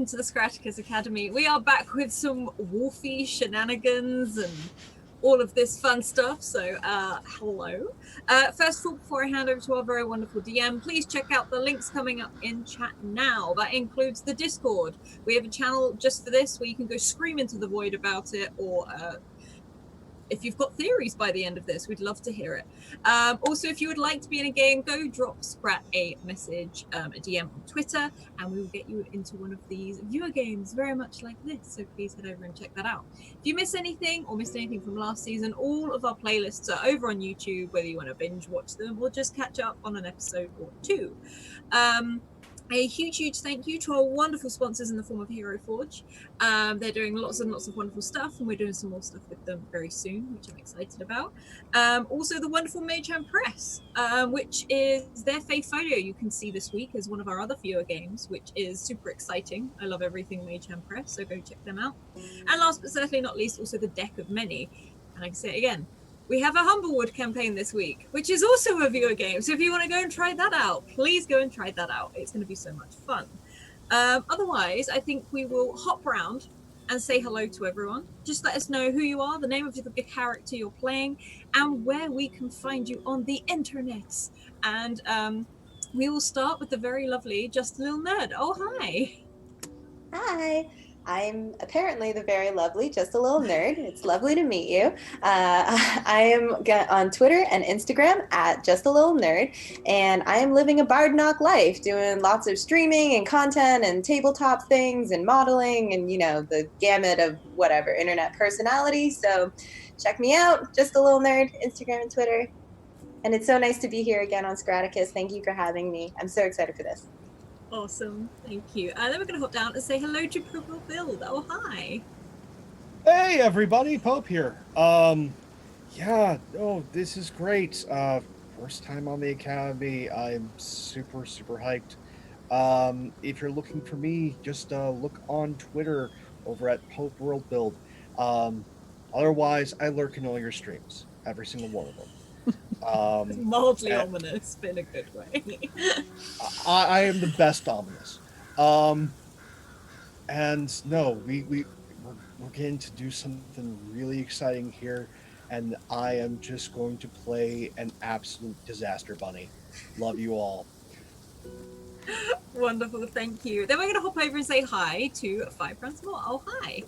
welcome to the Scratticus Academy. We are back with some wolfy shenanigans and all of this fun stuff, so hello. First of all, before I hand over to our very wonderful DM, please check out the links coming up in chat now. That includes the Discord. We have a channel just for this where you can go scream into the void about it, or if you've got theories by the end of this, we'd love to hear it. Also, if you would like to be in a game, go drop Scrat a message, a DM on Twitter, and we will get you into one of these viewer games very much like this. So please head over and check that out. If you miss anything or missed anything from last season, all of our playlists are over on YouTube, whether you want to binge watch them or just catch up on an episode or two. A huge thank you to our wonderful sponsors in the form of Hero Forge. They're doing lots and lots of wonderful stuff, and we're doing some more stuff with them very soon, which I'm excited about. Also, the wonderful Mageham Press, which is their Faith Folio you can see this week as one of our other viewer games, which is super exciting. I love everything Mageham Press, so go check them out. And last but certainly not least, also the Deck of Many. And I can say it again, we have a Humblewood campaign this week, which is also a viewer game. So if you want to go and try that out, please go and try that out. It's going to be so much fun. Otherwise, I think we will hop around and say hello to everyone. Just let us know who you are, the name of the character you're playing, and where we can find you on the internets. And we will start with the very lovely Just a Little Nerd. Oh, hi. Hi. I'm apparently the very lovely Just a Little Nerd. It's lovely to meet you. I am on Twitter and Instagram at Just a Little Nerd, and I am living a Bardnock life, doing lots of streaming and content and tabletop things and modeling and, you know, the gamut of whatever, internet personality. So check me out, Just a Little Nerd, Instagram and Twitter. And it's so nice to be here again on Scratticus. Thank you for having me. I'm so excited for this. Awesome, thank you. And then we're going to hop down and say hello to Purple Build. Oh, hi. Hey, everybody, Pope here. Yeah, this is great. First time on the Academy. I'm super hyped. If you're looking for me, just look on Twitter over at Pope World Build. Otherwise, I lurk in all your streams, every single one of them. Mildly ominous, but in a good way. I am the best ominous. And no, we're getting to do something really exciting here, and I am just going to play an absolute disaster bunny. Love you all. Wonderful, thank you. Then we're going to hop over and say hi to 5 Rounds More. Oh, hi.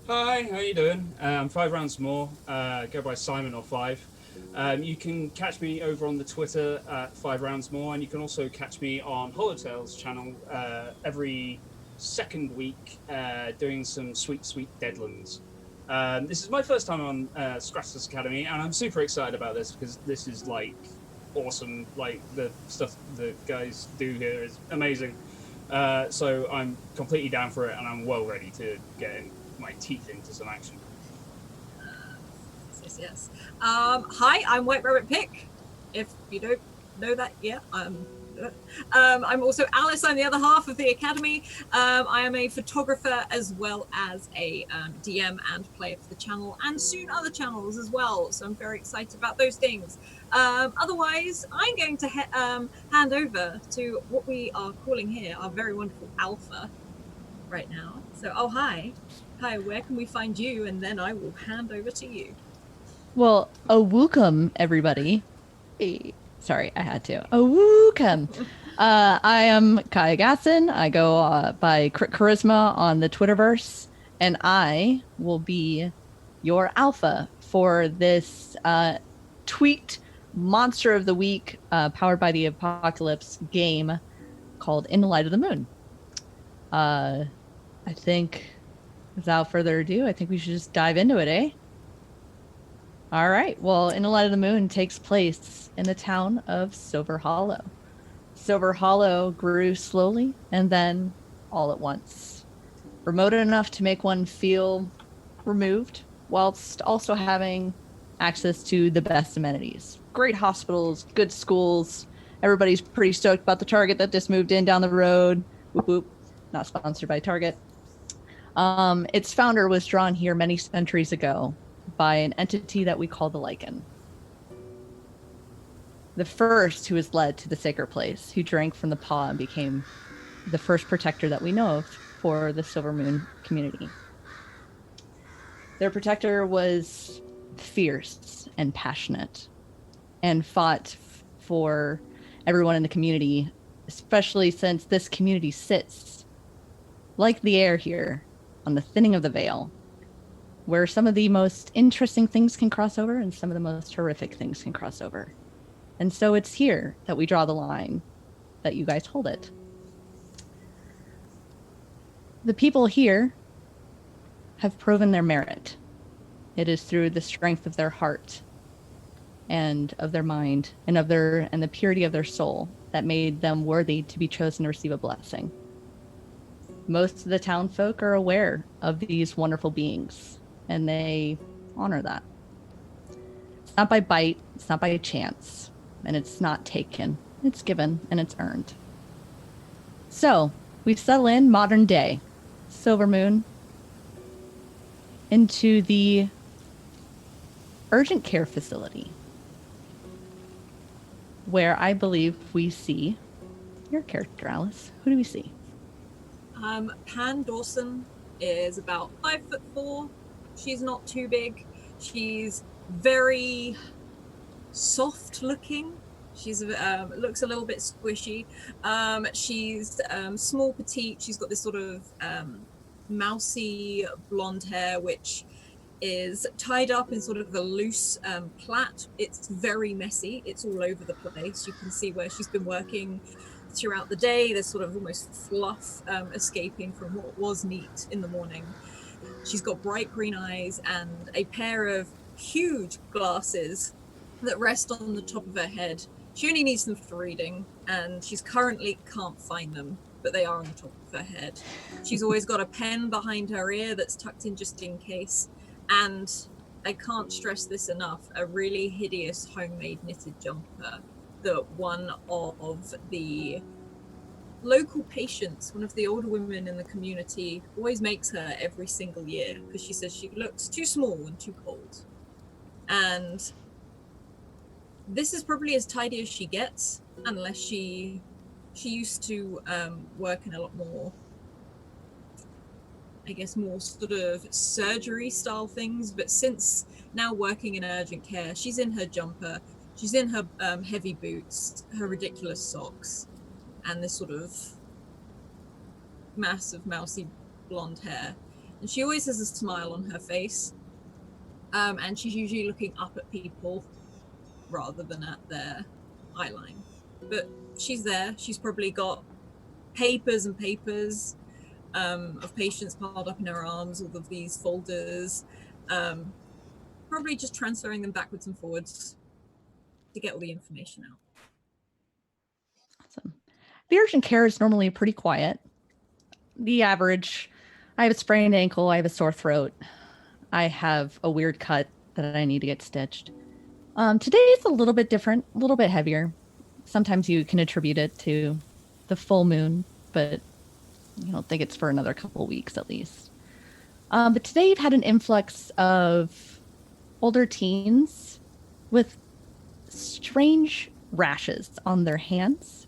Hi, how you doing? 5 Rounds More. Go by Simon or 5. You can catch me over on the Twitter at 5 Rounds More, and you can also catch me on Holotale's channel every second week doing some sweet Deadlands. This is my first time on Scratticus Academy, and I'm super excited about this because this is like awesome. Like the stuff the guys do here is amazing. So I'm completely down for it, and I'm well ready to get my teeth into some action. Yes. Hi, I'm White Rabbit Pick. If you don't know that yet, I'm also Alice. I'm the other half of the Academy. I am a photographer as well as a DM and player for the channel, and soon other channels as well. So I'm very excited about those things. Otherwise, I'm going to hand over to what we are calling here our very wonderful Alpha right now. So, oh, hi, where can we find you? And then I will hand over to you. Well, welcome everybody. Hey, sorry, I had to. Welcome. I am Kaya Gasson. I go by Crit Charisma on the Twitterverse, and I will be your alpha for this tweaked Monster of the Week, powered by the Apocalypse game called In the Light of the Moon. I think, without further ado, I think we should just dive into it, eh? All right. Well, In the Light of the Moon takes place in the town of Silver Hollow. Silver Hollow grew slowly and then all at once. Remote enough to make one feel removed, whilst also having access to the best amenities. Great hospitals, good schools. Everybody's pretty stoked about the Target that just moved in down the road. Whoop whoop. Not sponsored by Target. Its founder was drawn here many centuries ago by an entity that we call the Lycan. The first who was led to the sacred place, who drank from the paw and became the first protector that we know of for the Silver Moon community. Their protector was fierce and passionate and fought for everyone in the community, especially since this community sits, like the air here, on the thinning of the veil, where some of the most interesting things can cross over and some of the most horrific things can cross over. And so it's here that we draw the line, that you guys hold it. The people here have proven their merit. It is through the strength of their heart and of their mind and the purity of their soul that made them worthy to be chosen to receive a blessing. Most of the town folk are aware of these wonderful beings, and they honor that. It's not by bite, it's not by chance, and it's not taken. It's given and it's earned. So we settle in modern day, Silver Moon, into the urgent care facility, where I believe we see your character, Alice. Who do we see? Pan Dawson is about 5'4". She's not too big. She's very soft looking. She's looks a little bit squishy. She's small, petite. She's got this sort of mousy blonde hair, which is tied up in sort of a loose plait. It's very messy. It's all over the place. You can see where she's been working throughout the day. There's sort of almost fluff escaping from what was neat in the morning. She's got bright green eyes and a pair of huge glasses that rest on the top of her head. She only needs them for reading, and she's currently can't find them, but they are on the top of her head. She's always got a pen behind her ear that's tucked in just in case. And I can't stress this enough, a really hideous homemade knitted jumper that one of the local patients, one of the older women in the community, always makes her every single year because she says she looks too small and too cold. And this is probably as tidy as she gets, unless she used to work in a lot more, I guess, more sort of surgery style things. But since now working in urgent care, she's in her jumper, she's in her heavy boots, her ridiculous socks, and this sort of massive mousy blonde hair. And she always has a smile on her face. And she's usually looking up at people rather than at their eyeline. But she's there. She's probably got papers and papers of patients piled up in her arms, all of these folders, probably just transferring them backwards and forwards to get all the information out. Awesome. The urgent care is normally pretty quiet. The average, I have a sprained ankle, I have a sore throat, I have a weird cut that I need to get stitched. Today is a little bit different, a little bit heavier. Sometimes you can attribute it to the full moon, but I don't think it's for another couple weeks at least. But today you've had an influx of older teens with strange rashes on their hands.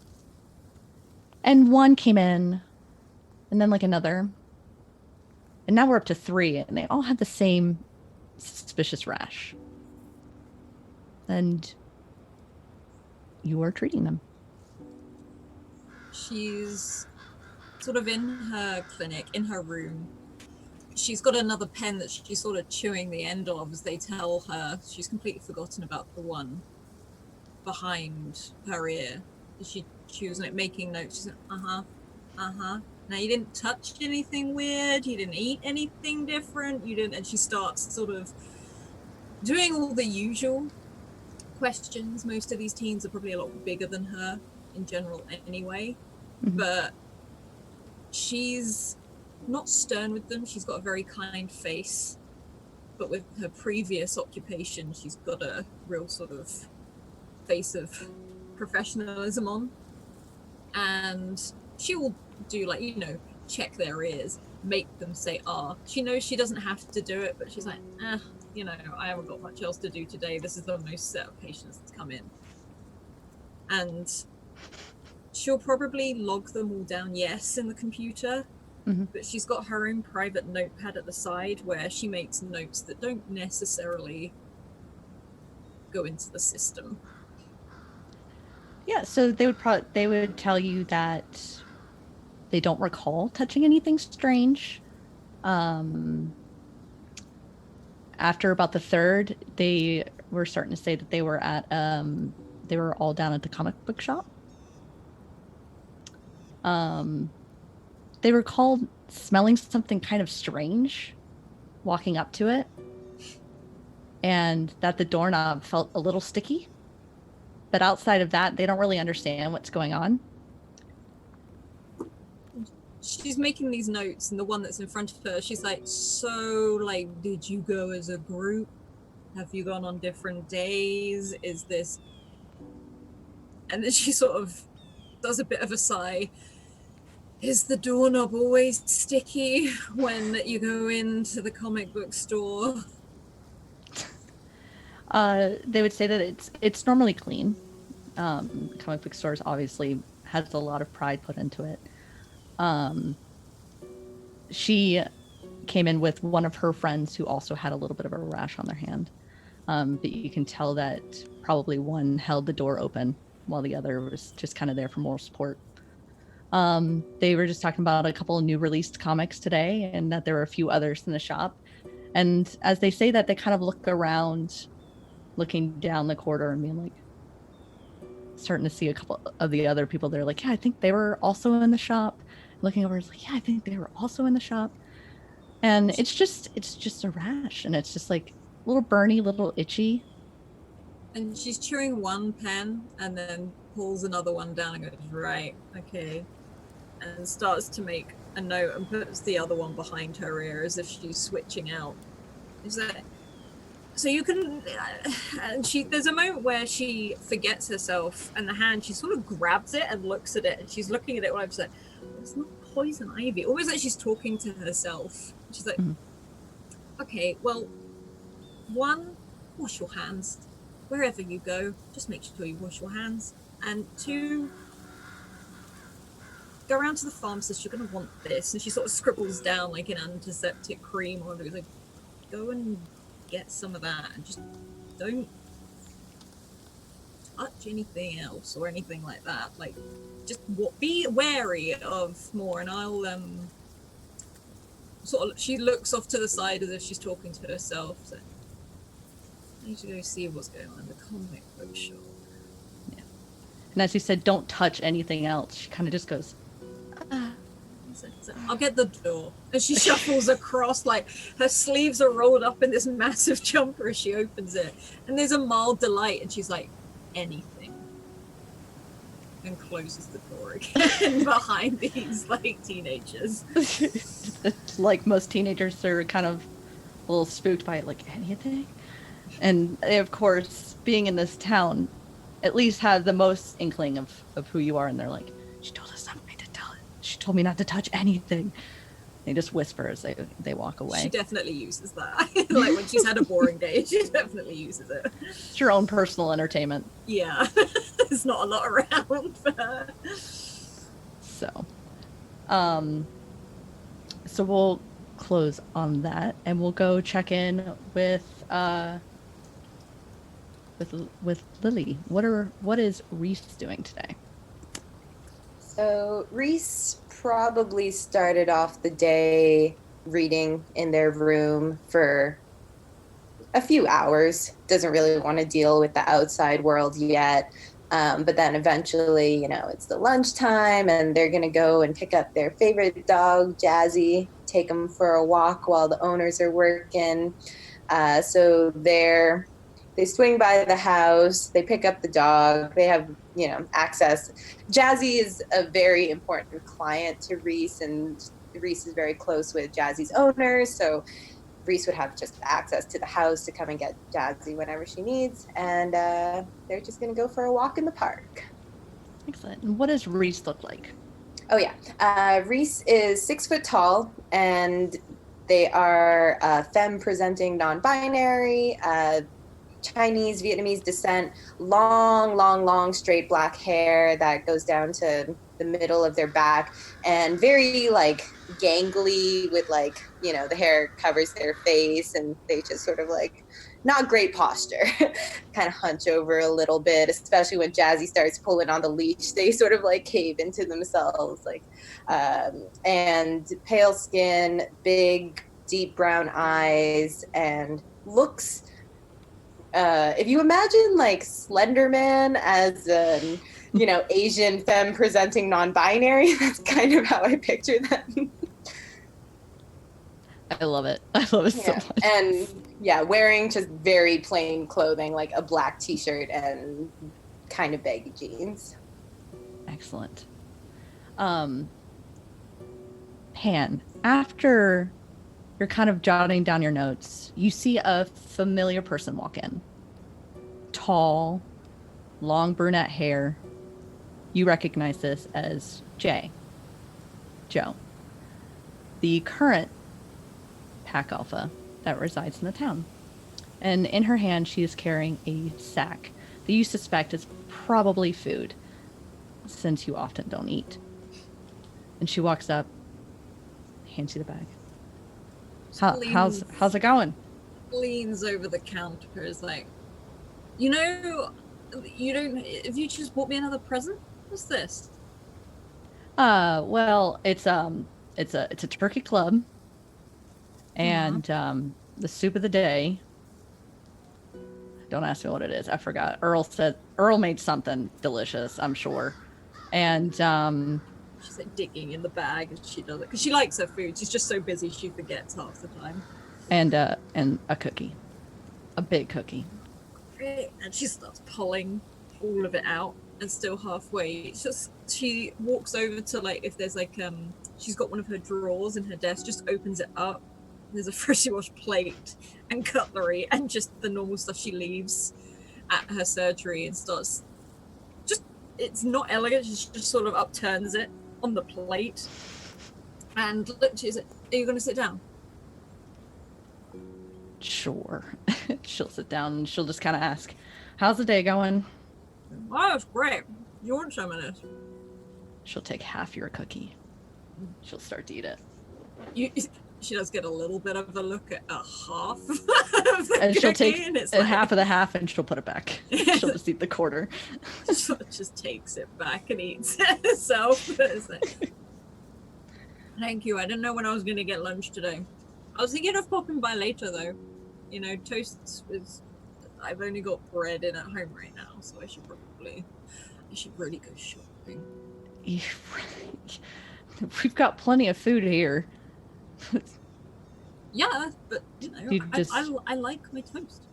And one came in, and then like another. And now we're up to 3, and they all have the same suspicious rash. And you are treating them. She's sort of in her clinic, in her room. She's got another pen that she's sort of chewing the end of as they tell her she's completely forgotten about the one behind her ear. She chews on it, making notes. She's like, Now, you didn't touch anything weird, you didn't eat anything different, you didn't, and she starts sort of doing all the usual questions. Most of these teens are probably a lot bigger than her in general anyway, but she's not stern with them. She's got a very kind face, but with her previous occupation, she's got a real sort of face of professionalism on. And she will do, like, you know, check their ears, make them say she knows she doesn't have to do it, but she's like, you know, I haven't got much else to do today. This is the most set of patients that's come in. And she'll probably log them all down, yes, in the computer. Mhm. But she's got her own private notepad at the side where she makes notes that don't necessarily go into the system. Yeah, so they would tell you that they don't recall touching anything strange. After about the third, they were starting to say that they were all down at the comic book shop. They recalled smelling something kind of strange walking up to it, and that the doorknob felt a little sticky. But outside of that, they don't really understand what's going on. She's making these notes, and the one that's in front of her, she's like, so, like, did you go as a group? Have you gone on different days? Is this... And then she sort of does a bit of a sigh. Is the doorknob always sticky when you go into the comic book store? They would say that it's normally clean. Comic book stores obviously has a lot of pride put into it. She came in with one of her friends who also had a little bit of a rash on their hand. But you can tell that probably one held the door open while the other was just kind of there for moral support. They were just talking about a couple of new released comics today, and that there were a few others in the shop. And as they say that, they kind of look around, looking down the corridor and being like, starting to see a couple of the other people. They're like, yeah, I think they were also in the shop. Looking over, it's like, yeah, I think they were also in the shop. And it's just a rash, and it's just like a little burny, little itchy. And she's chewing one pen and then pulls another one down and goes, right, okay. And starts to make a note and puts the other one behind her ear as if she's switching out. Is that... So you can... And there's a moment where she forgets herself, and the hand, she sort of grabs it and looks at it, and she's looking at it while I'm like, it's not poison ivy. Almost like she's talking to herself. She's like, okay, well, one, wash your hands. Wherever you go, just make sure you wash your hands. And two, go around to the pharmacist, you're going to want this. And she sort of scribbles down like an antiseptic cream, or like, go and get some of that, and just don't touch anything else or anything like that. Like, just be wary of more. And I'll sort of, she looks off to the side as if she's talking to herself. So I need to go see what's going on in the comic book shop. Yeah. And as you said, don't touch anything else. She kind of just goes, I'll get the door. And she shuffles across, like her sleeves are rolled up in this massive jumper as she opens it. And there's a mild delight, and she's like, anything. And closes the door again behind these like teenagers. like most teenagers, they're kind of a little spooked by it, like, anything? And they, of course, being in this town, at least have the most inkling of who you are, and they're like, she told us not to tell it. She told me not to touch anything. They just whisper as they walk away. She definitely uses that. Like when she's had a boring day, she definitely uses it. It's your own personal entertainment. Yeah. There's not a lot around for her. So we'll close on that, and we'll go check in with Lily. What is Reese doing today? So Reese probably started off the day reading in their room for a few hours. Doesn't really want to deal with the outside world yet. But then eventually, it's the lunchtime, and they're going to go and pick up their favorite dog, Jazzy, take him for a walk while the owners are working. So they swing by the house, they pick up the dog, they have, access. Jazzy is a very important client to Reese, and Reese is very close with Jazzy's owners, so Reese would have just access to the house to come and get Jazzy whenever she needs, and they're just going to go for a walk in the park. Excellent. And what does Reese look like? Oh, yeah. Reese is 6 foot tall, and they are femme-presenting non-binary. Chinese, Vietnamese descent, long, straight black hair that goes down to the middle of their back, and very like gangly with like, the hair covers their face, and they just sort of like not great posture, kind of hunch over a little bit, especially when Jazzy starts pulling on the leash. They sort of like cave into themselves, like, and pale skin, big, deep brown eyes, and looks. If you imagine like Slender Man as an, Asian femme presenting non-binary, that's kind of how I picture them. I love it. I love it so much. And wearing just very plain clothing, like a black t-shirt and kind of baggy jeans. Excellent. Pan, after you're kind of jotting down your notes, you see a familiar person walk in. Tall, long brunette hair. You recognize this as Joe, the current pack alpha that resides in the town. And in her hand, she is carrying a sack that you suspect is probably food, since you often don't eat. And she walks up, hands you the bag. How's it going? Leans over the counter, is like, you don't. If you just bought me another present, what's this? Well, it's a turkey club, and the soup of the day. Don't ask me what it is. I forgot. Earl made something delicious, I'm sure, and She's like digging in the bag, and she does it because she likes her food. She's just so busy she forgets half the time. And a cookie, a big cookie. And she starts pulling all of it out, and still halfway. It's just she walks over to like if there's like she's got one of her drawers in her desk, just opens it up. There's a freshly washed plate and cutlery and just the normal stuff she leaves at her surgery, and starts it's not elegant, she just sort of upturns it on the plate and look, she's like, are you going to sit down? Sure. She'll sit down and she'll just kind of ask, how's the day going? Oh, it's great. You want some of this? She'll take half your cookie. She'll start to eat it. She does get a little bit of a look at a half of the and cookie, she'll take and it's half of the half and she'll put it back. She'll just eat the quarter. She just takes it back and eats it herself. It's like, thank you. I didn't know when I was going to get lunch today. I was thinking of popping by later, though. Toasts with... I've only got bread in at home right now, so I should really go shopping. We've got plenty of food here. Yeah, but I like my toast.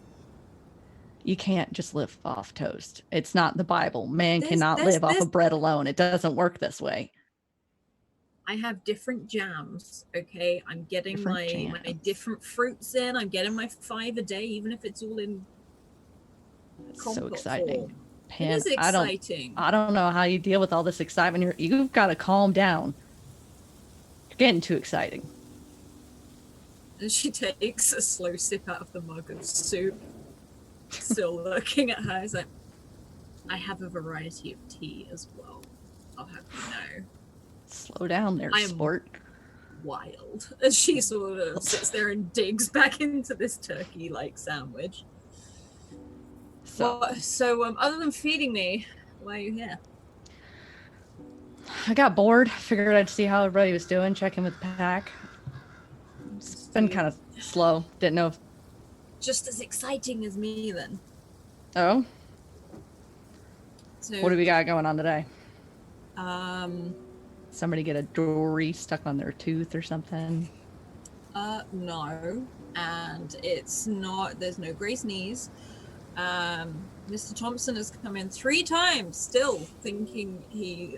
You can't just live off toast. It's not the Bible. Man cannot live off of bread alone. It doesn't work this way. I have different jams, okay? I'm getting my different fruits in. I'm getting my 5 a day, even if it's all in so exciting. Form. Pan, it is exciting. I don't know how you deal with all this excitement. You've got to calm down. You're getting too exciting. And she takes a slow sip out of the mug of soup, still looking at her. She's like, I have a variety of tea as well. I'll have you know. Slow down there, sport. Wild. And she sort of sits there and digs back into this turkey-like sandwich. So other than feeding me, why are you here? I got bored. Figured I'd see how everybody was doing, check in with the pack. It's been kind of slow. Didn't know if... Just as exciting as me, then. Oh? So, what do we got going on today? Somebody get a jewelry stuck on their tooth or something? No. And it's not... There's no gray sneeze. Mr. Thompson has come in 3 times, still thinking he's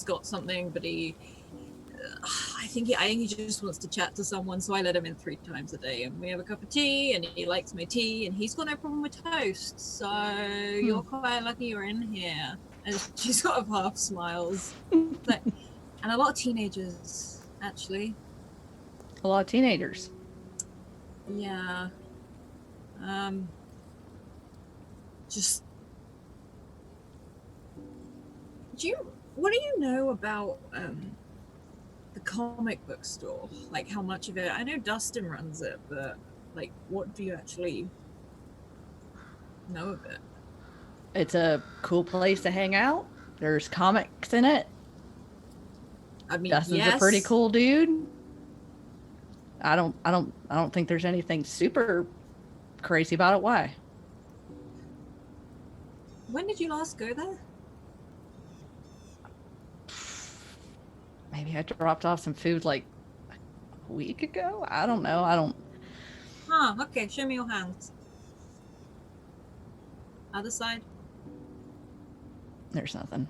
got something, but I think he just wants to chat to someone, so I let him in 3 times a day, and we have a cup of tea, and he likes my tea, and he's got no problem with toast, so you're quite lucky you're in here. And she sort of half smiles. And a lot of teenagers, actually. A lot of teenagers. Yeah. Just what do you know about the comic book store? Like how much of it? I know Dustin runs it, but like what do you actually know of it? It's a cool place to hang out. There's comics in it. I mean, Dustin's a pretty yes. cool dude. I don't think there's anything super crazy about it. Why? When did you last go there? Maybe I dropped off some food like a week ago. I don't know. I don't. Huh, okay, show me your hands. Other side. There's nothing.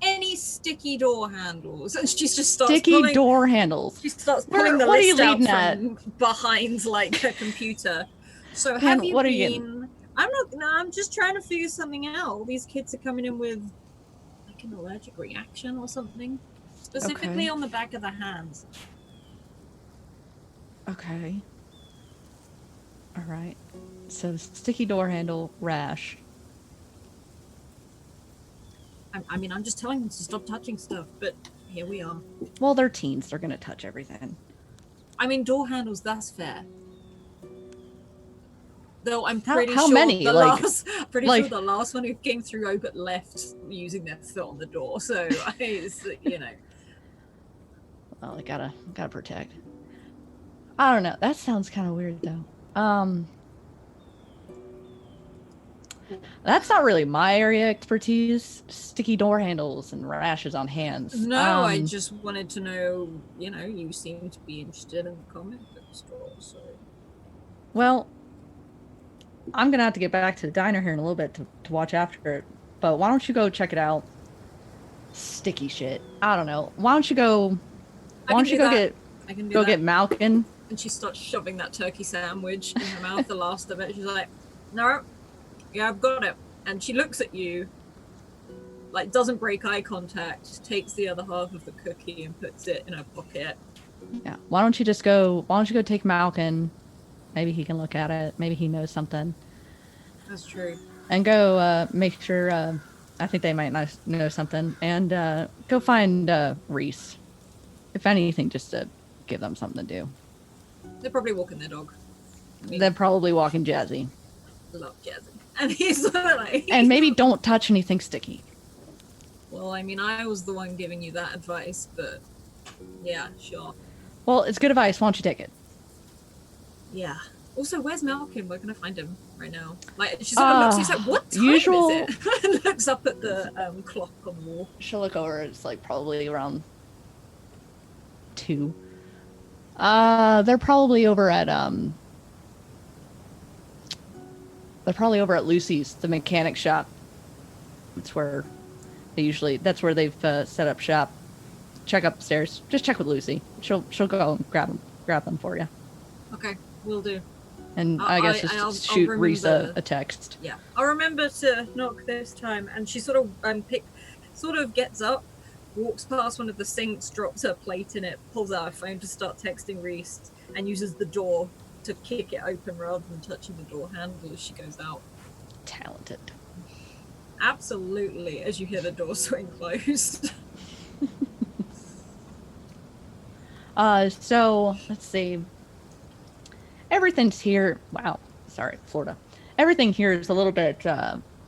Any sticky door handles? And she just starts Sticky pulling, door handles. she starts pulling the What are you list out leading at? from behind like her computer. So Man, have you what are you been? I'm not. No, I'm just trying to figure something out. All these kids are coming in with like an allergic reaction or something, specifically Okay. on the back of the hands. Okay. All right. So sticky door handle rash. I mean, I'm just telling them to stop touching stuff, but here we are. Well, they're teens. They're gonna touch everything. I mean, door handles. That's fair. Though I'm How- pretty how sure many? the Like- last, like- the last one who came through opened left using their foot on the door. So it's, you know. Well, I gotta protect. I don't know. That sounds kind of weird though. That's not really my area expertise. Sticky door handles and rashes on hands. No, I just wanted to know. You know, you seem to be interested in the comic book store, so. Well, I'm gonna have to get back to the diner here in a little bit to watch after it. But why don't you go check it out? Sticky shit. I don't know. Why don't you go? Why don't you go get Malkin? And she starts shoving that turkey sandwich in her mouth, the last of it. She's like, no, yeah, I've got it. And she looks at you, like doesn't break eye contact, takes the other half of the cookie and puts it in her pocket. Yeah. Why don't you go take Malkin? Maybe he can look at it. Maybe he knows something. That's true. And go make sure. I think they might know something. And go find Reese. If anything, just to give them something to do. They're probably walking their dog. I mean, They're probably walking Jazzy. love Jazzy. And he's like... And maybe don't touch anything sticky. Well, I mean, I was the one giving you that advice, but yeah, sure. Well, it's good advice. Why don't you take it? Yeah. Also, where's Malkin? We're gonna find him right now. Like, she sort of looks, she's like, what time is it? And looks up at the clock on the wall. She'll look over. It's like probably around 2. They're probably over at Lucy's, the mechanic shop. That's where that's where they've set up shop. Check upstairs. Just check with Lucy. She'll go and grab them for you. Okay, will do. And I guess I'll shoot Reese remember. a text. Yeah, I'll remember to knock this time. And she sort of gets up, walks past one of the sinks, drops her plate in it, pulls out her phone to start texting Reese, and uses the door to kick it open rather than touching the door handle as she goes out. Talented. Absolutely, as you hear the door swing closed. So let's see. Everything's here. Wow, sorry, Florida. Everything here is a little bit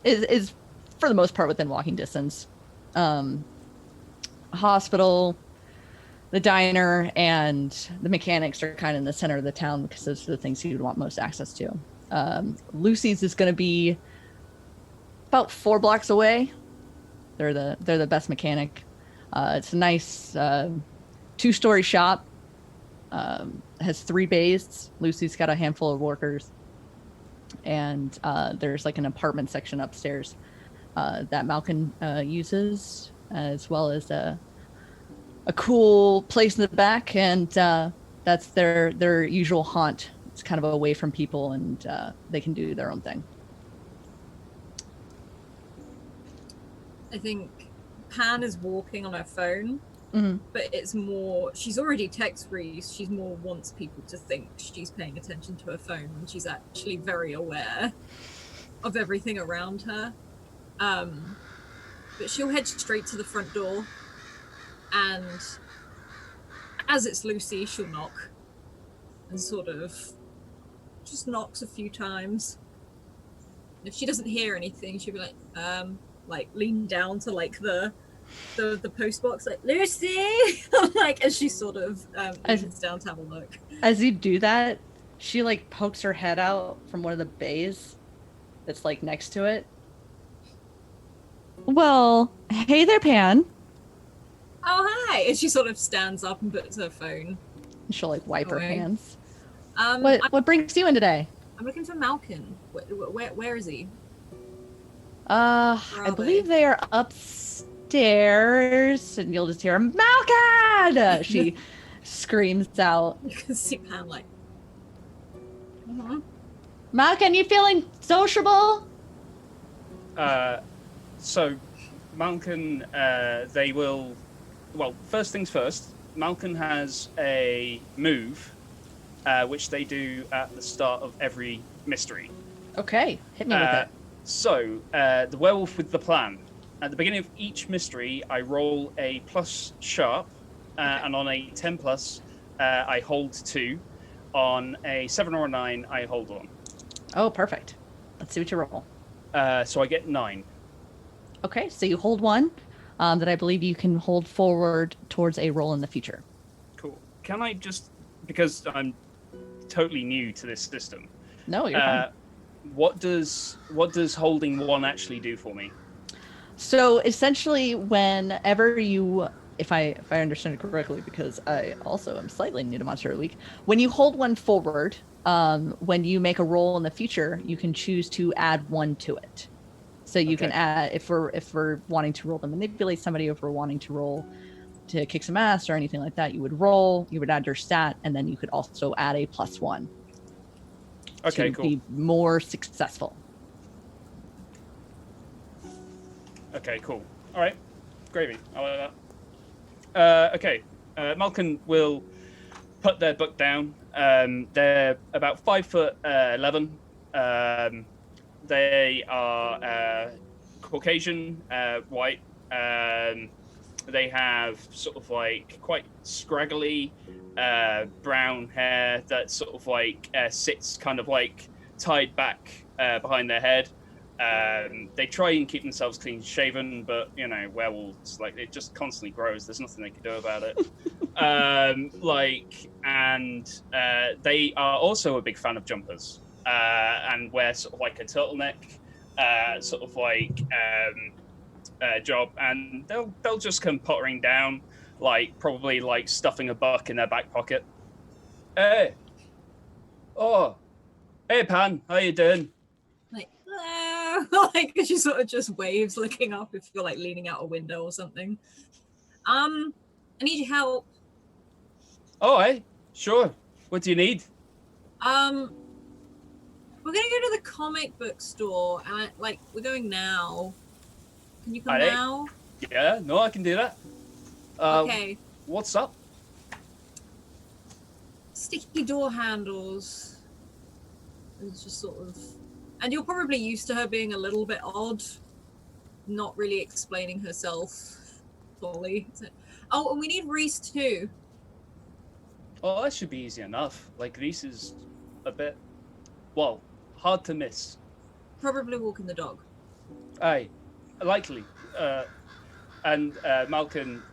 is for the most part within walking distance. Hospital, the diner, and the mechanics are kind of in the center of the town because those are the things you would want most access to. Lucy's is going to be about 4 blocks away. They're the best mechanic. It's a nice 2-story shop. Has 3 bays. Lucy's got a handful of workers, and there's like an apartment section upstairs that Malkin uses, as well as a cool place in the back, and that's their usual haunt. It's kind of away from people, and they can do their own thing. I think Pan is walking on her phone, but it's more, she's already text Reese, she's more wants people to think she's paying attention to her phone when she's actually very aware of everything around her. But she'll head straight to the front door, and as it's Lucy, she'll knock and sort of just knocks a few times. If she doesn't hear anything, she'll be like lean down to like the post box, like, Lucy, like, as she sort of leans down to have a look. As you do that, she like pokes her head out from one of the bays that's like next to it. Well, hey there, Pan. Oh, hi. And she sort of stands up and puts her phone. She'll like wipe her hands. What brings you in today? I'm looking for Malkin. Where is he? I believe they are upstairs, and you'll just hear Malkin! She screams out. You can see Pan like, Malkin, you feeling sociable? So, Malkin, they will... Well, first things first, Malkin has a move, which they do at the start of every mystery. Okay, hit me with it. So, the werewolf with the plan. At the beginning of each mystery, I roll a plus sharp, and on a 10 plus, I hold 2. On a 7 or a 9, I hold 1. Oh, perfect. Let's see what you roll. So I get 9. Okay, so you hold 1 that I believe you can hold forward towards a roll in the future. Cool. Can I just, because I'm totally new to this system. No, you're fine. What does holding 1 actually do for me? So essentially, whenever you, if I understand it correctly, because I also am slightly new to Monster of the Week, when you hold 1 forward, when you make a roll in the future, you can choose to add 1 to it. So you can add, if we're wanting to roll to manipulate somebody, if we're wanting to roll to kick some ass or anything like that, you would roll, you would add your stat, and then you could also add a +1. Okay, to cool. be more successful. Okay, cool. All right, gravy. I like that. Okay, Malkin will put their book down. They're about 5'11". They are Caucasian, white. They have sort of like quite scraggly brown hair that sort of like sits kind of like tied back behind their head. They try and keep themselves clean shaven, but you know, werewolves, like, it just constantly grows. There's nothing they can do about it. They are also a big fan of jumpers and wear sort of like a turtleneck, sort of like job, and they'll just come pottering down, like probably like stuffing a buck in their back pocket. Hey, Pan, how you doing? Like, hello. Like, she sort of just waves, looking up if you're like leaning out a window or something. I need your help. Oh, hey, sure. What do you need? We're gonna go to the comic book store, and we're going now. Can you come now? Yeah, no, I can do that. Okay. What's up? Sticky door handles. It's just sort of, and you're probably used to her being a little bit odd, not really explaining herself fully. Oh, and we need Reese too. Oh, that should be easy enough. Like, Reese is a bit, well, hard to miss. Probably walking the dog. Aye, likely. And Malkin,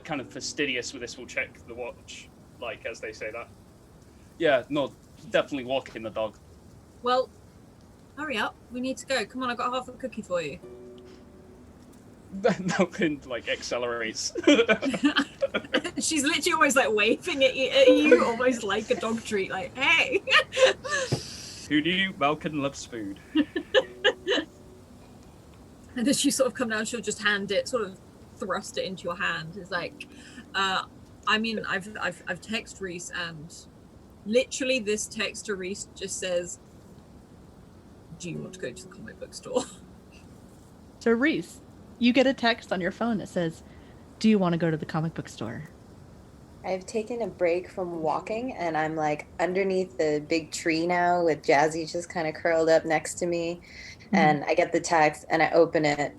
kind of fastidious with this, will check the watch, like, as they say that. Yeah, no, definitely walking the dog. Well, hurry up. We need to go. Come on, I've got half a cookie for you. Malkin, like, accelerates. She's literally almost, like, waving at you almost like a dog treat, like, hey! Who knew Malkin loves food? And then she sort of come down, she'll just hand it, sort of thrust it into your hand. It's like, I've texted Reese, and literally this text to Reese just says, do you want to go to the comic book store? So Reese, you get a text on your phone that says, do you want to go to the comic book store? I've taken a break from walking and I'm like underneath the big tree now with Jazzy just kind of curled up next to me. And I get the text and I open it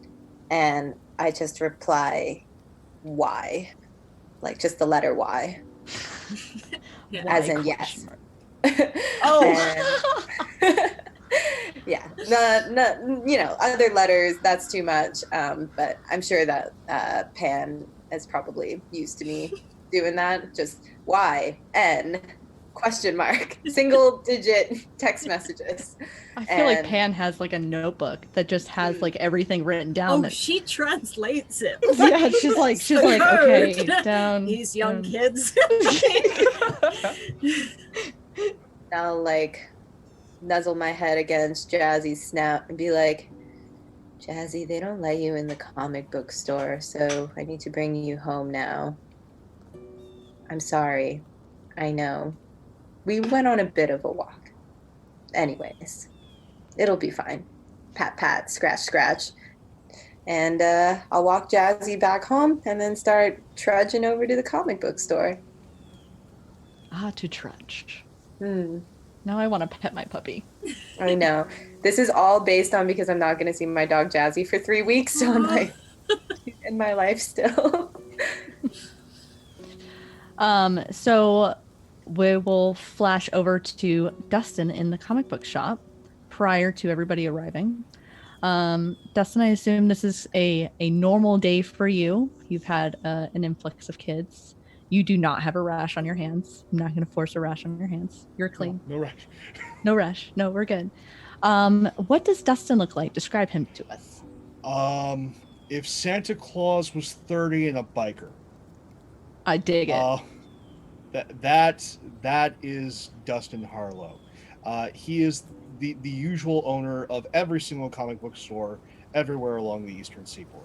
and I just reply, why? Like just the letter Y, Yeah. as Why in question yes. mark? Oh. And yeah, no, other letters, that's too much. But I'm sure that Pan is probably used to me doing that. Just Y, N, question mark, single digit text messages. I feel like And Pan has like a notebook that just has like everything written down. Oh, That she translates it. yeah, she's like The okay, code. down. These young down. kids. I'll like nuzzle my head against Jazzy's snout and be like, Jazzy, they don't let you in the comic book store, so I need to bring you home now. I'm sorry. I know. We went on a bit of a walk. Anyways, it'll be fine. Pat, pat, scratch, scratch. And I'll walk Jazzy back home and then start trudging over to the comic book store. To trudge. Hmm. Now I want to pet my puppy. I know. This is all based on because I'm not going to see my dog Jazzy for 3 weeks, so I'm like in my life still. So we will flash over to Dustin in the comic book shop prior to everybody arriving. Dustin, I assume this is a normal day for you. You've had an influx of kids. You do not have a rash on your hands. I'm not going to force a rash on your hands. You're clean. No rush. No rash. No, we're good. What does Dustin look like? Describe him to us. If Santa Claus was 30 and a biker, I dig it. that is Dustin Harlow. He is the usual owner of every single comic book store everywhere along the Eastern Seaboard.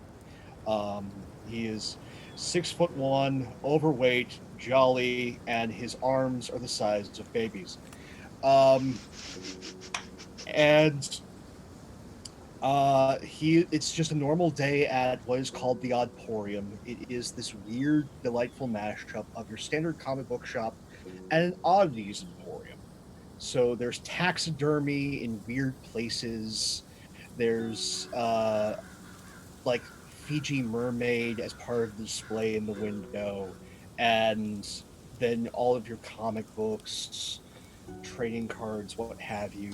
He is 6'1", overweight, jolly, and his arms are the size of babies. And it's just a normal day at what is called the Oddporium. It is this weird, delightful mashup of your standard comic book shop and an oddities emporium. So there's taxidermy in weird places. There's like Fiji mermaid as part of the display in the window, and then all of your comic books, trading cards, what have you,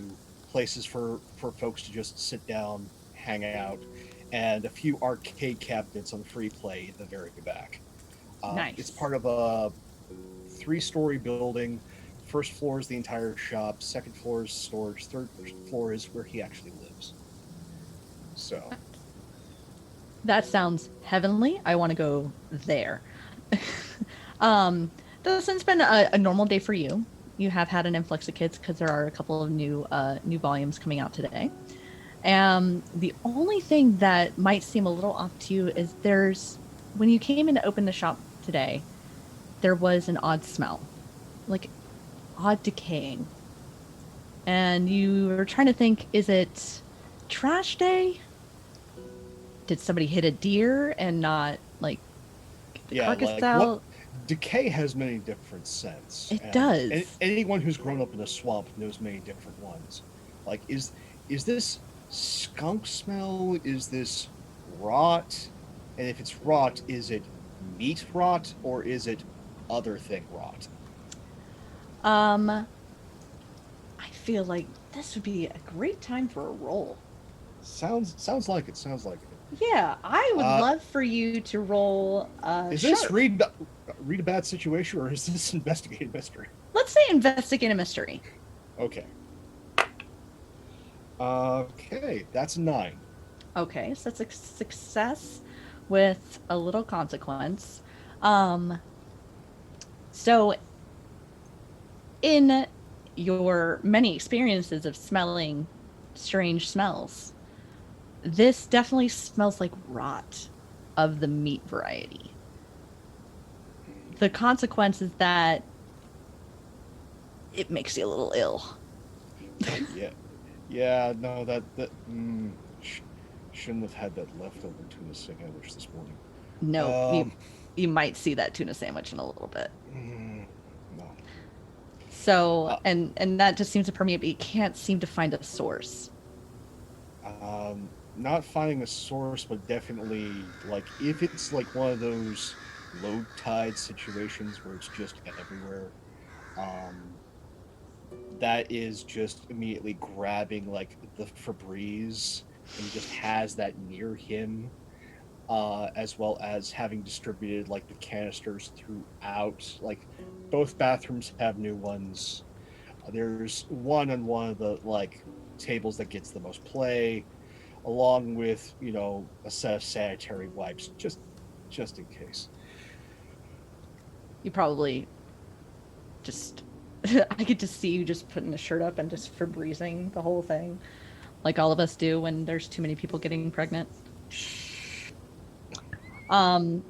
places for folks to just sit down, hang out, and a few arcade cabinets on free play in the very back. Nice. It's part of a 3-story building. First floor is the entire shop. Second floor is storage. Third floor is where he actually lives. So That sounds heavenly. I want to go there. Dustin's been a normal day for you. You have had an influx of kids because there are a couple of new volumes coming out today. The only thing that might seem a little off to you is when you came in to open the shop today, there was an odd smell, like odd decaying. And you were trying to think, is it trash day? Did somebody hit a deer and not like get the carcass out? Decay has many different scents. It does. Anyone who's grown up in a swamp knows many different ones. Like, is this skunk smell? Is this rot? And if it's rot, is it meat rot or is it other thing rot? I feel like this would be a great time for a roll. Sounds like it. Sounds like it. Yeah, I would love for you to roll. Is this read a bad situation or is this investigate a mystery? Let's say investigate a mystery. Okay. Okay, that's a 9. Okay, so that's a success with a little consequence. So in your many experiences of smelling strange smells, this definitely smells like rot of the meat variety. The consequence is that it makes you a little ill. Yeah, no, shouldn't have had that leftover tuna sandwich this morning. No, you might see that tuna sandwich in a little bit. No. So, and that just seems to permeate, but you can't seem to find a source. Not finding a source, but definitely like if it's like one of those low tide situations where it's just everywhere, um, that is just immediately grabbing like the Febreze and just has that near him, as well as having distributed like the canisters throughout. Like both bathrooms have new ones. There's one on one of the like tables that gets the most play, along with a set of sanitary wipes, just in case. You probably just I could just see you just putting the shirt up and just Febrezing the whole thing, like all of us do when there's too many people getting pregnant. All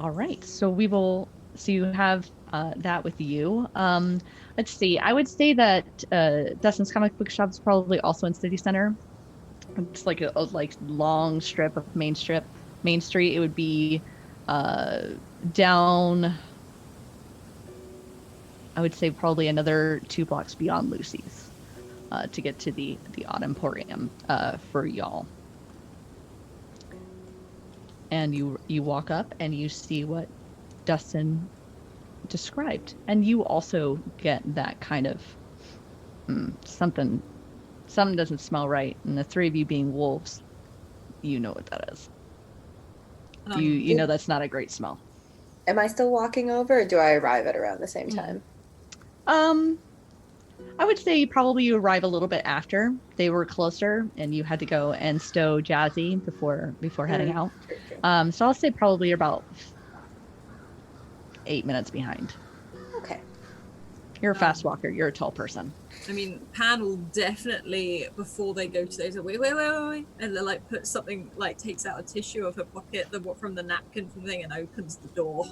right, so we will. So you have that with you. Let's see. I would say that Dustin's comic book shop is probably also in City Center. It's like a like long strip of Main Street. It would be down. I would say probably another 2 blocks beyond Lucy's to get to the Odd Emporium for y'all. And you walk up and you see what Dustin described, and you also get that kind of something doesn't smell right, and the three of you being wolves, you know what that is. You know that's not a great smell. Am I still walking over, or do I arrive at around the same time? I would say probably you arrive a little bit after they were closer, and you had to go and stow Jazzy before heading out. True. So I'll say probably you're about 8 minutes behind. Okay. You're a fast walker. You're a tall person. I mean, Pan will definitely, before they go to those, wait, and they'll like put something, like takes out a tissue of her pocket, from the napkin thing, and opens the door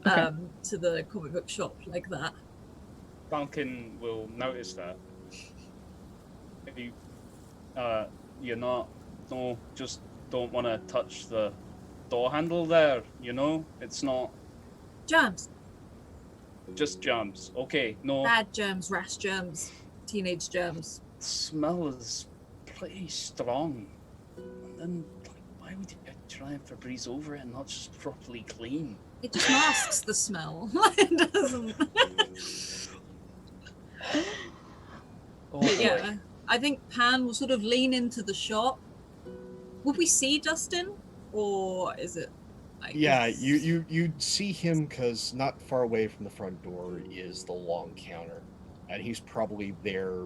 to the comic book shop like that. Falcon will notice that. You're not, no, just don't want to touch the door handle there, it's not. Germs. Just germs. Okay, no. Bad germs, rash germs, teenage germs. The smell is pretty strong. And then, why would you try and Febreze over it and not just properly clean? It just masks the smell. It doesn't. Yeah, I think Pan will sort of lean into the shop. Would we see Dustin, or is it? Yeah, you see him because not far away from the front door is the long counter, and he's probably there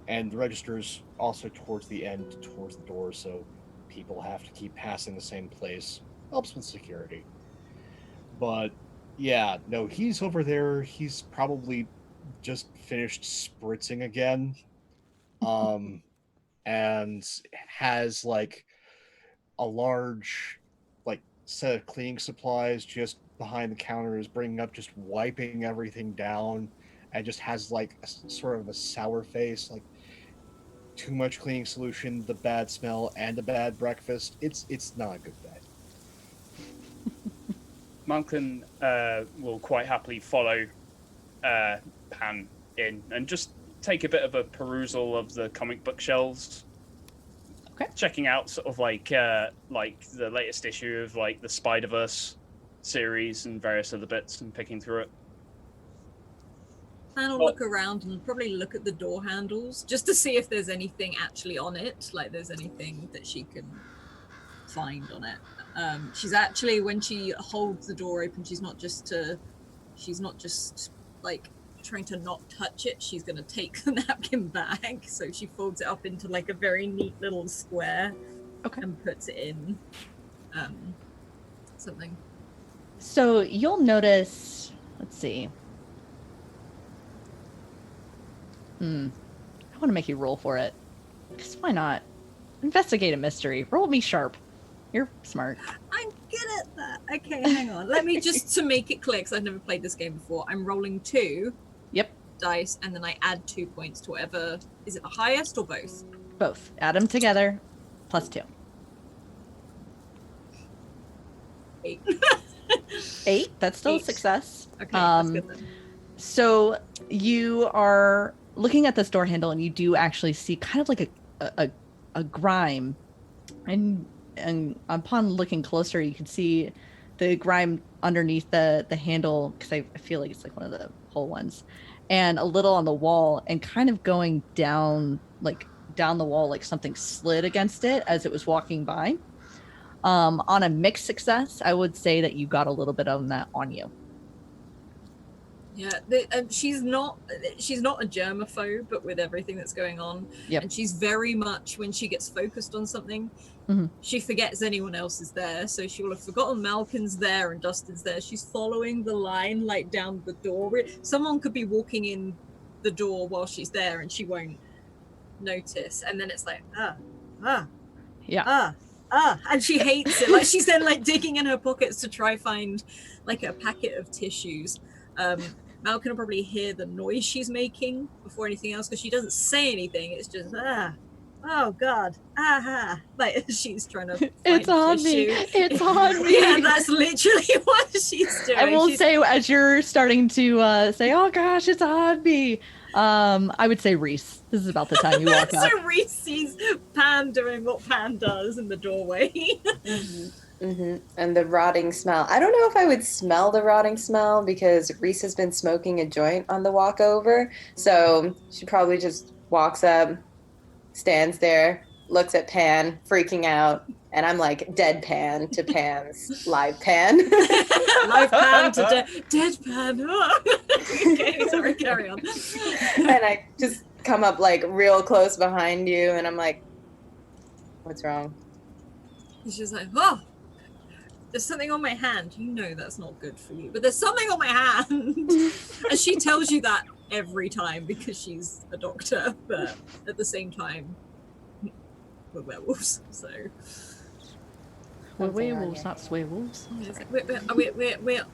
and the register's also towards the end, towards the door, so people have to keep passing the same place. Helps with security. But yeah, no, he's over there. He's probably just finished spritzing again, and has a large set of cleaning supplies just behind the counter, is bringing up, just wiping everything down, and just has a sort of a sour face, too much cleaning solution, the bad smell, and the bad breakfast. It's not a good day. Malcolm will quite happily follow Pan in and just take a bit of a perusal of the comic book shelves. Okay. Checking out sort of the latest issue of the Spider-Verse series and various other bits and picking through it. Pan will look around and probably look at the door handles just to see if there's anything actually on it, there's anything that she can find on it. She's actually, when she holds the door open, she's not just trying to not touch it, she's going to take the napkin back, so she folds it up into a very neat little square and puts it in something. So you'll notice, let's see. I want to make you roll for it, because why not? Investigate a mystery. Roll me sharp. You're smart. I'm good at that. Okay, hang on. Let me just, to make it clear, because I've never played this game before, I'm rolling 2 dice, and then I add 2 points to whatever. Is it the highest or both? Both. Add them together, +2. 8. 8. That's still 8. a success. Okay, that's good then. So you are looking at this door handle, and you do actually see kind of like a grime, and upon looking closer, you can see the grime underneath the handle, because I feel like it's like one of the whole ones, and a little on the wall, and kind of going down the wall, like something slid against it as it was walking by. On a mixed success, I would say that you got a little bit of that on you. Yeah, she's not a germaphobe, but with everything that's going on, Yep. and she's very much, when she gets focused on something, she forgets anyone else is there. So she will have forgotten Malkin's there and Dustin's there. She's following the line like down the door. Someone could be walking in the door while she's there, and she won't notice. And then it's like and she hates it. Like she's then like digging in her pockets to try find like a packet of tissues. Malkin will probably hear the noise she's making before anything else, because she doesn't say anything. It's just oh god, like she's trying to find It's on tissue. me. It's on me. Yeah, that's literally what she's doing. I will say, as you're starting to say, "Oh gosh, it's on me," I would say, Reese, this is about the time you walk up. So Reese sees Pan doing what Pan does in the doorway. And the rotting smell. I don't know if I would smell the rotting smell, because Reese has been smoking a joint on the walk over. So she probably just walks up, stands there, looks at Pan, freaking out. And I'm like deadpan to Pan's live Pan. Live Pan to deadpan. Okay, sorry, carry on. And I just come up like real close behind you, and I'm like, what's wrong? She's just like, oh, there's something on my hand. You know that's not good for you, but there's something on my hand. And she tells you that every time because she's a doctor, but at the same time, we're werewolves, so. We're werewolves, not swearwolves.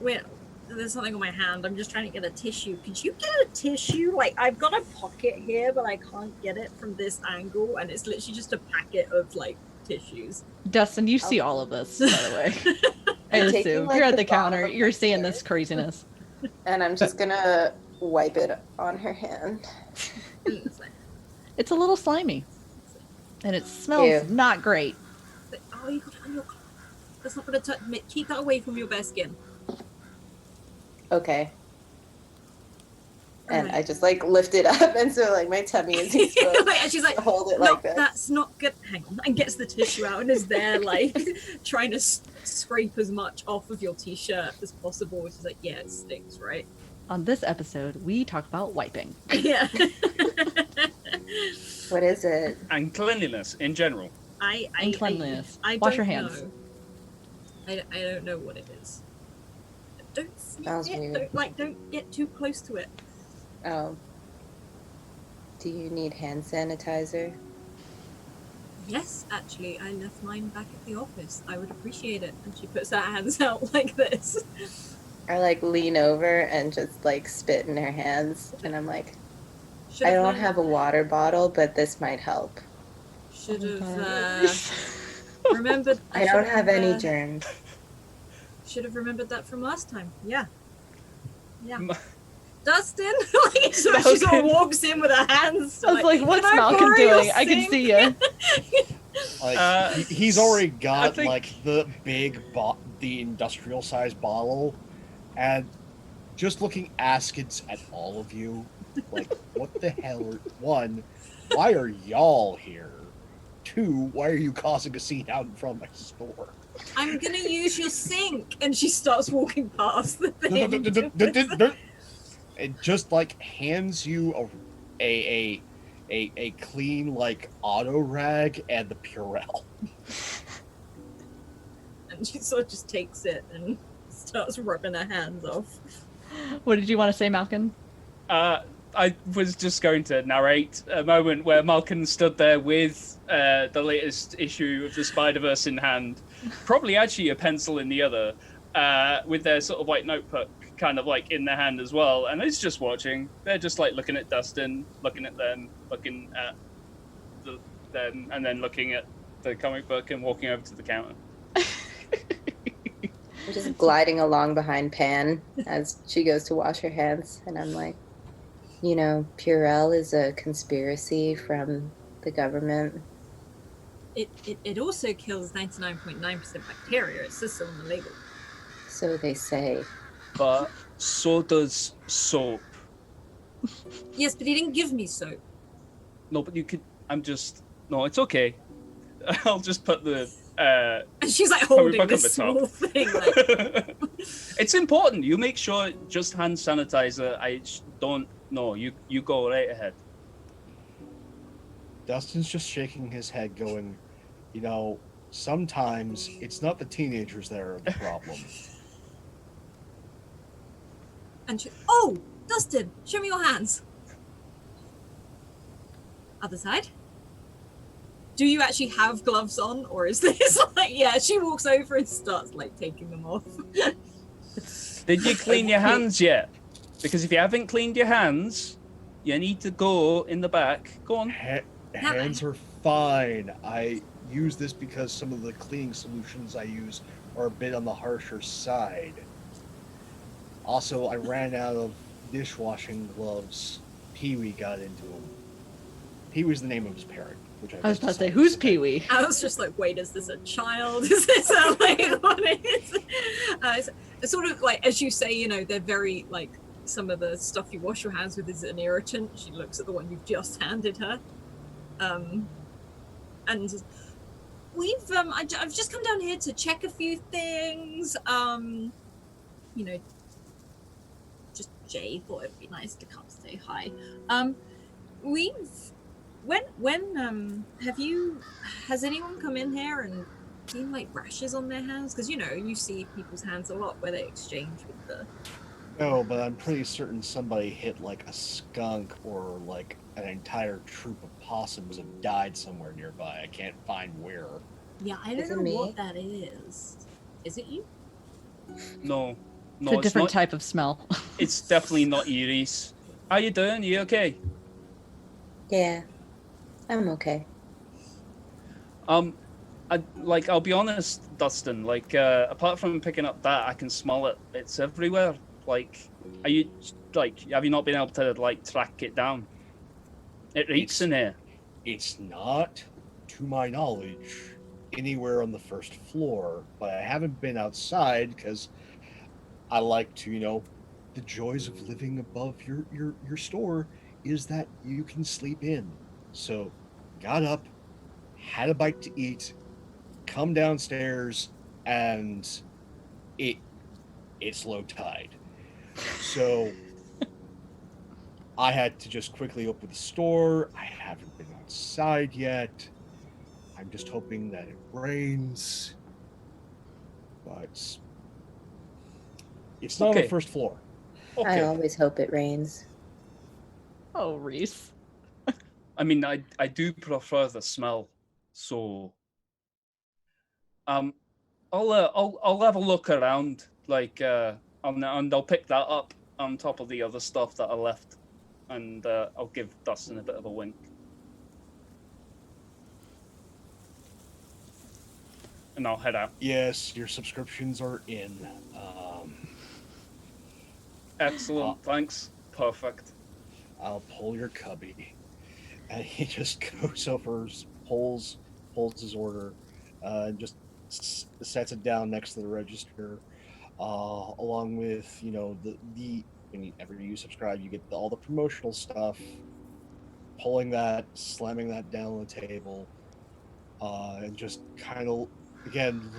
Wait, there's something on my hand. I'm just trying to get a tissue. Could you get a tissue? Like, I've got a pocket here, but I can't get it from this angle, and it's literally just a packet of, like, tissues. Dustin, you see all of this, by the way. I assume. like, You're at the the counter. bottom of You're my seeing chair. this craziness. And I'm just gonna wipe it on her hand. It's a little slimy. And it smells Ew. not great. Oh, you got it on your cloth. That's not going to touch. Keep that away from your bare skin. Okay. And Alright. I just like lift it up, and so like my tummy is exposed. And she's like, to hold it no, like this. that's not good. Hang on. And gets the tissue out and is there like trying to scrape as much off of your t-shirt as possible. Which is like, yeah, it stinks, right? On this episode, we talk about wiping. Yeah. What is it? And cleanliness in general. And cleanliness. I Wash don't your hands. know. I don't know what it is. Don't sneak Sounds it. weird. Don't get too close to it. Oh. Do you need hand sanitizer? Yes, actually, I left mine back at the office. I would appreciate it. And she puts her hands out like this. I like lean over and just like spit in her hands, and I'm like, Should I don't have a water bottle, but this might help. Should have remembered. I don't have any germs. Should have remembered that from last time. Yeah. Yeah. M- Dustin, like, so she sort of walks in with her hands. I was like, what's "Can I Malcolm borrow your doing? I can sink?" see you. Like he's already got think- like the big the industrial sized bottle, and just looking askance at all of you, like, what the hell? One, why are y'all here? Two, why are you causing a scene out in front of my store? I'm gonna use your sink, and she starts walking past the thing. It just like hands you a clean like auto rag and the Purell. And she sort of just takes it and starts rubbing her hands off. What did you want to say, Malcolm? I was just going to narrate a moment where Malkin stood there with the latest issue of the Spider-Verse in hand, probably actually a pencil in the other, with their sort of white notebook kind of like in their hand as well, and it's just watching. They're just like looking at Dustin, looking at them, looking at them, and then looking at the comic book and walking over to the counter. I'm just gliding along behind Pan as she goes to wash her hands, and I'm like, you know, Purell is a conspiracy from the government. It also kills 99.9% bacteria. It says so on the label. So they say. But so does soap. Yes, but he didn't give me soap. No, but you could. No, it's okay. I'll just put the. And she's like Probably holding back this up the small top. thing. Like, It's important. You make sure just hand sanitizer. Don't. No, you go right ahead. Dustin's just shaking his head, going, you know, sometimes it's not the teenagers that are the problem. and she, oh, Dustin, show me your hands. Other side. Do you actually have gloves on, or is this like, yeah, she walks over and starts like taking them off. Did you clean your hands yet? Because if you haven't cleaned your hands, you need to go in the back. Go on. Hands are fine. I use this because some of the cleaning solutions I use are a bit on the harsher side. Also, I ran out of dishwashing gloves. Pee-wee got into them. Pee-wee's the name of his parent. Which I was about to say, who's Pee-wee? I was just like, wait, is this a child? Is this a, like, what is it's sort of like, as you say, you know, they're very, like, some of the stuff you wash your hands with is an irritant. She looks at the one you've just handed her. And we've, I've just come down here to check a few things. You know, just Jay thought it'd be nice to come say hi. Has anyone come in here and seen like rashes on their hands? Because, you know, you see people's hands a lot where they exchange with the... No, but I'm pretty certain somebody hit like a skunk or like an entire troop of possums have died somewhere nearby. I can't find where. Yeah, I Is it don't know me? what that is. Is it you? No, It's a different not, type of smell. It's definitely not Iris. How you doing? Are you okay? Yeah, I'm okay. I'll be honest, Dustin. Like, apart from picking up that, I can smell it. It's everywhere. Like, have you not been able to like track it down? It reeks in here. It's not, to my knowledge, anywhere on the first floor, but I haven't been outside because I like to, you know, the joys of living above your store is that you can sleep in. So, got up, had a bite to eat, come downstairs, and it's low tide. So I had to just quickly open the store. I haven't been outside yet. I'm just hoping that it rains. But it's not on the first floor. I always hope it rains. Oh, Reese. I mean, I do prefer the smell. So, I'll have a look around, like, and I'll pick that up on top of the other stuff that I left, and I'll give Dustin a bit of a wink. And I'll head out. Yes, your subscriptions are in. Excellent, thanks. Perfect. I'll pull your cubby. And he just goes over, pulls his order, and just sets it down next to the register, along with, you know, the whenever you subscribe, you get all the promotional stuff. Pulling that, slamming that down on the table, and just kind of again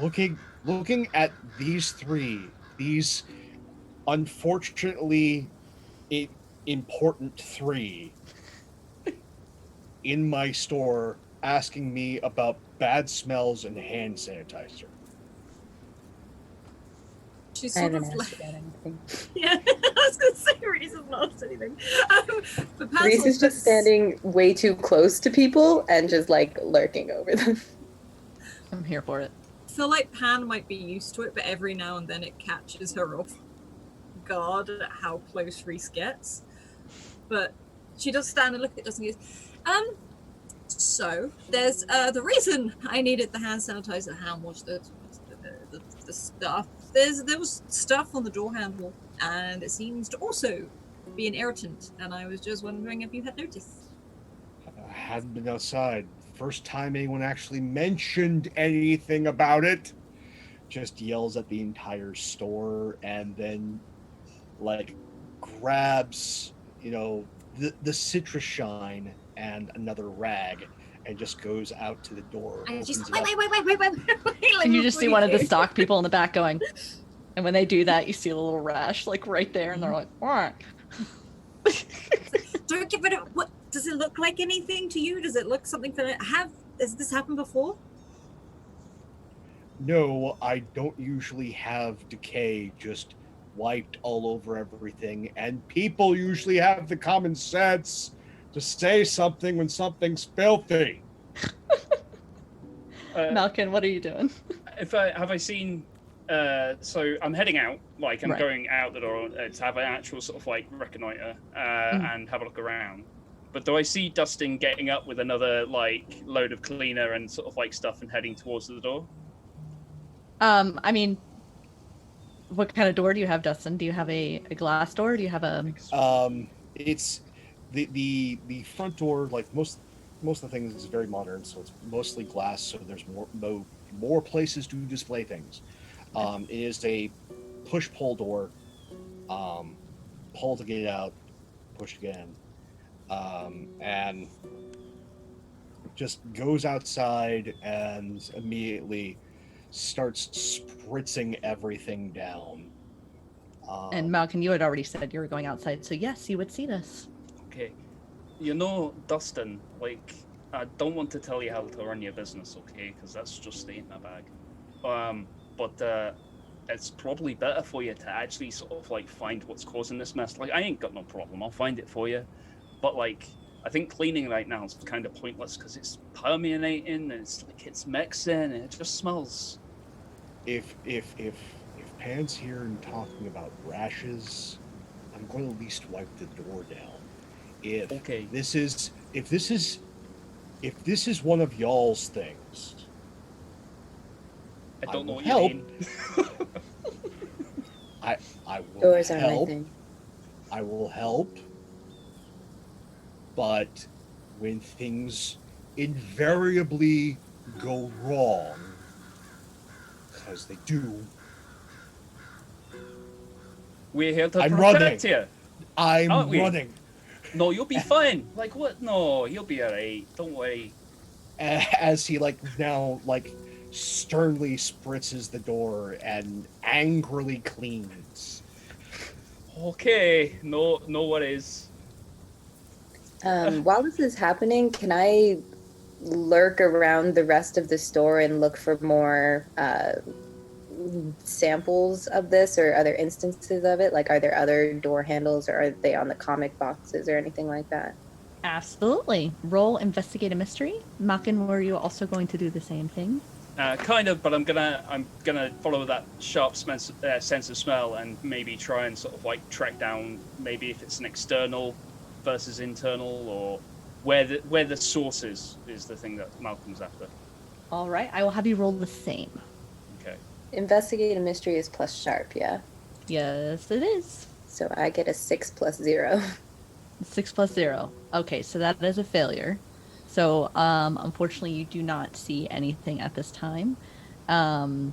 looking at these unfortunately important three in my store, asking me about bad smells and hand sanitizer. She's I sort haven't of asked like, about anything. yeah, I was going to say Reese has not asked anything. But Pat's Reese like is just this- standing way too close to people and just like lurking over them. I'm here for it. I feel like Pan might be used to it, but every now and then it catches her off guard at how close Reese gets. But she does stand and look at us and goes, so there's the reason I needed the hand sanitizer, hand wash, the stuff there was stuff on the door handle, and it seems to also be an irritant. And I was just wondering if you had noticed. I hadn't been outside. First time anyone actually mentioned anything about it. Just yells at the entire store and then, like, grabs, the citrus shine and another rag and just goes out to the door. And she's Opens like, it up. wait. And you just see one of the stock people in the back going, and when they do that, you see a little rash like right there, and they're like, what? Don't give it. What does it look like? Anything to you? Does it look something for? Has this happened before? No, I don't usually have decay just wiped all over everything, and people usually have the common sense to say something when something's filthy. Malkin, what are you doing? Have I seen? So I'm heading out. Like I'm Right. going out the door to have an actual sort of like reconnoiter and have a look around. But do I see Dustin getting up with another like load of cleaner and sort of like stuff and heading towards the door? I mean, what kind of door do you have, Dustin? Do you have a glass door? Do you have a? It's the front door. Like most of the things is very modern, so it's mostly glass. So there's more places to display things. It is a push-pull door. Pull to get out, push again, and just goes outside and immediately starts spritzing everything down. And Malkin, you had already said you were going outside, so yes, you would see this. Okay. Dustin, like, I don't want to tell you how to run your business, okay? Because that's just stay in my bag. But it's probably better for you to actually sort of, like, find what's causing this mess. Like, I ain't got no problem. I'll find it for you. But, like, I think cleaning right now is kind of pointless because it's permeating and it's mixing and it just smells. If Pan's here and talking about rashes, I'm going to at least wipe the door down. If this is one of y'all's things, I don't know what help. you mean. I will Doors are my help. thing. I will help. But when things invariably go wrong, because they do, We're here to I'm protect running. you. I'm Aren't we? running. No, you'll be fine. Like, what? No, you'll be alright. Don't worry. As he now sternly spritzes the door and angrily cleans. Okay, no worries. While this is happening, can I lurk around the rest of the store and look for more samples of this or other instances of it? Like, are there other door handles or are they on the comic boxes or anything like that? Absolutely. Roll investigate a mystery. Malkin, were you also going to do the same thing? Kind of, but I'm gonna follow that sharp sense of smell and maybe try and sort of like track down maybe if it's an external versus internal or where the source is the thing that Malcolm's after. All right, I will have you roll the same. Okay. Investigate a mystery is plus sharp, yeah? Yes, it is. So I get a 6 plus 0. 6 plus 0. Okay, so that is a failure. So, unfortunately, you do not see anything at this time. And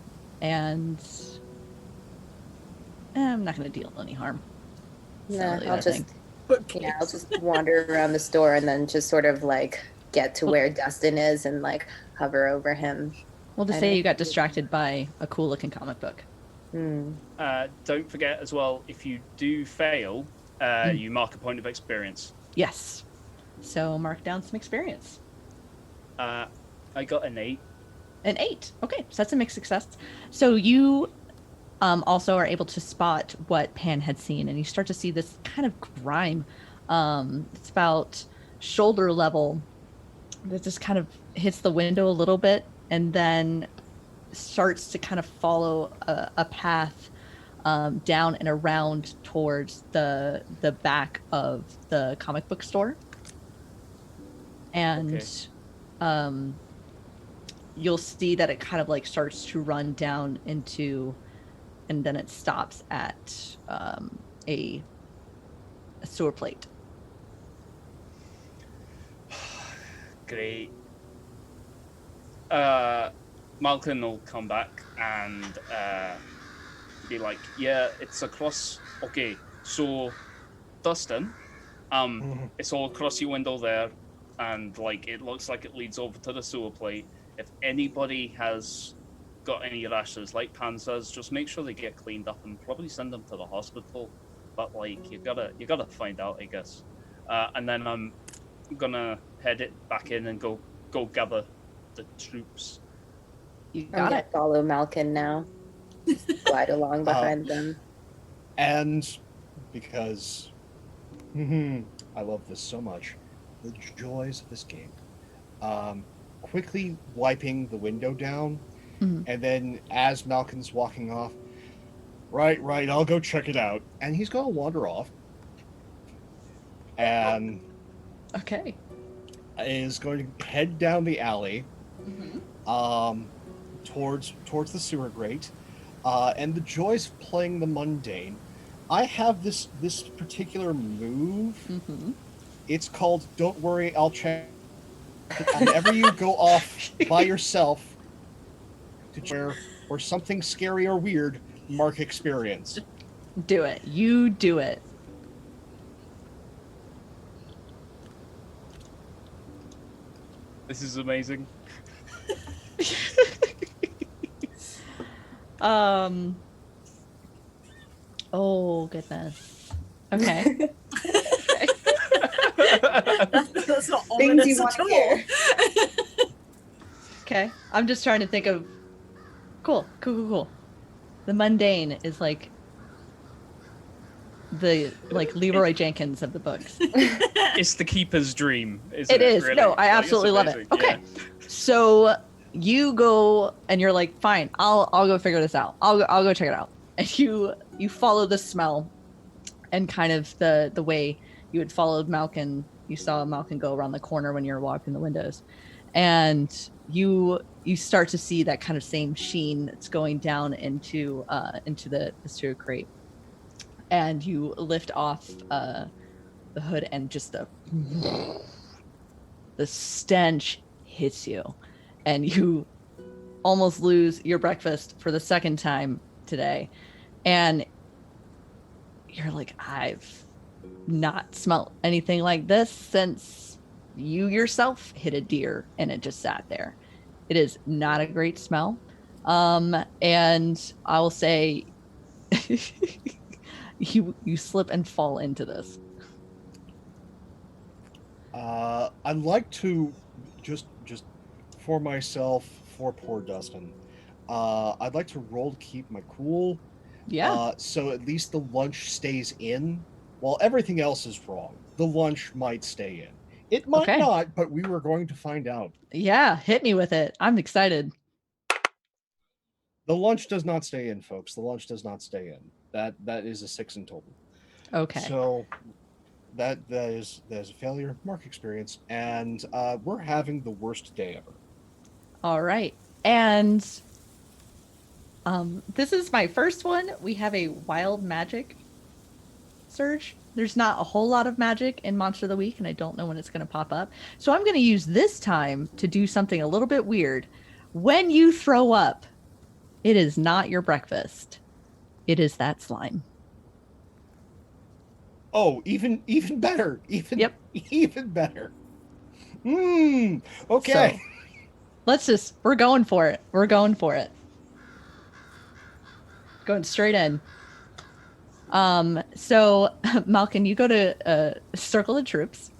I'm not going to deal any harm. It's not Nah, really I'll that just thing. I'll just wander around the store and then just sort of like get to where Dustin is and like hover over him. We'll just say you got distracted by a cool looking comic book. Don't forget as well, if you do fail, you mark a point of experience. Yes. So mark down some experience. I got an 8. An 8. Okay, so that's a mixed success. So you also are able to spot what Pan had seen, and you start to see this kind of grime. It's about shoulder level. That just kind of hits the window a little bit, and then starts to kind of follow a path down and around towards the back of the comic book store. And you'll see that it kind of like starts to run down into and then it stops at a sewer plate. Great. Malcolm will come back and be like, yeah, it's across. Okay, so Dustin, it's all across your window there, and like it looks like it leads over to the sewer plate. If anybody has got any rashes like Pan says, just make sure they get cleaned up and probably send them to the hospital. But like you gotta find out, I guess. And then I'm gonna head it back in and go gather the troops. You I'm got gonna it. follow Malkin now. Glide along behind them. And because I love this so much, the joys of this game. Quickly wiping the window down, and then as Malcolm's walking off, right, I'll go check it out. And he's gonna wander off. And Okay. is going to head down the alley towards the sewer grate. And the joys of playing the mundane. I have this particular move. It's called Don't Worry, I'll check. Whenever you go off by yourself to where something scary or weird, mark experience. Do it. You do it. This is amazing. Oh goodness. Okay. That's not Things ominous you at want to all. hear. Okay. I'm just trying to think of. Cool. The mundane is like the Leroy Jenkins of the books. It's the keeper's dream, isn't It it? is. Really? No, I Like, it's absolutely love it. amazing, Okay. yeah. So you go and you're like, fine, I'll go figure this out. I'll go check it out. And you follow the smell and kind of the way you had followed Malkin. You saw Malkin go around the corner when you were walking the windows. And you start to see that kind of same sheen that's going down into the sewer crate. And you lift off the hood and just the stench hits you, and you almost lose your breakfast for the second time today. And you're like, I've not smelt anything like this since you yourself hit a deer and it just sat there. It is not a great smell. And I will say you slip and fall into this. I'd like to just for myself, for poor Dustin. I'd like to roll to keep my cool. Yeah. So at least the lunch stays in. While everything else is wrong, the lunch might stay in. It might Okay. not, but we were going to find out. Yeah, hit me with it. I'm excited. The lunch does not stay in, folks. The lunch does not stay in. That is a 6 in total. Okay. So that is a failure. Mark experience, and we're having the worst day ever. All right. And this is my first one. We have a wild magic surge. There's not a whole lot of magic in Monster of the Week, and I don't know when it's going to pop up. So I'm going to use this time to do something a little bit weird. When you throw up, it is not your breakfast. It is that slime. Oh, even better. Even better. Okay. So, we're going for it. Going straight in. So Malkin, you go to circle the troops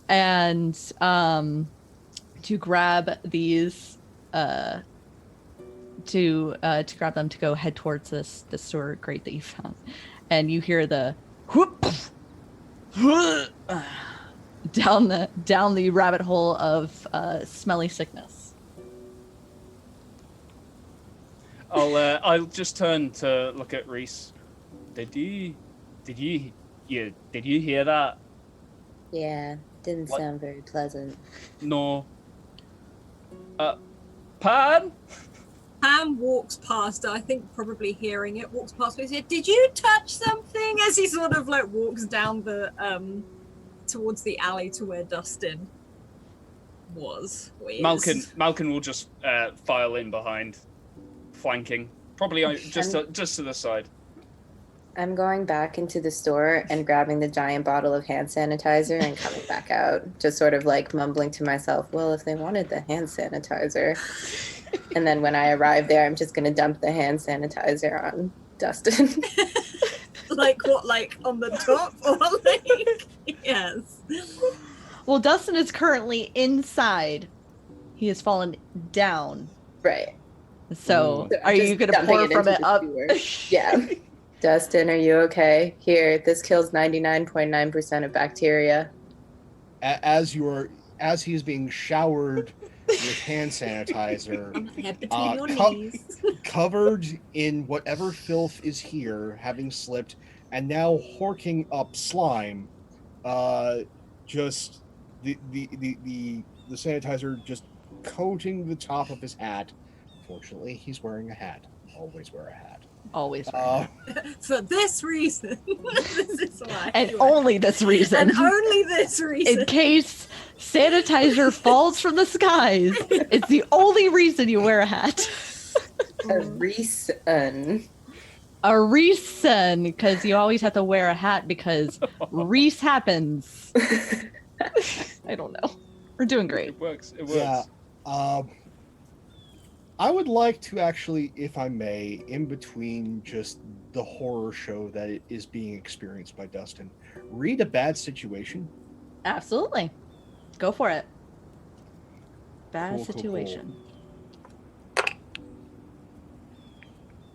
and to grab these to grab them to go head towards this sewer grate that you found, and you hear the whoop down the rabbit hole of smelly sickness. I'll just turn to look at Reese. Did you hear that? Yeah, didn't What? sound very pleasant. No. Pan? Pam walks past, I think probably hearing it, walks past me and says, "Did you touch something?" As he sort of like walks down the towards the alley to where Dustin was. Malkin will just file in behind, flanking, probably just to the side. I'm going back into the store and grabbing the giant bottle of hand sanitizer and coming back out, just sort of like mumbling to myself, well, if they wanted the hand sanitizer. And then when I arrive there, I'm just going to dump the hand sanitizer on Dustin. Like what, like on the top? Or like, yes. Well, Dustin is currently inside. He has fallen down. Right. So are you going to pour from it up? Yeah. Dustin, are you okay? Here, this kills 99.9% of bacteria. As he's being showered with hand sanitizer, Head between your knees. covered in whatever filth is here, having slipped, and now horking up slime, just the sanitizer just coating the top of his hat. Fortunately, he's wearing a hat. Always wear a hat. Always wear for this reason. This is why. And only this reason. And only this reason. In case sanitizer falls from the skies, it's the only reason you wear a hat. A reason. A reason, because you always have to wear a hat because Reese happens. I don't know. We're doing great. It works. Yeah. I would like to actually, if I may, in between just the horror show that is being experienced by Dustin, read a bad situation. Absolutely. Go for it. Bad Cool, situation. Cool.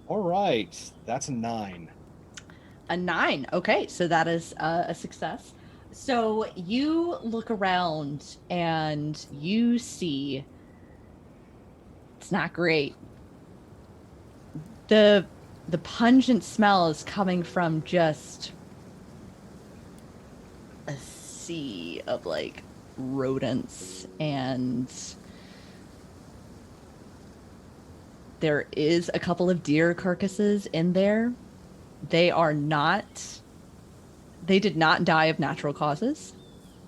All right. That's a 9. A 9. Okay, so that is a success. So you look around and you see it's not great. The pungent smell is coming from just a sea of like rodents, and there is a couple of deer carcasses in there. They did not die of natural causes.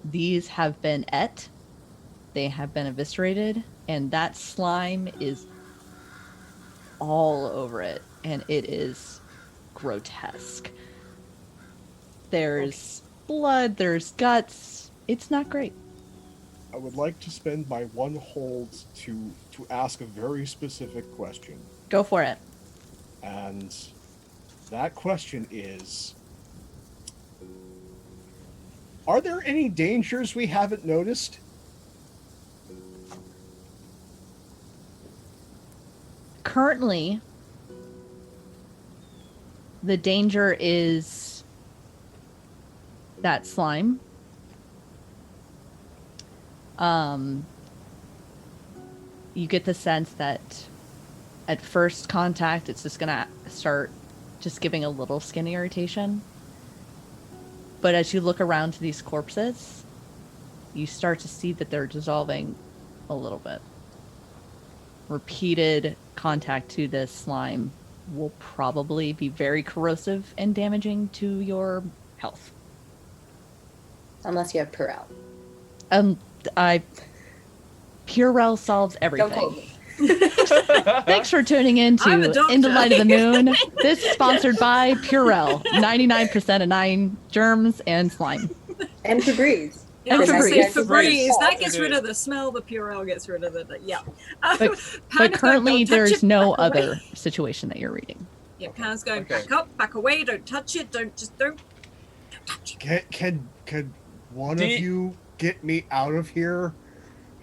These have been ate. They have been eviscerated, and that slime is all over it, and it is grotesque. There's blood, there's guts. It's not great. I would like to spend my one hold to ask a very specific question. Go for it. And that question is, are there any dangers we haven't noticed? Currently, the danger is that slime. You get the sense that at first contact, it's just gonna start just giving a little skin irritation. But as you look around to these corpses, you start to see that they're dissolving a little bit. Repeated contact to this slime will probably be very corrosive and damaging to your health. Unless you have Purell. Purell solves everything. Don't quote me. Thanks for tuning in to In the Light of the Moon. This is sponsored by Purell. 99% of 9 germs and slime. And Febreze. Yeah, And Febreze. Febreze. That gets rid of the smell. The Purell gets rid of the yeah. But currently, there's no back away. other situation that you're reading. Yeah, Pan's going Okay. back up, back away. Don't touch it. Don't touch it. Can one of you get me out of here?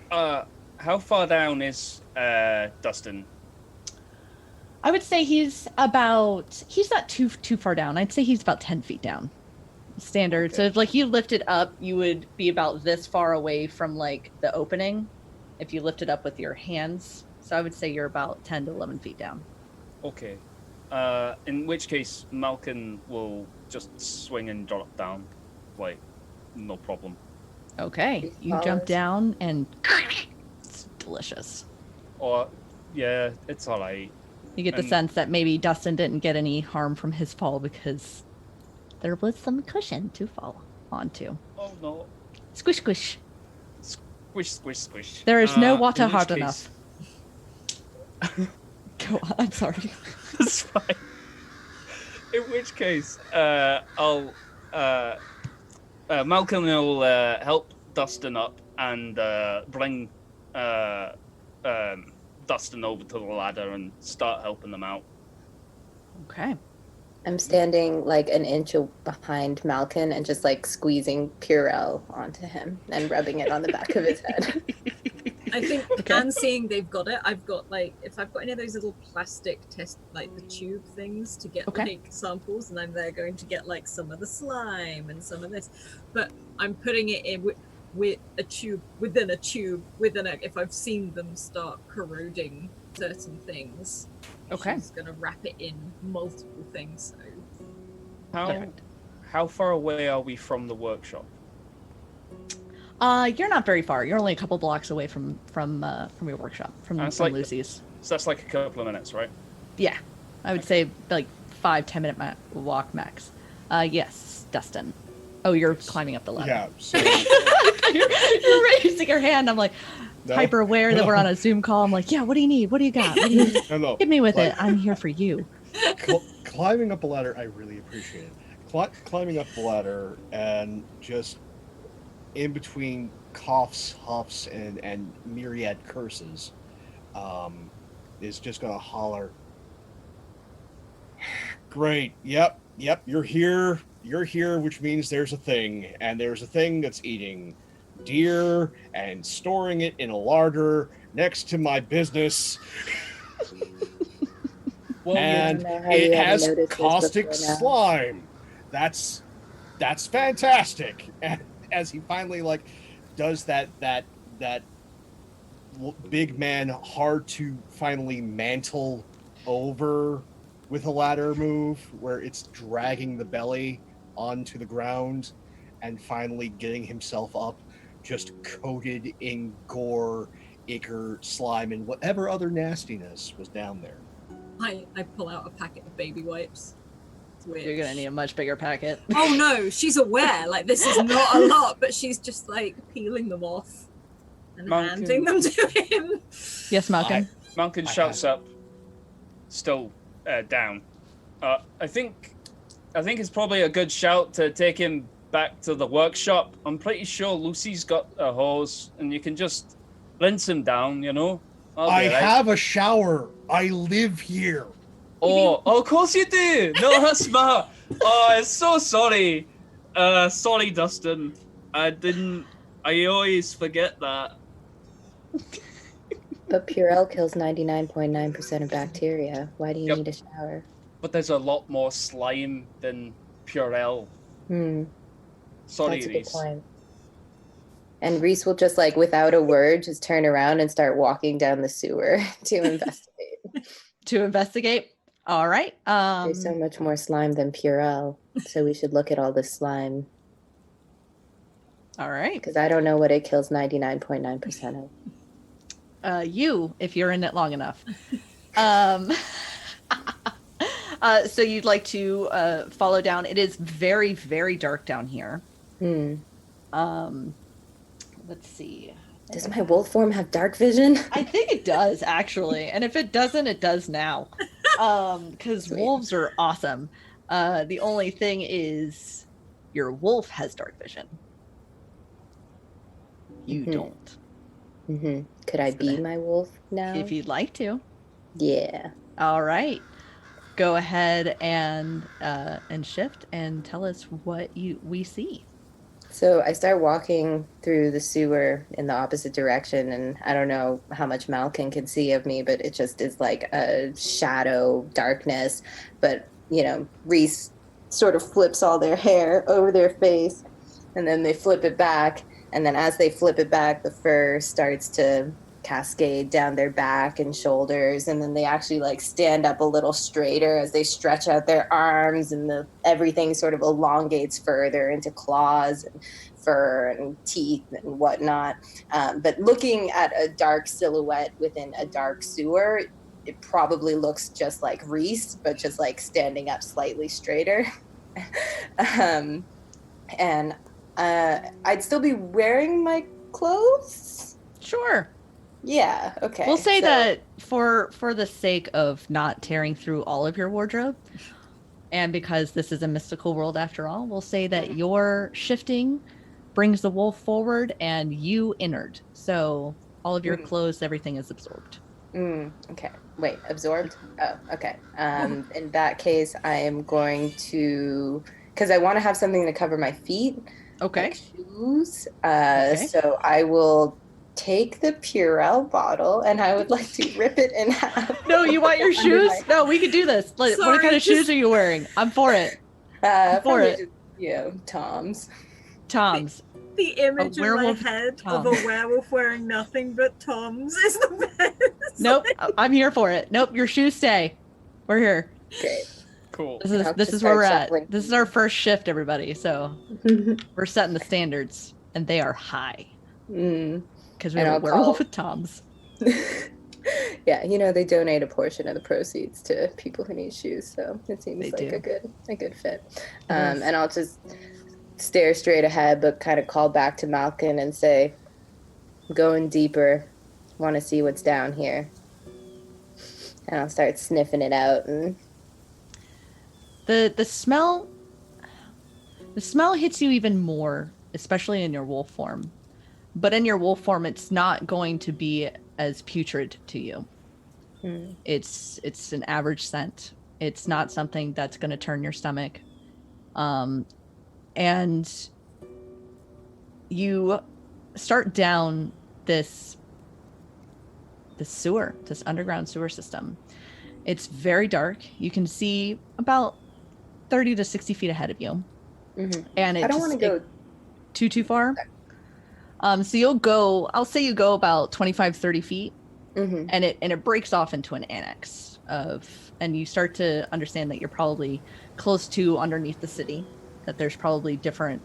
How far down is Dustin? I would say he's not too far down. I'd say he's about 10 feet down. Standard. Okay. So if like you lift it up, you would be about this far away from like the opening if you lift it up with your hands. So I would say you're about 10 to 11 feet down. Okay. In which case, Malkin will just swing and drop down. Like, no problem. Okay. You jump down and it's delicious. Or Yeah, it's all right. You get the And- sense that maybe Dustin didn't get any harm from his fall because there was some cushion to fall onto. Oh no. Squish, squish. Squish, squish, squish. There is no water in which hard case- enough. Go on. I'm sorry. That's fine. In which case, I'll Malcolm will help Dustin up and bring Dustin over to the ladder and start helping them out. Okay. I'm standing like an inch behind Malkin and just like squeezing Purell onto him and rubbing it on the back of his head. I think, Okay. and seeing they've got it, I've got like, if I've got any of those little plastic test, like the tube things to get Okay. like samples, and I'm there going to get like some of the slime and some of this, but I'm putting it in with a tube, within a tube, if I've seen them start corroding certain things. Okay. She's gonna wrap it in multiple things. So How far away are we from the workshop? You're not very far. You're only a couple blocks away from your workshop, from It's like- Lucy's. So that's like a couple of minutes, right? Yeah, I would say like 5-10 minute walk max. Yes, Dustin. Oh, you're climbing up the ladder. Yeah. So you're raising your hand. I'm like no, hyper aware that no, we're on a Zoom call. I'm like, yeah. What do you need? What do you got? What do you need? no. Hit me with Like, it. I'm here for you. climbing up a ladder, I really appreciate it. Climbing up the ladder and just in between coughs, huffs, and myriad curses, is just gonna holler. Great. Yep. You're here. Which means there's a thing, and there's a thing that's eating deer and storing it in a larder next to my business. Well, And I don't know how you it haven't has noticed this caustic before now. slime. That's fantastic. And as he finally like does that big man hard to finally mantle over with a ladder move where it's dragging the belly onto the ground and finally getting himself up just coated in gore, ichor, slime, and whatever other nastiness was down there. I pull out a packet of baby wipes. You're gonna need a much bigger packet. Oh no, she's aware. Like this is not a lot, but she's just like peeling them off and Malcolm. handing them to him. Yes, Malcolm. Malkin I shouts have up, still down. I think it's probably a good shout to take him back to the workshop. I'm pretty sure Lucy's got a hose, and you can just rinse him down. You know. I'll be I alright. have a shower. I live here. Oh, of course you do. No, that's smart. Oh, I'm so sorry. Sorry, Dustin. I always forget that. But Purell kills 99.9% of bacteria. Why do you Yep. need a shower? But there's a lot more slime than Purell. Sorry, That's a good Reese. point. And Reese will just like, without a word, just turn around and start walking down the sewer to investigate. To investigate. All right. There's so much more slime than Purell, so we should look at all this slime All right. because I don't know what it kills 99.9% of. You, if you're in it long enough. So you'd like to follow down. It is very, very dark down here. Let's see. Does my wolf form have dark vision? I think it does actually, and if it doesn't, it does now. Because Sweet. wolves are awesome. The only thing is, your wolf has dark vision. You don't. Could I be my wolf now? If you'd like to. Yeah. All right. Go ahead and shift and tell us what we see. So I start walking through the sewer in the opposite direction, and I don't know how much Malkin can see of me, but it just is like a shadow darkness. But, you know, Reese sort of flips all their hair over their face, and then they flip it back. And then as they flip it back, the fur starts to cascade down their back and shoulders, and then they actually like stand up a little straighter as they stretch out their arms, and everything sort of elongates further into claws and fur and teeth and whatnot. But looking at a dark silhouette within a dark sewer, it probably looks just like Reese, but just like standing up slightly straighter. And I'd still be wearing my clothes. Sure. Yeah. Okay. We'll say that for the sake of not tearing through all of your wardrobe, and because this is a mystical world after all, we'll say that your shifting brings the wolf forward and you inward. So all of your clothes, everything is absorbed. Okay. Wait, absorbed? Oh, okay. In that case, I am going to, because I want to have something to cover my feet. Okay. Like shoes. So I will take the Purell bottle and I would like to rip it in half. No, you want your shoes? No, we can do this. What kind of shoes are you wearing? I'm for it. For it. Just, Tom's. Tom's. The image in my head of a werewolf wearing nothing but Toms is the best. Nope, I'm here for it. Nope, your shoes stay. We're here. Great. Cool. This is where we're at. This is our first shift, everybody. So we're setting the standards, and they are high. Because we have a werewolf with Toms. Yeah, they donate a portion of the proceeds to people who need shoes, so it seems like a good fit. And I'll just stare straight ahead, but kind of call back to Malkin and say, I'm going deeper. Want to see what's down here. And I'll start sniffing it out. And the smell hits you even more, especially in your wolf form. But in your wolf form, it's not going to be as putrid to you. It's an average scent. It's not something that's going to turn your stomach. And you start down this underground sewer system. It's very dark. You can see about 30 to 60 feet ahead of you. And I don't want to go too far. So I'll say you go about 25, 30 feet, and it breaks off into an annex and you start to understand that you're probably close to underneath the city, that there's probably different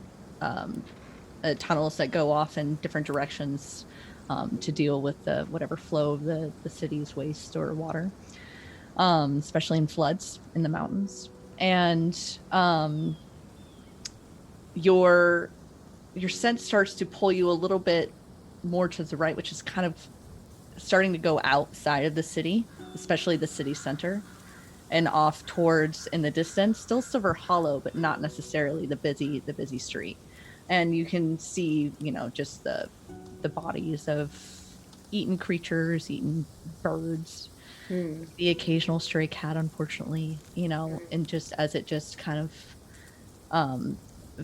tunnels that go off in different directions to deal with the whatever flow of the city's waste or water, especially in floods in the mountains. And your scent starts to pull you a little bit more to the right, which is kind of starting to go outside of the city, especially the city center, and off towards, in the distance, still Silver Hollow, but not necessarily the busy street. And you can see, just the bodies of eaten creatures, eaten birds, the occasional stray cat, unfortunately, and just as it just kind of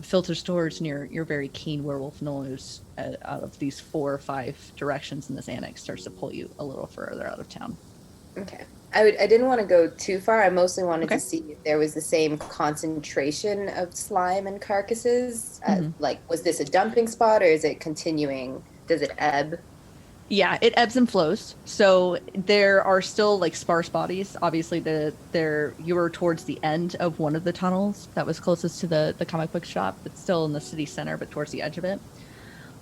filters towards your very keen werewolf nose out of these 4 or 5 directions in this annex, starts to pull you a little further out of town. Okay. I didn't want to go too far. I mostly wanted to see if there was the same concentration of slime and carcasses. Like, was this a dumping spot, or is it continuing? Does it ebb? Yeah, it ebbs and flows. So there are still like sparse bodies. Obviously, you were towards the end of one of the tunnels that was closest to the comic book shop. It's still in the city center, but towards the edge of it.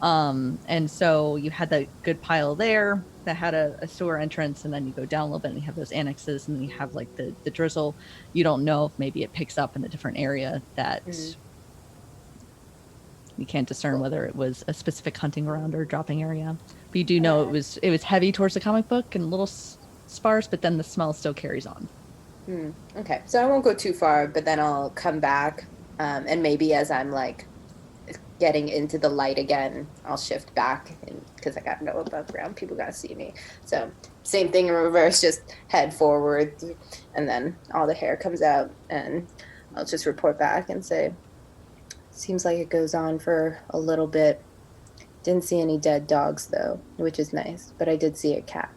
And so you had that good pile there that had a sewer entrance, and then you go down a little bit and you have those annexes, and then you have like the drizzle. You don't know if maybe it picks up in a different area that you can't discern whether it was a specific hunting ground or dropping area. But you do know it was heavy towards the comic book and a little sparse, but then the smell still carries on. Okay, so I won't go too far, but then I'll come back, and maybe as I'm like getting into the light again, I'll shift back, because I got no above ground. People got to see me. So same thing in reverse, just head forward, and then all the hair comes out, and I'll just report back and say, seems like it goes on for a little bit. Didn't see any dead dogs, though, which is nice, but I did see a cat.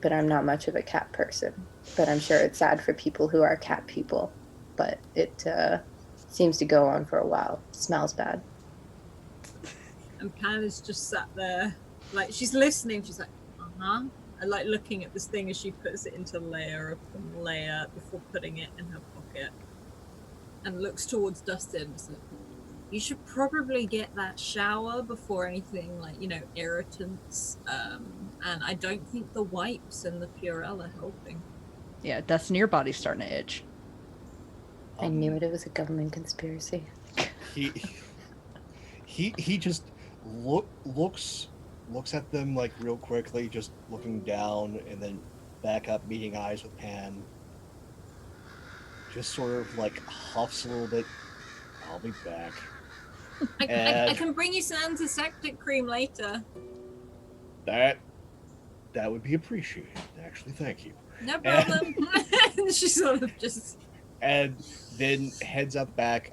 But I'm not much of a cat person. But I'm sure it's sad for people who are cat people. But it seems to go on for a while. It smells bad. And Pan is just sat there, like, she's listening. She's like, Uh-huh. I like looking at this thing as she puts it into layer upon layer before putting it in her pocket. And looks towards Dustin. So, you should probably get that shower before anything like, irritants. And I don't think the wipes and the Purell are helping. Yeah, Dustin, your body's starting to itch. I knew it was a government conspiracy. He just looks at them like real quickly, just looking down and then back up, meeting eyes with Pan. Just sort of like huffs a little bit. I'll be back. I can bring you some antiseptic cream later. That would be appreciated. Actually, thank you. No problem. She sort of just. And then heads up back.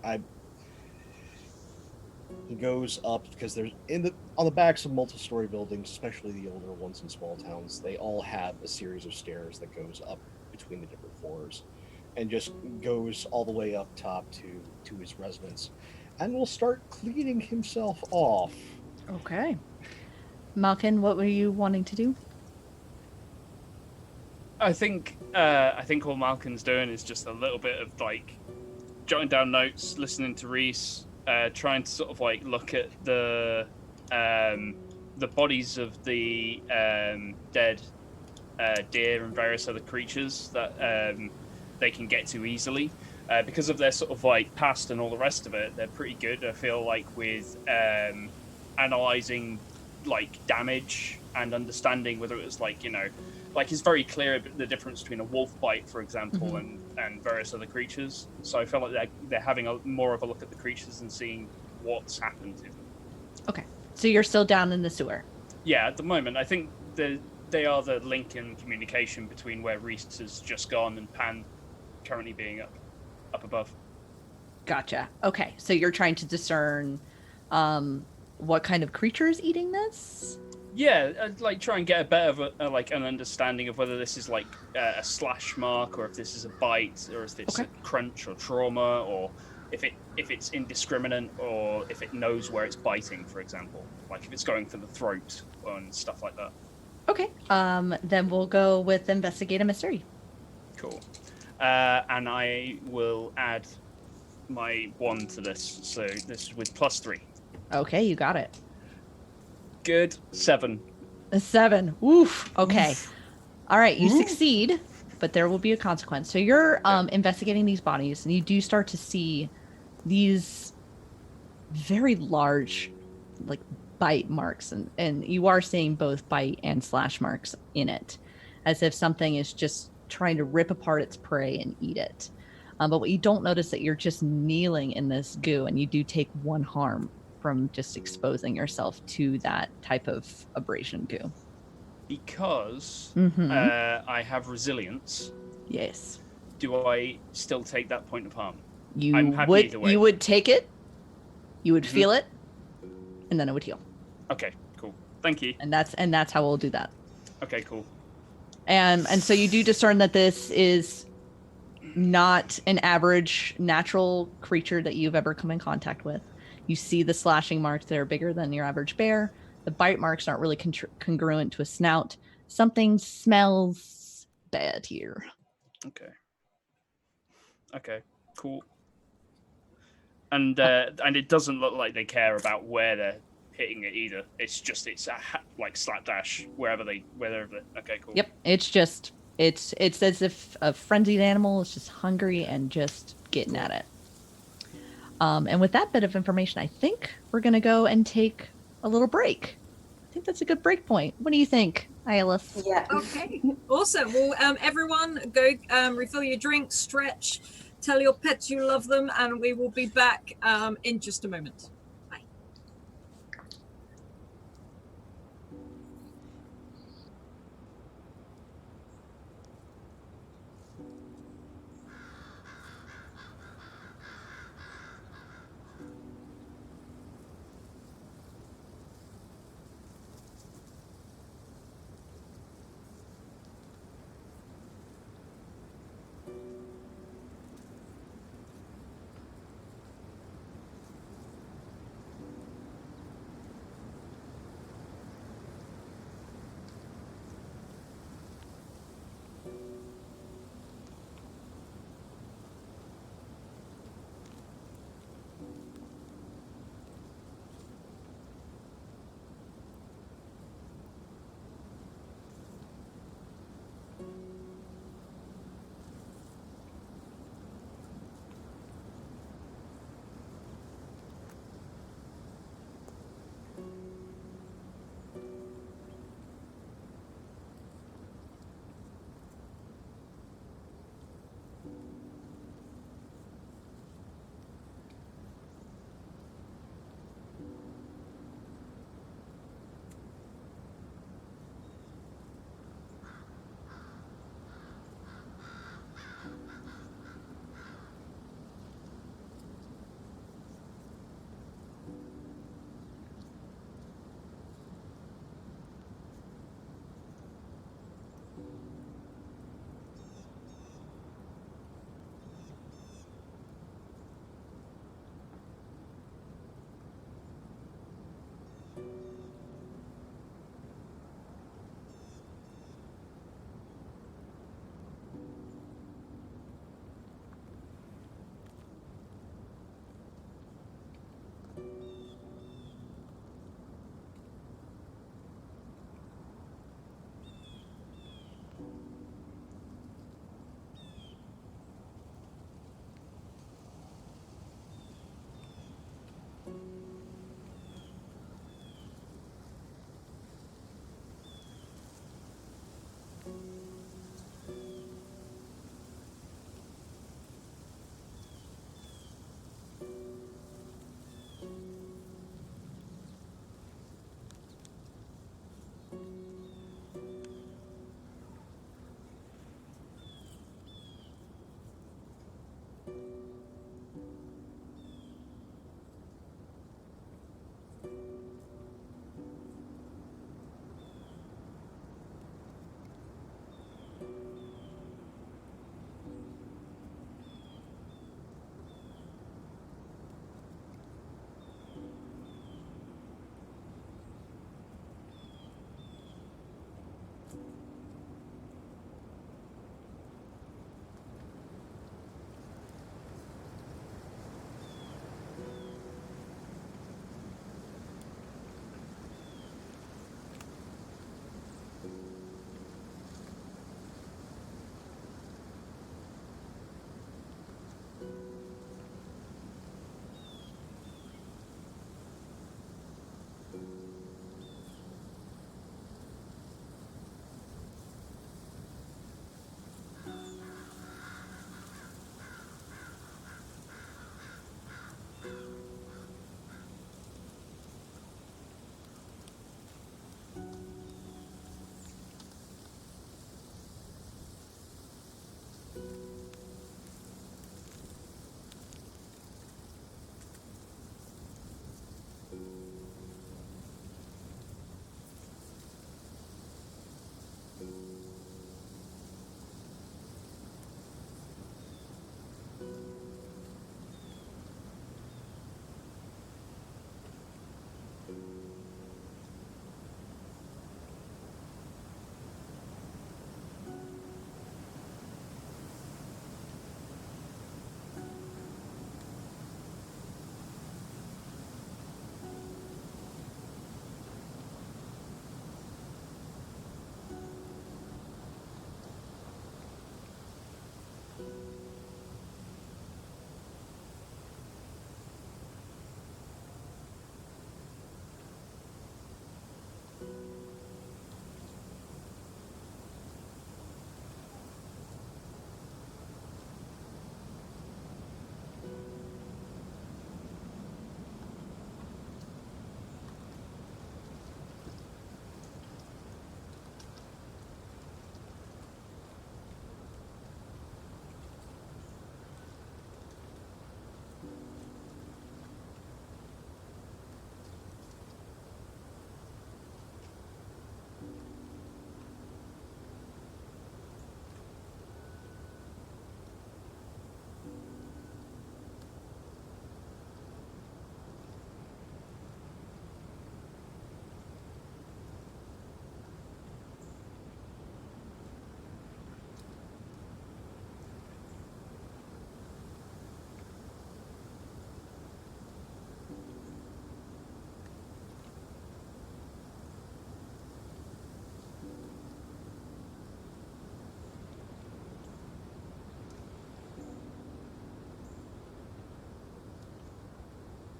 He goes up because there's on the backs of multi-story buildings, especially the older ones in small towns. They all have a series of stairs that goes up between the different floors, and just goes all the way up top to his residence, and will start cleaning himself off. Okay. Malkin, what were you wanting to do? I think all Malkin's doing is just a little bit of like jotting down notes, listening to Reese, trying to sort of like look at the bodies of the dead deer and various other creatures that they can get to easily. Because of their sort of like past and all the rest of it, they're pretty good, I feel like, with analyzing like damage and understanding whether it was like, like it's very clear the difference between a wolf bite, for example, and various other creatures. So I feel like they're having more of a look at the creatures and seeing what's happened to them. Okay. So you're still down in the sewer? Yeah, at the moment. I think they are the link in communication between where Reese has just gone and Pan currently being up above. Gotcha. Okay. So you're trying to discern what kind of creature is eating this? Yeah, I'd like try and get a better of an understanding of whether this is like a slash mark, or if this is a bite, or if it's a crunch or trauma, or if it's indiscriminate, or if it knows where it's biting, for example, like if it's going for the throat and stuff like that. Okay. Then we'll go with investigate a mystery. Cool. And I will add my 1 to this, so this is with +3. Okay, you got it. Good. 7. A 7. Oof. Okay. All right, you succeed, but there will be a consequence. So you're investigating these bodies, and you do start to see these very large, like, bite marks, and you are seeing both bite and slash marks in it, as if something is just trying to rip apart its prey and eat it. But what you don't notice that you're just kneeling in this goo, and you do take 1 harm from just exposing yourself to that type of abrasion goo. Because I have resilience. Yes. Do I still take that point of harm? You would take it, you would feel it, and then it would heal. Okay, cool. Thank you. And that's how we'll do that. Okay, cool. And so you do discern that this is not an average natural creature that you've ever come in contact with. You see the slashing marks that are bigger than your average bear. The bite marks aren't really congruent to a snout. Something smells bad here. Okay, cool. And it doesn't look like they care about where they're hitting it either. It's just like slapdash wherever. Okay, cool. Yep, it's as if a frenzied animal is just hungry and just getting at it. And with that bit of information, I think we're going to go and take a little break. I think that's a good break point. What do you think, Ailis? Yeah. Okay, awesome. Well, everyone go refill your drinks, stretch, tell your pets you love them, and we will be back in just a moment. Bye.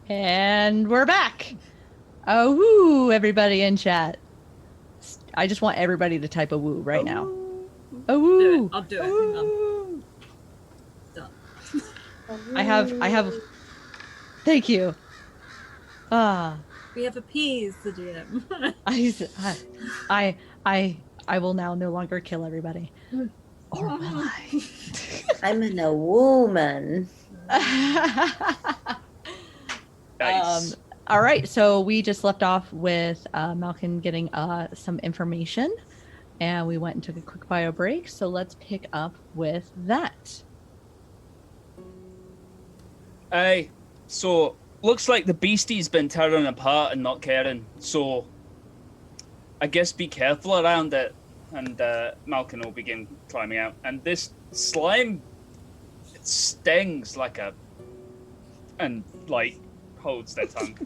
And we're back. Oh, woo, everybody in chat. I just want everybody to type a woo right now. Oh, woo. I'll do it. Hang on. Done. I have. Thank you. We have appeased the GM. I will now no longer kill everybody. Or will I? I'm a woman. Nice. All right, so we just left off with Malkin getting some information, and we went and took a quick bio break. So let's pick up with that. Hey, so looks like the beastie's been tearing apart and not caring. So, I guess be careful around it. And Malkin will begin climbing out. And this slime, it stings like a... And, like, holds their tongue.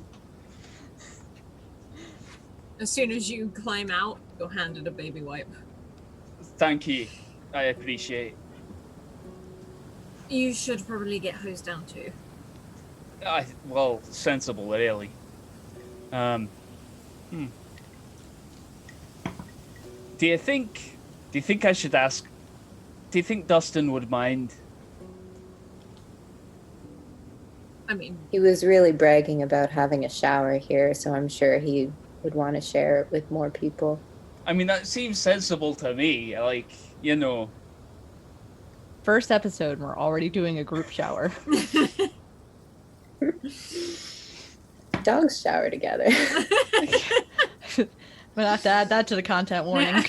As soon as you climb out, you're handed a baby wipe. Thank you. I appreciate. You should probably get hosed down too. Well, sensible, really. Do you think I should ask? Do you think Dustin would mind? I mean, He was really bragging about having a shower here, so I'm sure he would want to share it with more people. I mean, that seems sensible to me. Like, you know. First episode, and we're already doing a group shower. Dogs shower together. We'll have to add that to the content warning.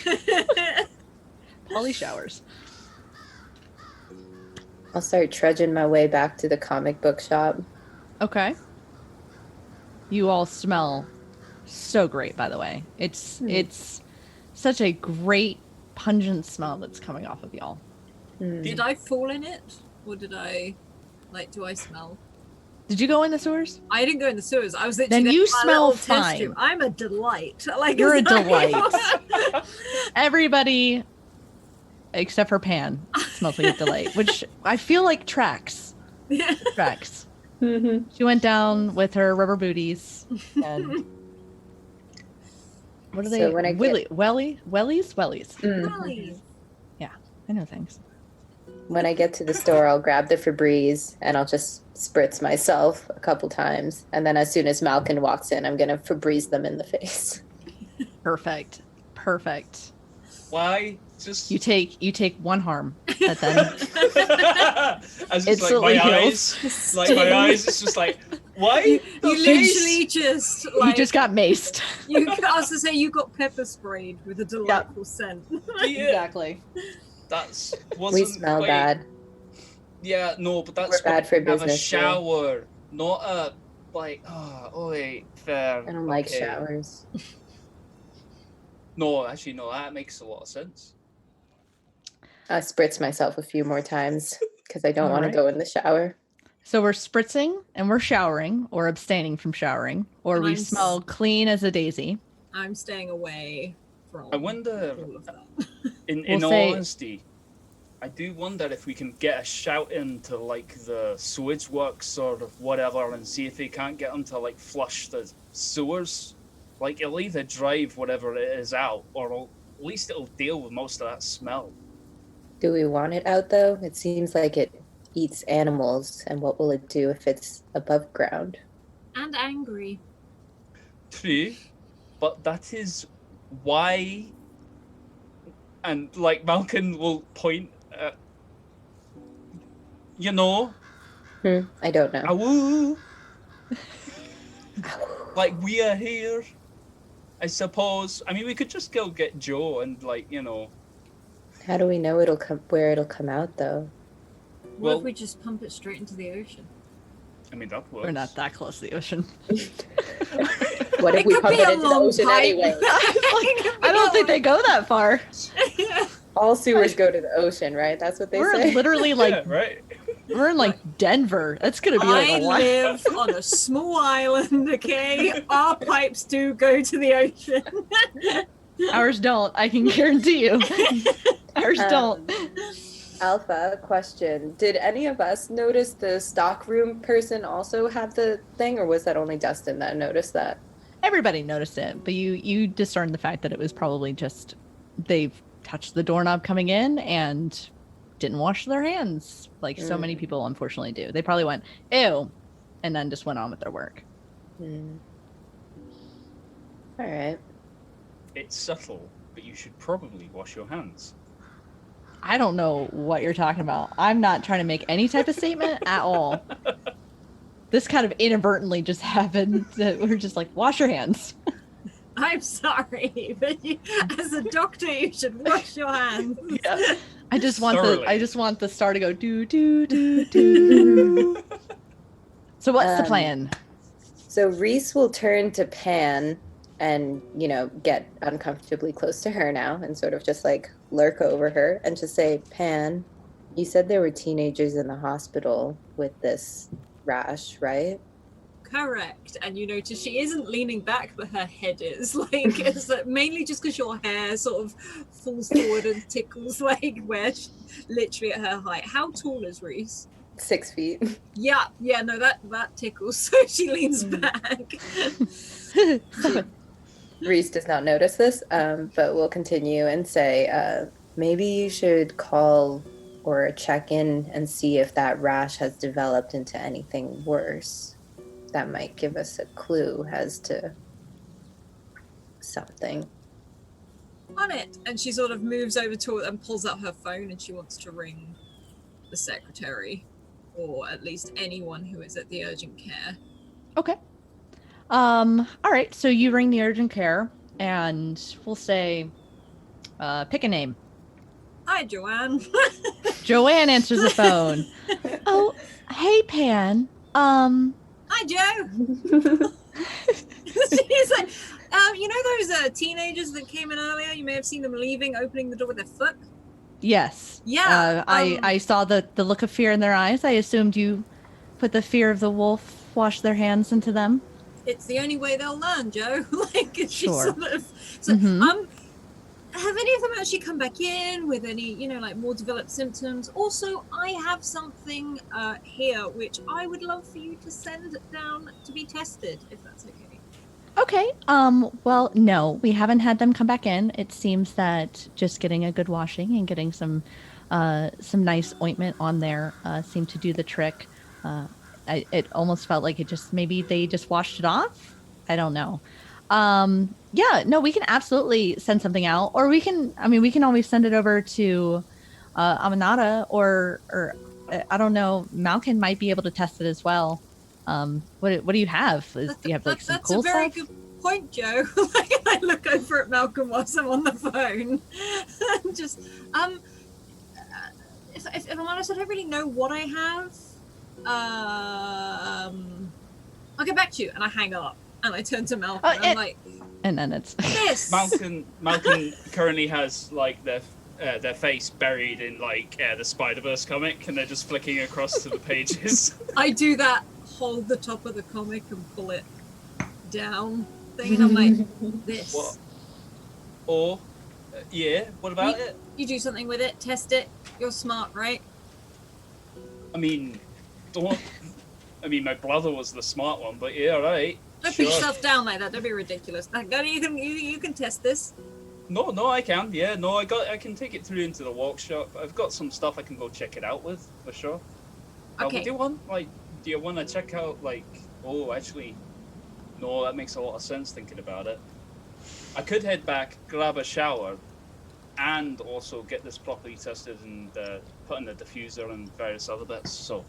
Polly showers. I'll start trudging my way back to the comic book shop. Okay. You all smell so great, by the way. It's such a great pungent smell that's coming off of y'all. Did I fall in it? Or do I smell? Did you go in the sewers? I didn't go in the sewers. I was literally Then you there in my smell little test fine. tube. I'm a delight. Like, You're a it's like- delight. Everybody, except for Pan, smells like a delight, which I feel like tracks. Tracks. Mm-hmm. She went down with her rubber booties and what are they? So when I get- Wellies? Really? I know things. When I get to the store, I'll grab the Febreze and I'll just spritz myself a couple times. And then as soon as Malkin walks in, I'm going to Febreze them in the face. Perfect. Why? Just You take one harm, but then as it's Instantly like my heals. eyes, like my eyes. It's just like why? You The literally face? just you like just got maced. I was to say you got pepper sprayed with a delightful scent. Yeah, Exactly. that's We wasn't smell quite- bad. Yeah, no, but that's We're bad for have a business, yeah. shower, not a like. Oh wait, fair. I don't like okay. showers. No, actually, no. That makes a lot of sense. I spritz myself a few more times because I don't want to Alright. go in the shower. So we're spritzing and we're showering or abstaining from showering, or we Mine's- smell clean as a daisy. I'm staying away from I wonder, all of that. in We'll all say- honesty, I do wonder if we can get a shout into like the sewage works or whatever, and see if they can't get them to like flush the sewers. Like it'll either drive whatever it is out, or at least it'll deal with most of that smell. Do we want it out though? It seems like it eats animals, and what will it do if it's above ground? And angry. True, but that is why. And like Malkin will point at, you know, I don't know. awoo. Like we are here, I suppose. I mean, we could just go get Joe and like, you know. How do we know it'll come where it'll come out though? What Well- if we just pump it straight into the ocean? I mean, that works. We're not that close to the ocean. What if It we could pump be it a into the long ocean pipe. anyway? I don't think they go that far. All sewers go to the ocean, right? That's what they We're say. literally like Yeah, right. we're in like Denver. That's gonna be I like a lot. live on a small island, okay? Our pipes do go to the ocean. Ours don't. I can guarantee you. Ours don't. Alpha, question. Did any of us notice the stockroom person also have the thing, or was that only Dustin that noticed that? Everybody noticed it, but you discerned the fact that it was probably just they've touched the doorknob coming in and didn't wash their hands like so many people unfortunately do. They probably went, ew, and then just went on with their work. Hmm. All right. It's subtle, but you should probably wash your hands. I don't know what you're talking about. I'm not trying to make any type of statement at all. This kind of inadvertently just happened that we're just like, wash your hands. I'm sorry, but you, as a doctor, you should wash your hands. Yeah. I just want Thoroughly. the star to go do do do do. So what's the Um, plan? So Reese will turn to Pan and, get uncomfortably close to her now and sort of just like lurk over her and just say, Pan, you said there were teenagers in the hospital with this rash, right? Correct. And you notice she isn't leaning back, but her head is. Like, it's mainly just because your hair sort of falls forward and tickles, like, where literally at her height. How tall is Reese? 6 feet. Yeah, no, that tickles. So she leans back. Reese does not notice this, but will continue and say, maybe you should call or check in and see if that rash has developed into anything worse. That might give us a clue as to something. On it. And she sort of moves over to it and pulls out her phone, and she wants to ring the secretary, or at least anyone who is at the urgent care. Okay. All right. So you ring the urgent care, and we'll say, pick a name. Hi, Joanne. Joanne answers the phone. Oh, hey, Pan. Hi, Joe. She's like, you know those teenagers that came in earlier? You may have seen them leaving, opening the door with their foot. Yes. Yeah. I saw the look of fear in their eyes. I assumed you put the fear of the wolf, washed their hands into them. It's the only way they'll learn, Joe. Like, Sure. Sort of, so, have any of them actually come back in with any, like more developed symptoms? Also, I have something here which I would love for you to send down to be tested, if that's okay. Okay. Well, no, we haven't had them come back in. It seems that just getting a good washing and getting some nice ointment on there seemed to do the trick. It almost felt like maybe they just washed it off. I don't know. Yeah, no, we can absolutely send something out, or we can always send it over to Aminata, or I don't know, Malkin might be able to test it as well. What do you have? Do you have like some cool stuff? That's a very good point, Joe. Like, I look over at Malcolm whilst I'm on the phone. Just if I'm honest, I don't really know what I have. I'll get back to you. And I hang up and I turn to Malcolm. I'm like, and then it's this. Malcolm currently has like their face buried in like the Spider-Verse comic, and they're just flicking across to the pages. I do that. Hold the top of the comic and pull it down thing, and I'm like, this. What? Or, yeah, what about it? You do something with it, test it. You're smart, right? I mean, my brother was the smart one, but yeah, right. Don't put yourself down like that. Don't be ridiculous. You can test this. No, I can. Yeah, no, I can take it through into the workshop. I've got some stuff I can go check it out with for sure. Okay. Do you want to check out like? Oh, actually, no. That makes a lot of sense thinking about it. I could head back, grab a shower, and also get this properly tested and put in the diffuser and various other bits. So.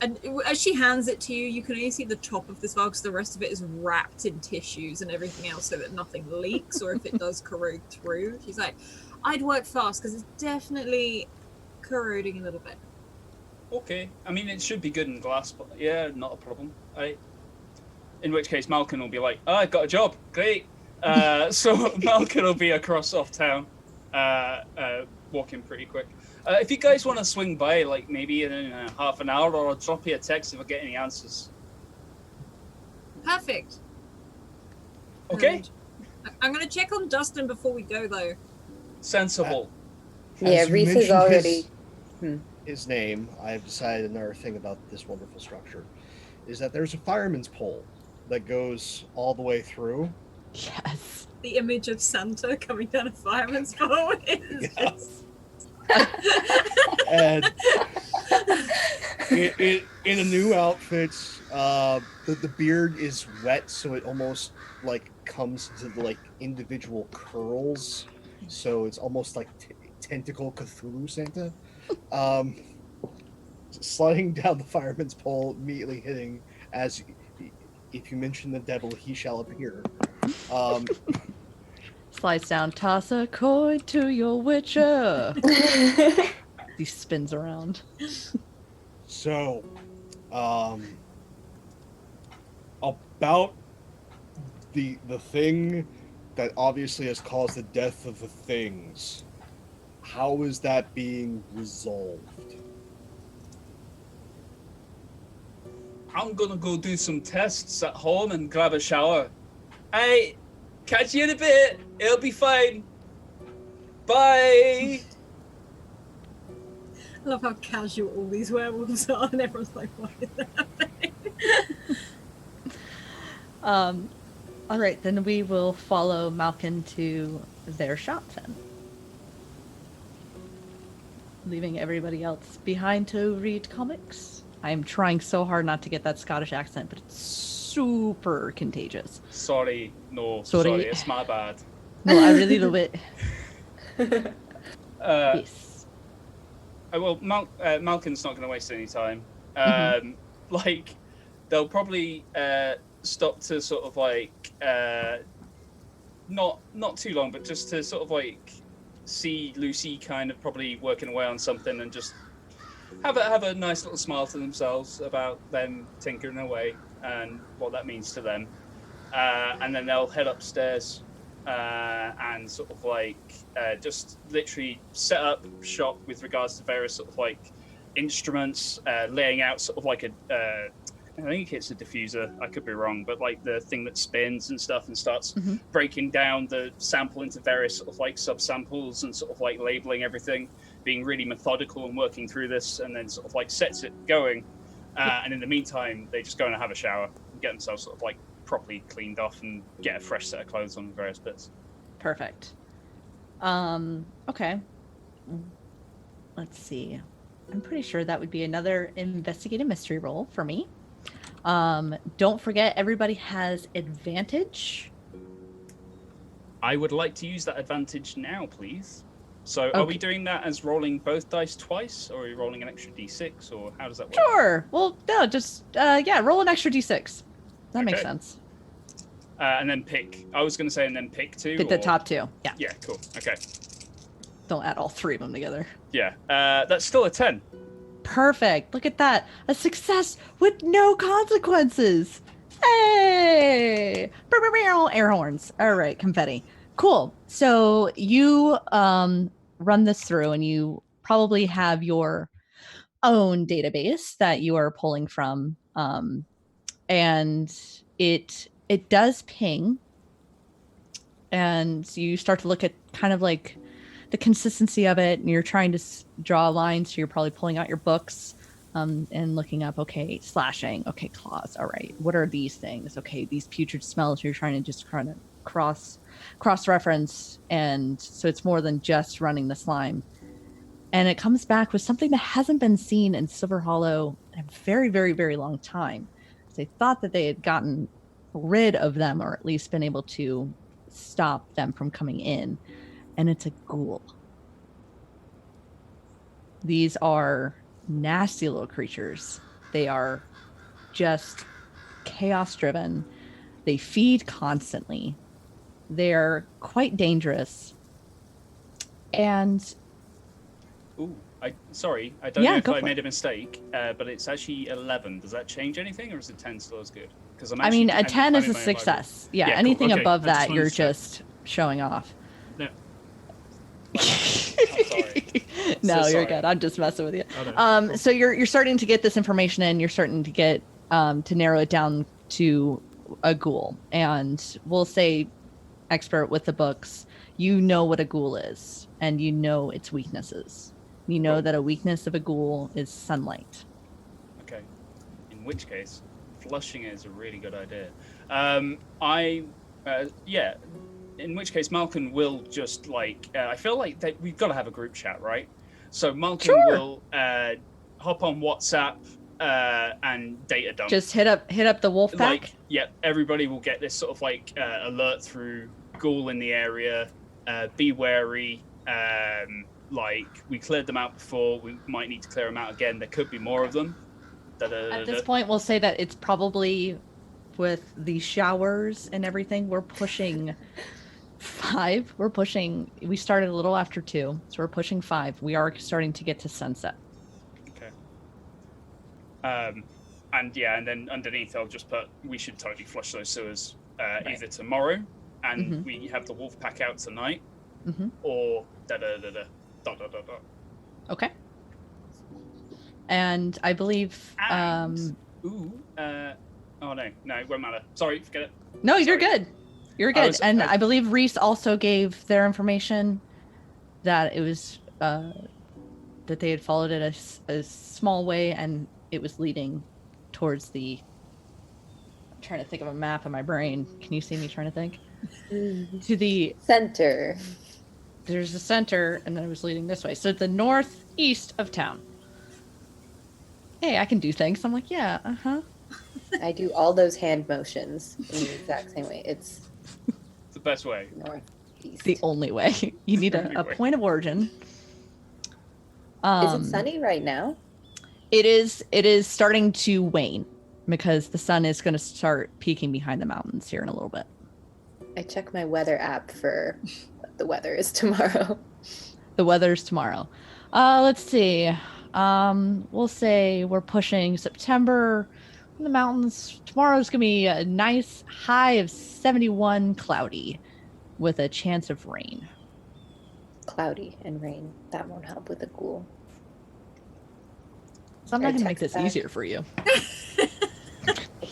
And as she hands it to you, you can only see the top of this vial because the rest of it is wrapped in tissues and everything else so that nothing leaks, or if it does corrode through. She's like, I'd work fast because it's definitely corroding a little bit. Okay. I mean, it should be good in glass, but yeah, not a problem. In which case, Malkin will be like, oh, I've got a job. Great. So Malkin will be across off town, walking pretty quick. If you guys want to swing by, like maybe in half an hour, or I'll drop you a text if I get any answers. Perfect. Okay. And I'm going to check on Dustin before we go, though. Sensible. Yeah, Reese is already... His name, I've decided another thing about this wonderful structure, is that there's a fireman's pole that goes all the way through. Yes. The image of Santa coming down a fireman's pole is just... And in a new outfit, the beard is wet, so it almost like comes to the like individual curls, so it's almost like tentacle Cthulhu Santa. Sliding down the fireman's pole, immediately hitting as if you mention the devil, he shall appear. Slides down, toss a coin to your witcher. He spins around. So, I'll about the thing that obviously has caused the death of the things. How is that being resolved? I'm gonna go do some tests at home and grab a shower. Hey, catch you in a bit. It'll be fine. Bye. I love how casual all these werewolves are, and everyone's like, what is happening? All right, then we will follow Malkin to their shop then. Leaving everybody else behind to read comics. I'm trying so hard not to get that Scottish accent, but it's super contagious. Sorry, no. Sorry. It's my bad. No, I really love it. Yes. Well, Malkin's not going to waste any time. Mhm. Like, they'll probably stop to sort of like not too long, but just to sort of like see Lucy kind of probably working away on something and just have a nice little smile to themselves about them tinkering away and what that means to them. And then they'll head upstairs and sort of like just literally set up shop with regards to various sort of like instruments, laying out sort of like I think it's a diffuser, I could be wrong, but like the thing that spins and stuff and starts breaking down the sample into various sort of like sub-samples and sort of like labeling everything, being really methodical and working through this, and then sort of like sets it going. And in the meantime, they just go and have a shower and get themselves sort of like properly cleaned off and get a fresh set of clothes on various bits. Perfect. Okay. Let's see. I'm pretty sure that would be another investigative mystery roll for me. Don't forget, everybody has advantage. I would like to use that advantage now, please. So are we doing that as rolling both dice twice, or are we rolling an extra d6, or how does that work? Sure. Well, no, just, roll an extra d6. That makes sense. And then pick. I was going to say, and then pick two. Pick the top two. Yeah. Yeah, cool. Okay. Don't add all three of them together. Yeah. That's still a 10. Perfect. Look at that. A success with no consequences. Hey! Air horns. All right, confetti. Cool. So you run this through, and you probably have your own database that you are pulling from, and it does ping, and you start to look at kind of like the consistency of it, and you're trying to draw lines. So you're probably pulling out your books and looking up, okay, slashing, okay, claws, all right, what are these things? Okay, these putrid smells. You're trying to just kind of cross reference, and so it's more than just running the slime. And it comes back with something that hasn't been seen in Silver Hollow in a very, very, very long time. They thought that they had gotten rid of them, or at least been able to stop them from coming in. And it's a ghoul. These are nasty little creatures. They are just chaos driven. They feed constantly. They're quite dangerous. And ooh, sorry, I don't know if I made it. a mistake, but it's actually 11. Does that change anything, or is it 10 still as good? Because I mean, a 10 is a success. Yeah, cool. anything Okay. above I that, just you're wanted to check. just showing off. No. I'm sorry. No, So you're sorry. good. I'm just messing with you. Oh, no. Cool. So you're starting to get this information in. You're starting to get to narrow it down to a ghoul, and we'll say expert with the books. You know what a ghoul is, and you know its weaknesses. You know Cool. that a weakness of a ghoul is sunlight. Okay. In which case, flushing it is a really good idea. In which case, Malkin will just like. I feel like we've got to have a group chat, right? So Malkin will hop on WhatsApp and data dump. Just hit up the wolf pack. Like, yeah, everybody will get this sort of like alert through ghoul in the area. Be wary. Like, we cleared them out before. We might need to clear them out again. There could be more of them. At this point, we'll say that it's probably, with the showers and everything, we're pushing 5. We started a little after 2, so we're pushing 5. We are starting to get to sunset. Okay. and then underneath I'll just put, we should totally flush those sewers either tomorrow, and we have the wolf pack out tonight, or Okay. And I believe oh no, it won't matter. Sorry, forget it. No, you're good. You're good. I believe Reese also gave their information that it was that they had followed it a small way, and it was leading towards the. I'm trying to think of a map in my brain. Can you see me trying to think? To the center. There's the center, and then it was leading this way. So the northeast of town. Hey, I can do things. I'm like, yeah, I do all those hand motions in the exact same way. It's the best way. Northeast. The only way. You need a point of origin. Is it sunny right now? It is starting to wane because the sun is going to start peeking behind the mountains here in a little bit. I check my weather app for what the weather is tomorrow. The weather's tomorrow. Let's see. We'll say we're pushing September in the mountains. Tomorrow's going to be a nice high of 71, cloudy, with a chance of rain. Cloudy and rain. That won't help with the ghoul. So I'm not going to make this easier for you. I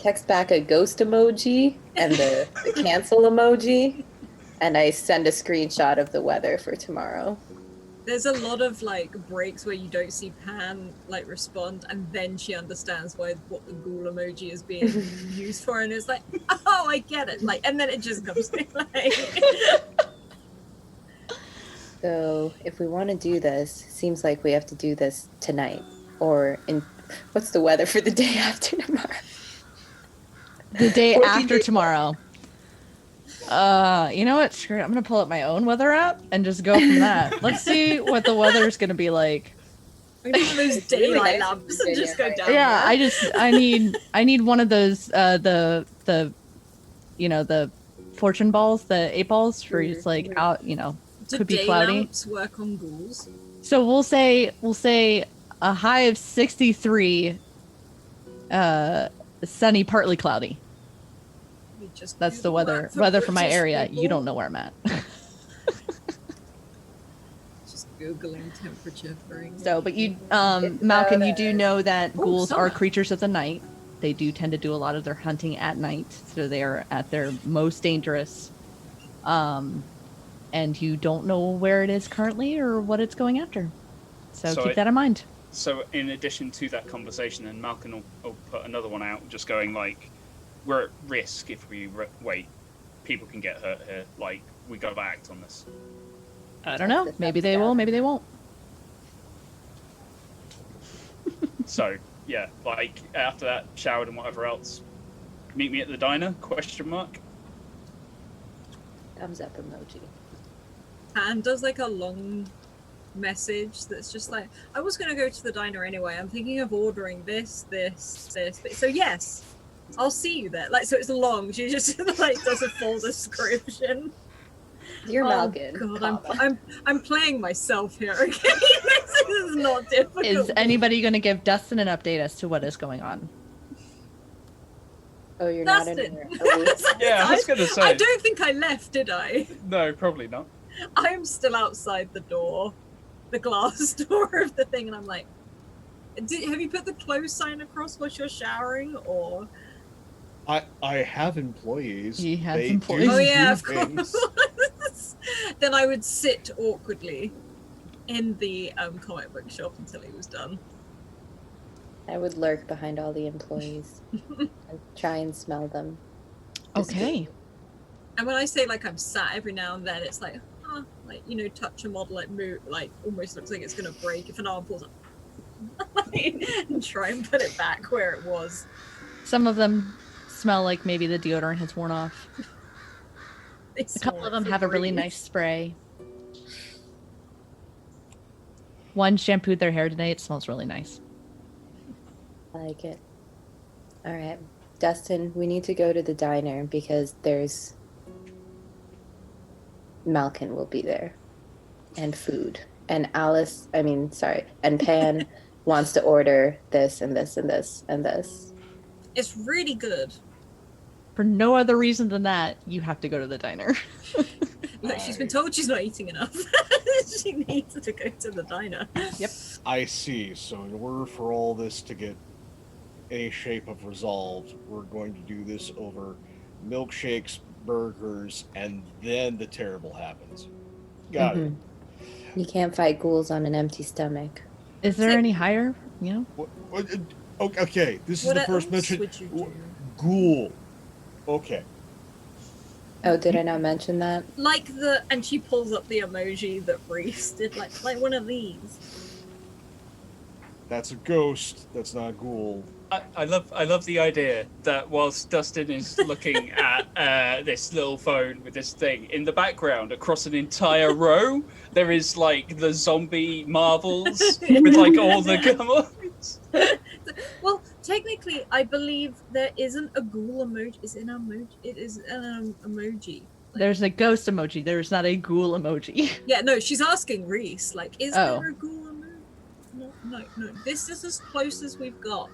text back a ghost emoji and the cancel emoji, and I send a screenshot of the weather for tomorrow. There's a lot of like breaks where you don't see Pan like respond, and then she understands what the ghoul emoji is being used for, and it's like, oh, I get it. Like, and then it just comes to like. So if we want to do this, seems like we have to do this tonight, or in. What's the weather for the day after tomorrow? The day after tomorrow. You know what? Screw it. I'm gonna pull up my own weather app and just go from that. Let's see what the weather's gonna be like. Maybe those daylight lamps and just go down. Yeah, there. I need one of those the the fortune balls, the 8 balls for it's like out, could be cloudy. Lamps work on ghouls? So we'll say a high of 63, sunny, partly cloudy. That's the weather for my area. People. You don't know where I'm at. Just Googling temperature for So, but you, Malcolm, you do know that ghouls are creatures of the night. They do tend to do a lot of their hunting at night, so they are at their most dangerous. And you don't know where it is currently or what it's going after. So keep that in mind. So in addition to that conversation, then Malcolm will put another one out, just going like, we're at risk if we wait. People can get hurt here. Like, we got to act on this. I don't know. Maybe they will. Maybe they won't. So, yeah, like, after that, showered and whatever else, meet me at the diner, ? Thumbs up emoji. And does like a long message that's just like, I was going to go to the diner anyway. I'm thinking of ordering this. So yes. I'll see you there. Like, so it's long. She just like does a full description. You're Malkin. God, I'm playing myself here. Okay, this is not difficult. Is anybody going to give Dustin an update as to what is going on? Oh, you're Dustin. not in here. Yeah, I was going to say. I don't think I left, did I? No, probably not. I'm still outside the door, the glass door of the thing, and I'm like, have you put the close sign across while you're showering, or? I have employees. He has employees. Oh yeah, of course. Then I would sit awkwardly in the comic book shop until he was done. I would lurk behind all the employees and try and smell them. Okay. And when I say like I'm sat every now and then, it's like, like touch a model, like move, like almost looks like it's gonna break if an arm pulls up, and try and put it back where it was. Some of them smell like maybe the deodorant has worn off. A couple of them have a really nice spray. One shampooed their hair today. It smells really nice. I like it. All right. Dustin, we need to go to the diner because there's... Malkin will be there. And food. And and Pan wants to order this and this and this and this. It's really good. For no other reason than that, you have to go to the diner. Look, she's been told she's not eating enough. She needs to go to the diner. Yep. I see. So in order for all this to get any shape of resolve, we're going to do this over milkshakes, burgers, and then the terrible happens. Got it. You can't fight ghouls on an empty stomach. Is there any higher? You know? Okay, this is What the first else mention. would you do? Ghoul. Okay. Oh, did I not mention that? Like and she pulls up the emoji that Reese did, like one of these. That's a ghost. That's not a ghoul. I love the idea that whilst Dustin is looking at this little phone with this thing in the background across an entire row, there is like the zombie marbles with like all the gummies. Well, technically, I believe there isn't a ghoul emoji. It's an emoji. It is an emoji. There's a ghost emoji. There's not a ghoul emoji. Yeah, no, she's asking Reese, like, is Oh. there a ghoul emoji? No. This is as close as we've got.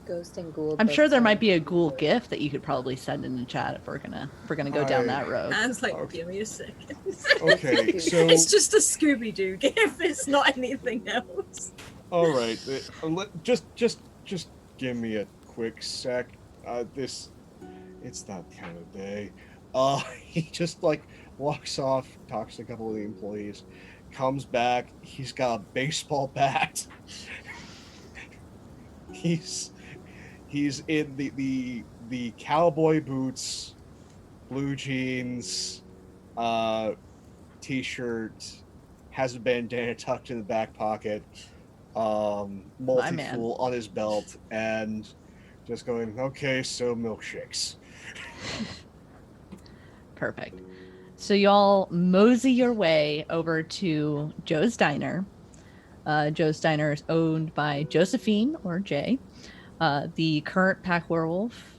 Ghost and ghoul. I'm sure there might be a ghoul GIF that you could probably send in the chat if we're gonna go down that road. Anne's like, Okay. give me a second. Okay, so It's just a Scooby-Doo gif. It's not anything else. all right, just give me a quick sec. It's that kind of day. He just like walks off, talks to a couple of the employees, comes back. He's got a baseball bat. He's in the cowboy boots, blue jeans, t-shirt, has a bandana tucked in the back pocket, multi-tool on his belt, and just going, okay, so milkshakes. Perfect. So y'all mosey your way over to Joe's Diner. Joe's Diner is owned by Josephine, or Jay, the current pack werewolf,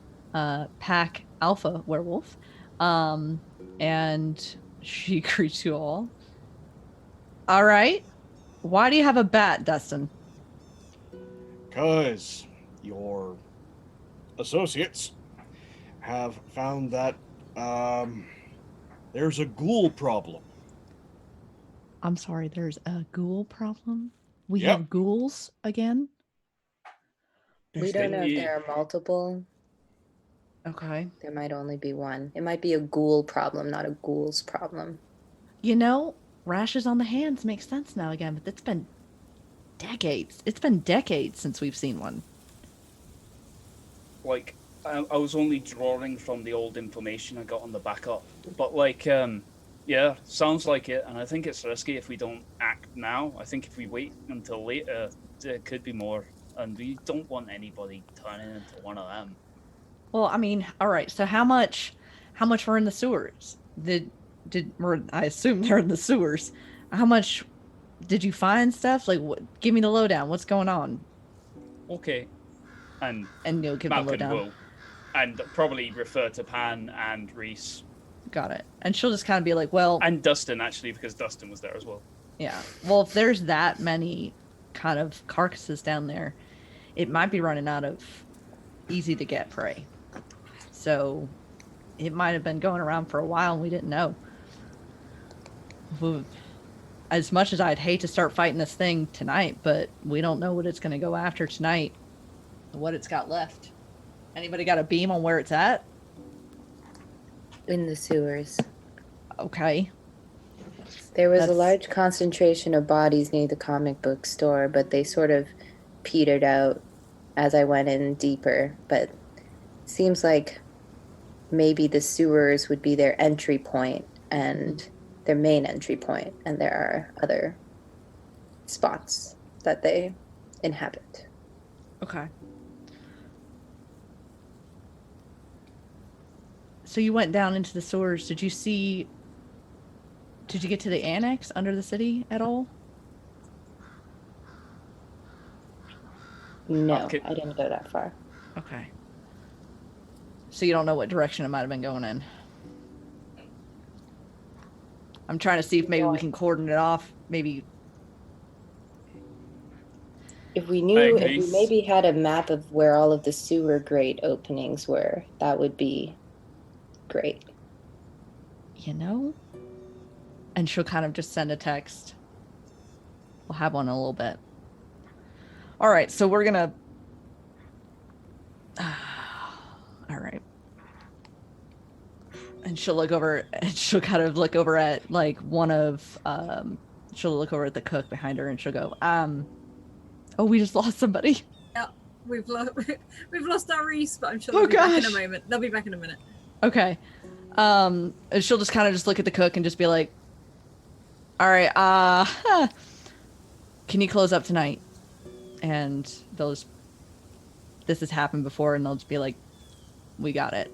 pack alpha werewolf, and she greets you all. All right. Why do you have a bat, Dustin? Because your associates have found that there's a ghoul problem. I'm sorry, there's a ghoul problem? We Yep. have ghouls again? We don't know if there are multiple. Okay. There might only be one. It might be a ghoul problem, not a ghoul's problem. You know, rashes on the hands makes sense now again, but it's been decades. It's been decades since we've seen one. Like, I was only drawing from the old information I got on the backup, but like, yeah, sounds like it, and I think it's risky if we don't act now. I think if we wait until later, there could be more, and we don't want anybody turning into one of them. Well, I mean, all right. So how much were in the sewers? I assume they're in the sewers. How much did you find stuff? Like, what? Give me the lowdown. What's going on? Okay, and you'll give the Malcolm lowdown. will, and probably refer to Pan and Reese. Got it. And she'll just kind of be like, well, And Dustin, actually, because Dustin was there as well. yeah. Well, if there's that many kind of carcasses down there, it might be running out of easy to get prey. So it might have been going around for a while and we didn't know. As much as I'd hate to start fighting this thing tonight, but we don't know what it's going to go after tonight, what it's got left. Anybody got a beam on where it's at? In the sewers. Okay. There was a large concentration of bodies near the comic book store, but they sort of petered out as I went in deeper. But it seems like maybe the sewers would be their entry point and their main entry point, and there are other spots that they inhabit. Okay. So you went down into the sewers. Did you get to the annex under the city at all? No, Okay. I didn't go that far. Okay. So you don't know what direction it might have been going in. I'm trying to see if maybe we can cordon it off. Maybe. If we agree. maybe had a map of where all of the sewer grate openings were, that would be great. You know? And she'll kind of just send a text. We'll have one in a little bit. All right, so we're gonna. All right. And she'll look over, and she'll kind of look over at like one of. She'll look over at the cook behind her, and she'll go, "Oh, we just lost somebody." Yeah, we've lost our Reese, but I'm sure Oh, they'll be back in a gosh. moment. They'll be back in a minute. Okay. And she'll just kind of just look at the cook and just be like, "All right, can you close up tonight?" And they'll just. This has happened before, and they'll just be like, "We got it."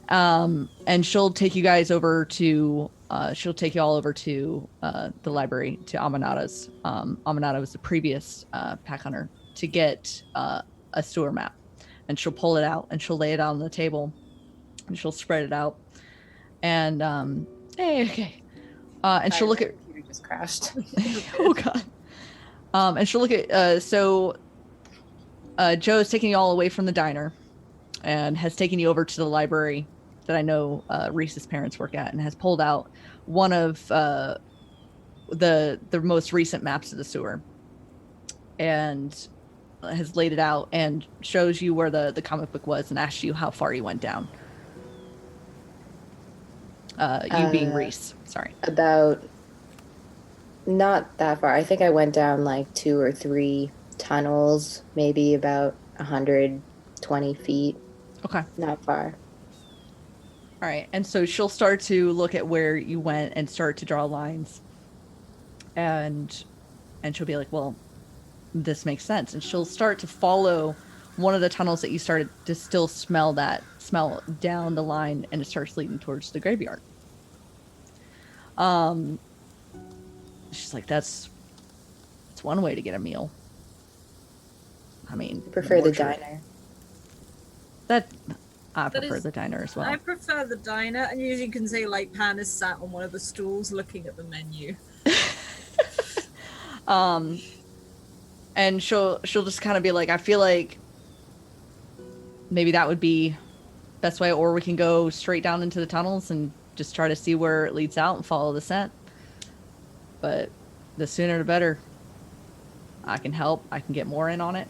And she'll take you guys over to. She'll take you all over to the library to Amanada's. Amanada was the previous pack hunter to get a sewer map, and she'll pull it out and she'll lay it out on the table, and she'll spread it out. And hey, okay. And she'll look at. Computer just crashed. Oh god. And she'll look at. So Joe's taking you all away from the diner, and has taken you over to the library that I know Reese's parents work at, and has pulled out one of the most recent maps of the sewer, and has laid it out and shows you where the comic book was, and asks you how far you went down. You being Reese, sorry. About not that far. I think I went down like 2 or 3 tunnels, maybe about 120 feet. Okay. Not far. All right. And so she'll start to look at where you went and start to draw lines. And she'll be like, well, this makes sense. And she'll start to follow one of the tunnels that you started to still smell down the line, and it starts leading towards the graveyard. She's like, that's one way to get a meal. I mean, I prefer the mortuary. diner. I prefer the diner as well. I prefer the diner, and usually you can say like Pan is sat on one of the stools looking at the menu. And she'll just kind of be like, I feel like maybe that would be best way, or we can go straight down into the tunnels and just try to see where it leads out and follow the scent. But the sooner the better. I can help. I can get more in on it.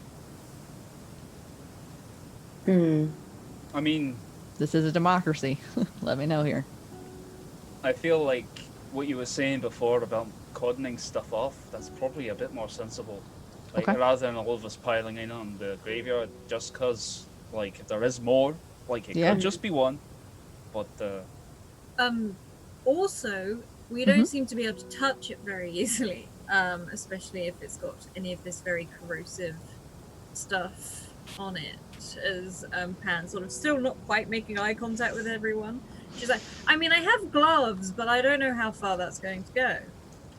I mean, this is a democracy. Let me know here. I feel like what you were saying before about cordoning stuff off, that's probably a bit more sensible. Like, Okay. rather than all of us piling in on the graveyard, just because, like, if there is more, like, it Yeah. could just be one. But, Also, we don't seem to be able to touch it very easily, especially if it's got any of this very corrosive stuff on it, as Pan sort of still not quite making eye contact with everyone. She's like, I mean, I have gloves, but I don't know how far that's going to go.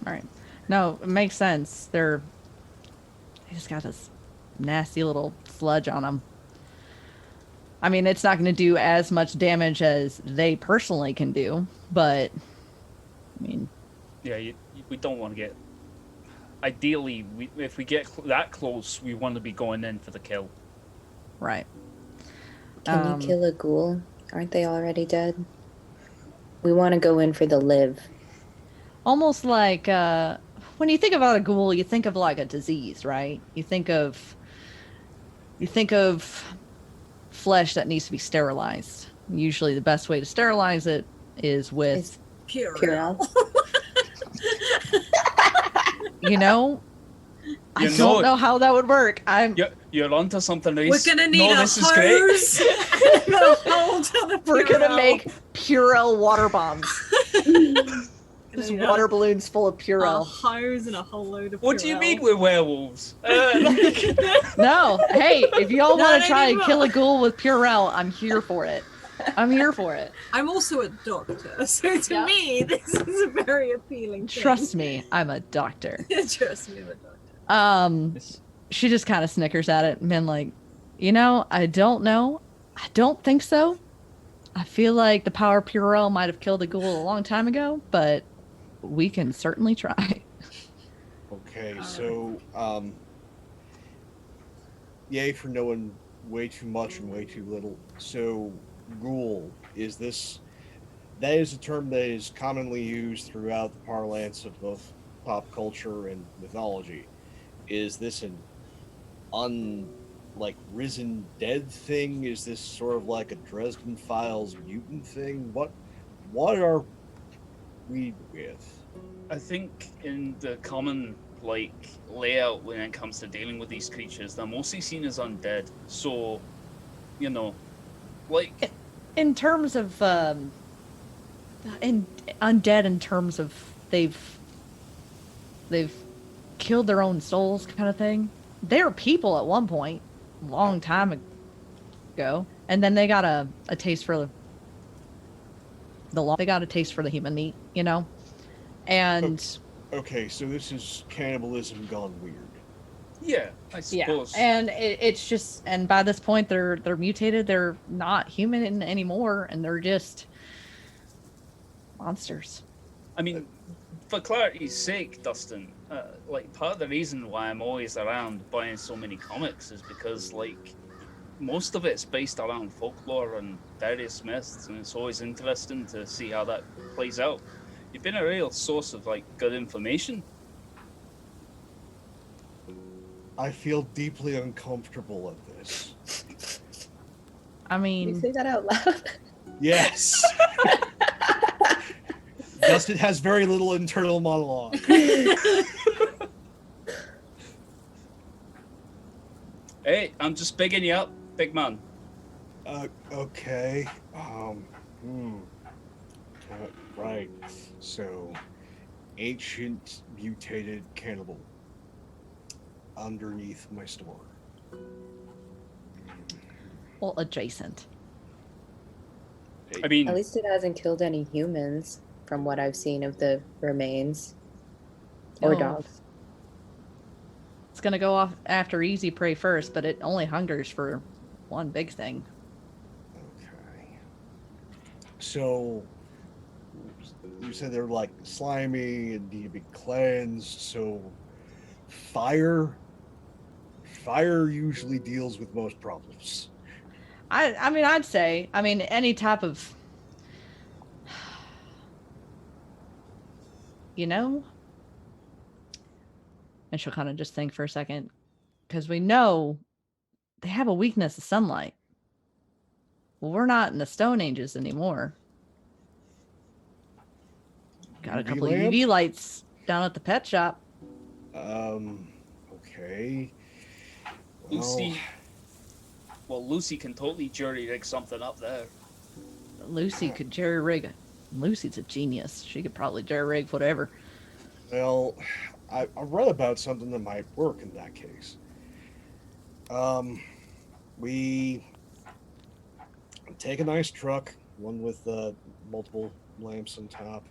All right. No, it makes sense. They just got this nasty little sludge on them. I mean, it's not going to do as much damage as they personally can do, but I mean, yeah, we don't want to get... Ideally, if we get that close, we want to be going in for the kill. right. Can you kill a ghoul? Aren't they already dead? We want to go in for the live. Almost like when you think about a ghoul, you think of like a disease, right? You think of flesh that needs to be sterilized. Usually the best way to sterilize it is with Purell. you know, I don't know how that would work. You're onto something, Reese. We're gonna need a this is hose. great. We're gonna make Purell water bombs. Just water balloons full of A Purell. hose and a whole load of What do you Purell. mean we're werewolves? No, hey, if y'all No, want no, to try no, and kill a ghoul with Purell, I'm here for it. I'm here for it. I'm also a doctor, so to Yeah. me, this is a very appealing thing. Trust me, I'm a doctor. Trust me, I'm a doctor. She just kind of snickers at it and been like, I don't know. I don't think so. I feel like the power of Purell might have killed a ghoul a long time ago, but we can certainly try. Okay, so yay for knowing way too much and way too little. So, ghoul, is this... That is a term that is commonly used throughout the parlance of both pop culture and mythology. Is this an risen dead thing? Is this sort of like a Dresden Files mutant thing? What are we with? I think in the common layout when it comes to dealing with these creatures, they're mostly seen as undead. So, you know, like In terms of undead, in terms of they've killed their own souls, kind of thing. They were people at one point, a long time ago, and then they got a taste for they got a taste for the human meat, you know, and. Okay, so this is cannibalism gone weird. yeah, I suppose. And it's just, and by this point they're mutated. They're not human anymore, and they're just monsters. I mean, for clarity's sake, Dustin, part of the reason why I'm always around buying so many comics is because, most of it's based around folklore and various myths, and it's always interesting to see how that plays out. You've been a real source of, good information. I feel deeply uncomfortable at this. I Can mean, you say that out loud? Yes. Dustin has very little internal monologue. Hey, I'm just bigging you up, big man. Okay. Right. So, ancient mutated cannibal underneath my store. well, adjacent. I mean, At least it hasn't killed any humans, from what I've seen of the remains. Or Oh. dogs. It's gonna go off after easy prey first, but it only hungers for one big thing. Okay. So, you said they're slimy and need to be cleansed. So, fire usually deals with most problems. I mean, I'd say, any type of, you know, and she'll kind of just think for a second, because we know they have a weakness to sunlight. Well, we're not in the Stone Ages anymore. Got a UV couple of lamp? UV lights down at the pet shop. Okay. Well, Lucy can totally jury rig something up there. Lucy could jerry rig. Lucy's a genius. She could probably jerry rig whatever. well, I read about something that might work in that case. We take a nice truck, one with multiple lamps on top,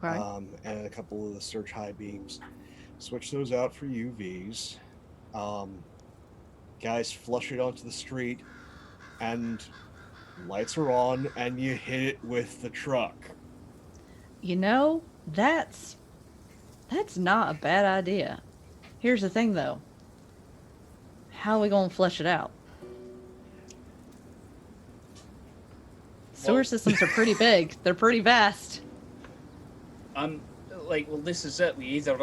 Okay. and a couple of the search high beams. Switch those out for UVs. Guys flush it onto the street, and lights are on, and you hit it with the truck. You know, that's not a bad idea. Here's the thing, though. How are we gonna flush it out? Sewer Well- systems are pretty big. They're pretty vast. This is it. We either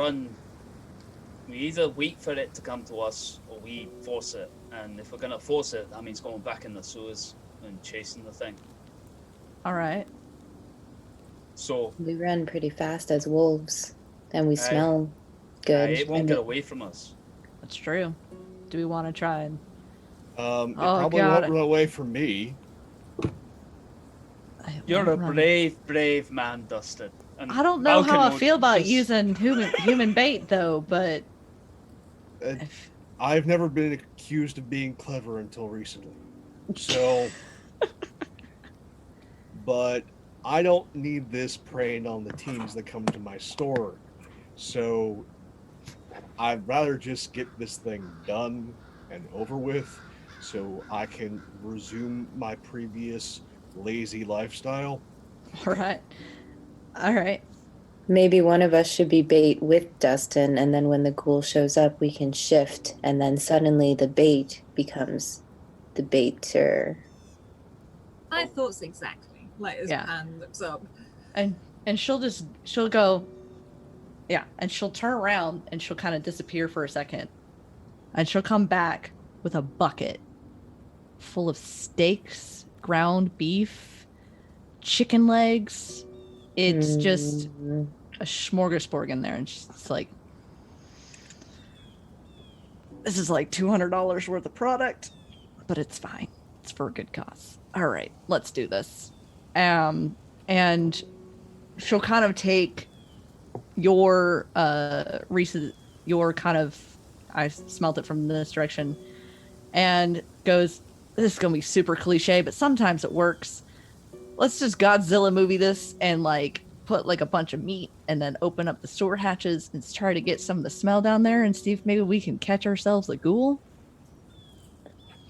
wait for it to come to us or we force it. And if we're gonna force it, that means going back in the sewers and chasing the thing. All right. So We run pretty fast as wolves, and we Aye. smell good. it won't I get mean, away from us. That's true. Do we want to try and? It Oh, probably God. won't run away from me. You're a brave man, Dustin. And I don't know how Malcolm I feel about just- using human bait, though. But Uh, I've never been accused of being clever until recently. So, but I don't need this preying on the teens that come to my store. So, I'd rather just get this thing done and over with so I can resume my previous lazy lifestyle. all right. Maybe one of us should be bait with Dustin, and then when the ghoul shows up, we can shift, and then suddenly the bait becomes the baiter. My thoughts exactly. Like as Yeah. Pan looks up. And she'll go, yeah, and she'll turn around and she'll kind of disappear for a second. And she'll come back with a bucket full of steaks, ground beef, chicken legs. It's just a smorgasbord in there. And she's like, this is like $200 worth of product, but it's fine. It's for a good cause. All right, let's do this. And she'll kind of take your recent, your kind of, I smelt it from this direction, and goes, this is gonna be super cliche, but sometimes it works. Let's just Godzilla movie this and like put like a bunch of meat and then open up the sewer hatches and try to get some of the smell down there and see if maybe we can catch ourselves a ghoul.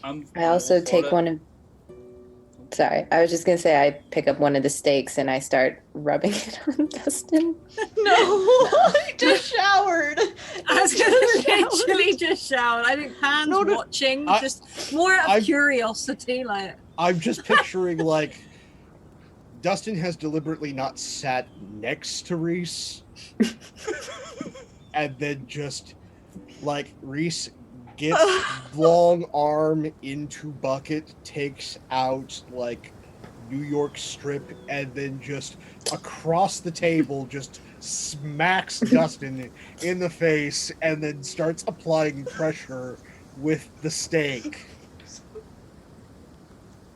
I'm I also all for take it. one of. Sorry, I was just gonna say I pick up one of the steaks and I start rubbing it on Dustin. No, I just showered. I was gonna literally just shout. I think Pan's No, no, watching, I- just more out of I'm- curiosity, like I'm just picturing like Dustin has deliberately not sat next to Reese, and then just like Reese gets long arm into bucket, takes out like New York strip, and then just across the table just smacks Dustin in the face, and then starts applying pressure with the steak.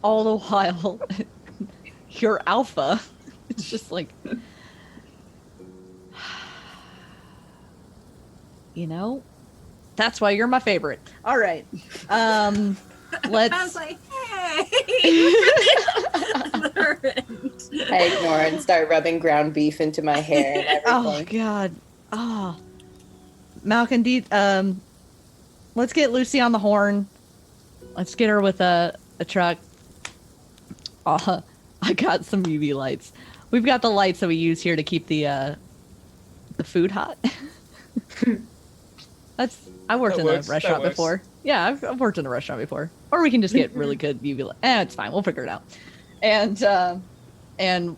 All the while, you're alpha. It's just like, you know, that's why you're my favorite. All right. Pan's Let's. like, hey. I ignore it and start rubbing ground beef into my hair and Oh everything. God. Oh. Malcolm, let's get Lucy on the horn. Let's get her with a truck. I got some UV lights. We've got the lights that we use here to keep the food hot. I worked That in works, a restaurant that works. before. Yeah, I've worked in a restaurant before. Or we can just get really good UV light. It's fine. We'll figure it out. And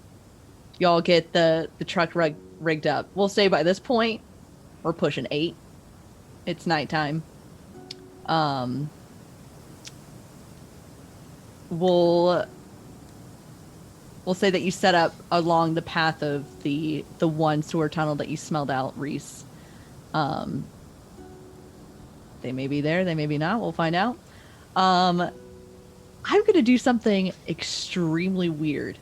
y'all get the truck rigged up. We'll say by this point, we're pushing 8. It's nighttime. We'll say that you set up along the path of the one sewer tunnel that you smelled out, Reese. They may be there, they may be not. We'll find out. I'm gonna do something extremely weird.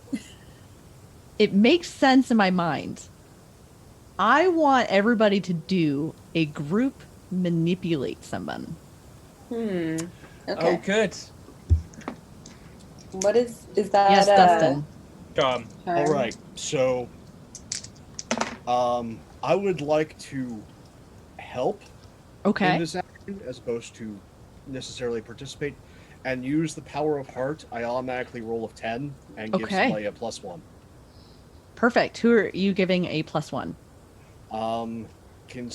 It makes sense in my mind. I want everybody to do a group manipulate someone. Okay. Oh, good. What is that? Yes, Dustin. Come. All right, so I would like to help in Okay. this action as opposed to necessarily participate, and use the power of heart. I automatically roll of 10 and give Okay. somebody a +1. Perfect. Who are you giving a +1? You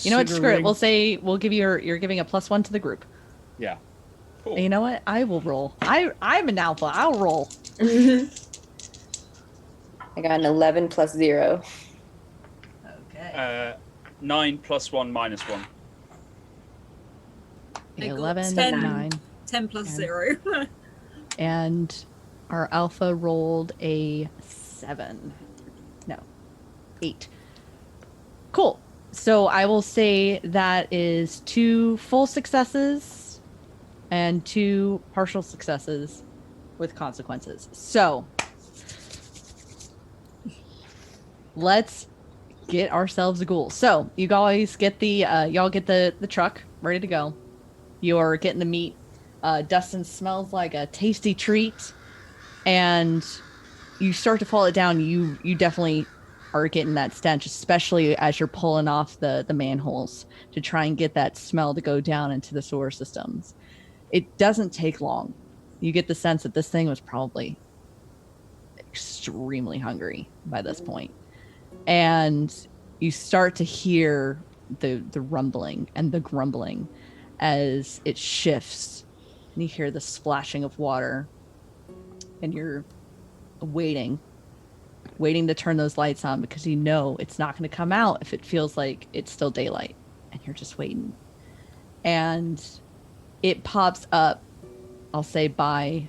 You know what? Screw it. We'll say we'll give you're giving a +1 to the group. Yeah. Cool. And you know what? I will roll. I'm an alpha. I'll roll. I got an 11 plus 0. Okay. 9 plus 1 minus 1. I got 11, 10. 9, 10 plus And- 0. and our alpha rolled a 7. No, 8. Cool. So I will say that is 2 full successes and 2 partial successes with consequences. So let's get ourselves a ghoul. So you guys get the truck ready to go. You're getting the meat. Dustin smells like a tasty treat, and you start to fall it down. You definitely are getting that stench, especially as you're pulling off the manholes to try and get that smell to go down into the sewer systems. It doesn't take long. You get the sense that this thing was probably extremely hungry by this point. And you start to hear the rumbling and the grumbling as it shifts, and you hear the splashing of water, and you're waiting to turn those lights on because you know it's not going to come out if it feels like it's still daylight, and you're just waiting. And it pops up, I'll say by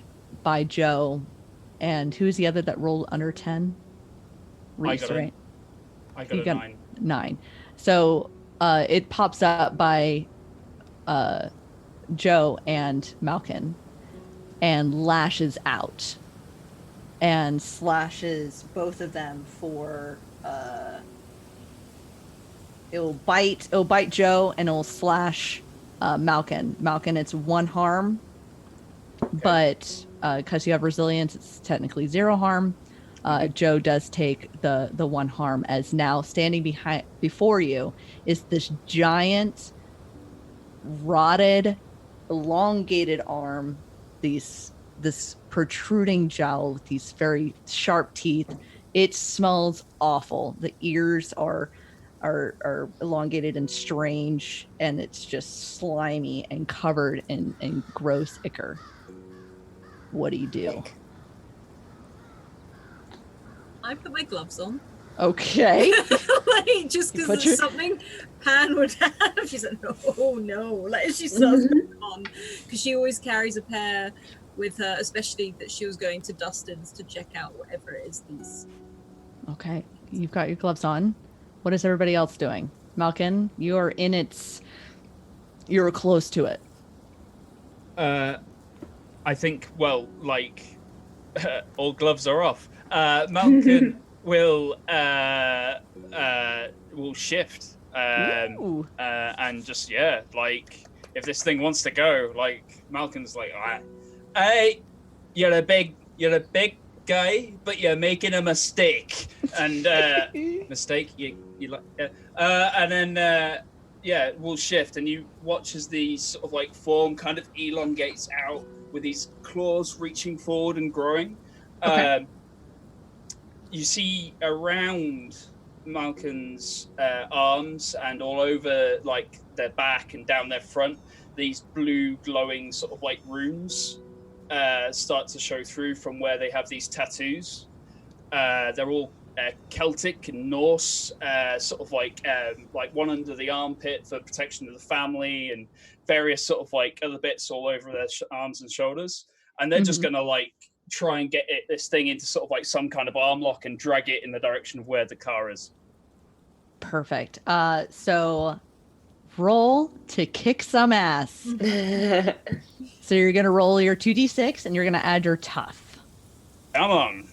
Joe, and who's the other that rolled under 10? Reese, right? I got a 9. 9. So it pops up by Joe and Malkin and lashes out and slashes both of them for it'll bite Joe and it'll slash Malkin. Malkin, it's 1 harm, but because you have resilience, it's technically 0 harm. Joe does take the 1 harm, as now standing before you is this giant, rotted, elongated arm, this protruding jowl with these very sharp teeth. It smells awful. The ears are elongated and strange, and it's just slimy and covered in gross ichor. What do you do? I put my gloves on. Okay. Like, just because it's something Pan would have. She said, "Oh no!" Like, she starts putting them on because she always carries a pair with her, especially that she was going to Dustin's to check out whatever it is these. Okay, you've got your gloves on. What is everybody else doing? Malkin, you're in its. You're close to it. I think, well, like, all gloves are off. Malkin will shift and just, like, if this thing wants to go, like, Malkin's like, hey, you're a big guy, but you're making a mistake. And mistake, you like, and then we'll shift, and you watch as the sort of like form kind of elongates out with these claws reaching forward and growing. Okay. You see around Malkin's arms and all over like their back and down their front, these blue glowing sort of like runes start to show through from where they have these tattoos. They're all Celtic and Norse, sort of like one under the armpit for protection of the family, and various sort of like other bits all over their arms and shoulders. And they're just gonna like try and get this thing into sort of like some kind of arm lock and drag it in the direction of where the car is. Perfect. So roll to kick some ass. So you're gonna roll your 2d6 and you're gonna add your tough. Come on.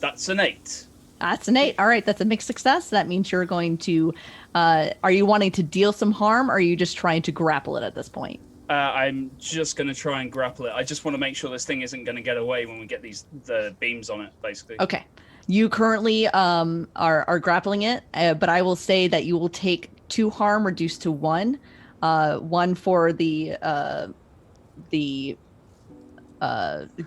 That's an 8. That's an 8. All right, that's a mixed success. That means you're going to. Are you wanting to deal some harm, or are you just trying to grapple it at this point? I'm just going to try and grapple it. I just want to make sure this thing isn't going to get away when we get the beams on it, basically. Okay. You currently are grappling it, but I will say that you will take 2 harm reduced to 1. 1 for the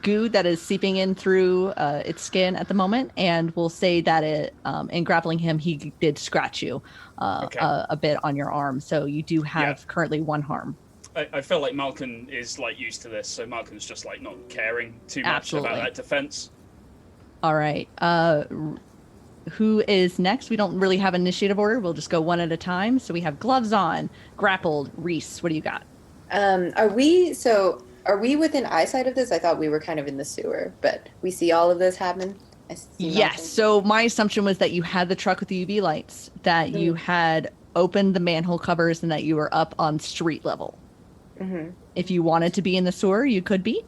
goo that is seeping in through its skin at the moment, and we'll say that it in grappling him, he did scratch you a bit on your arm, so you do have currently 1 harm. I feel like Malkin is like used to this, so Malkin's just like not caring too much about that defense. All right, who is next? We don't really have initiative order. We'll just go one at a time. So we have gloves on, grappled. Reese, what do you got? Are we within eyesight of this? I thought we were kind of in the sewer, but we see all of this happen. Yes. So my assumption was that you had the truck with the UV lights, that you had opened the manhole covers, and that you were up on street level. Mm-hmm. If you wanted to be in the sewer, you could be.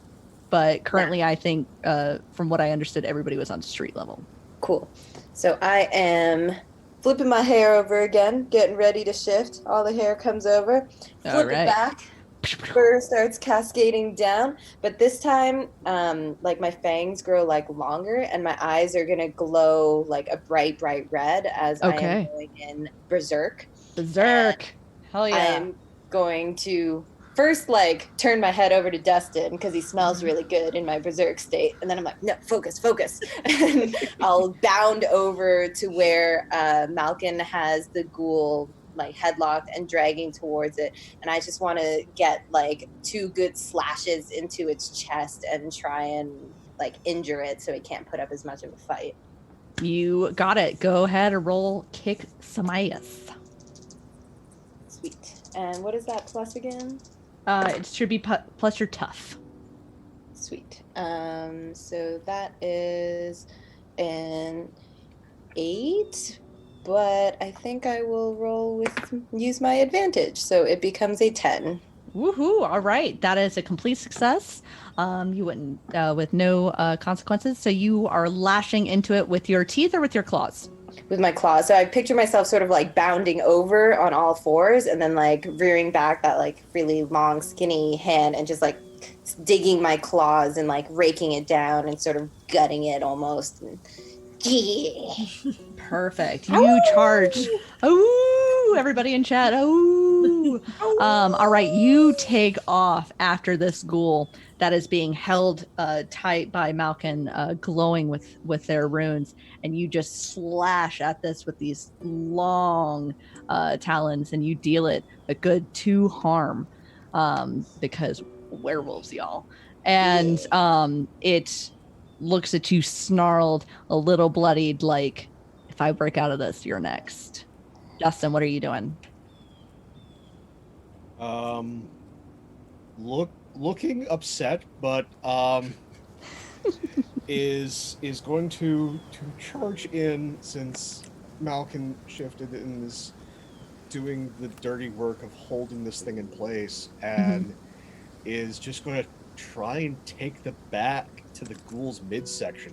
But currently, I think, from what I understood, everybody was on street level. Cool. So I am flipping my hair over again, getting ready to shift. All the hair comes over. Flip it back. Fur starts cascading down, but this time, like my fangs grow like longer, and my eyes are gonna glow like a bright red as I am going in berserk. Berserk, hell yeah! I'm going to first like turn my head over to Dustin because he smells really good in my berserk state, and then I'm like, no, focus. And I'll bound over to where Malkin has the ghoul like headlocked and dragging towards it, and I just want to get like 2 good slashes into its chest and try and like injure it so it can't put up as much of a fight. You got it. Go ahead and roll kick Samias. Sweet. And what is that plus again? It should be plus your tough. Sweet. So that is an 8, but I think I will use my advantage, so it becomes a 10. Woohoo! All right, that is a complete success. You wouldn't with no consequences. So you are lashing into it with your teeth or with your claws? With my claws. So I picture myself sort of like bounding over on all fours and then like rearing back that like really long skinny hand and just like digging my claws and like raking it down and sort of gutting it almost. And, yeah. Perfect. You charge. Oh, everybody in chat. Oh. All right. You take off after this ghoul that is being held tight by Malkin, glowing with their runes, and you just slash at this with these long talons, and you deal it a good 2 harm, because werewolves, y'all. And it looks at you snarled, a little bloodied, like, if I break out of this, you're next. Justin, what are you doing? Looking upset, but is going to charge in, since Malkin shifted and is doing the dirty work of holding this thing in place, and is just going to try and take the bat to the ghoul's midsection.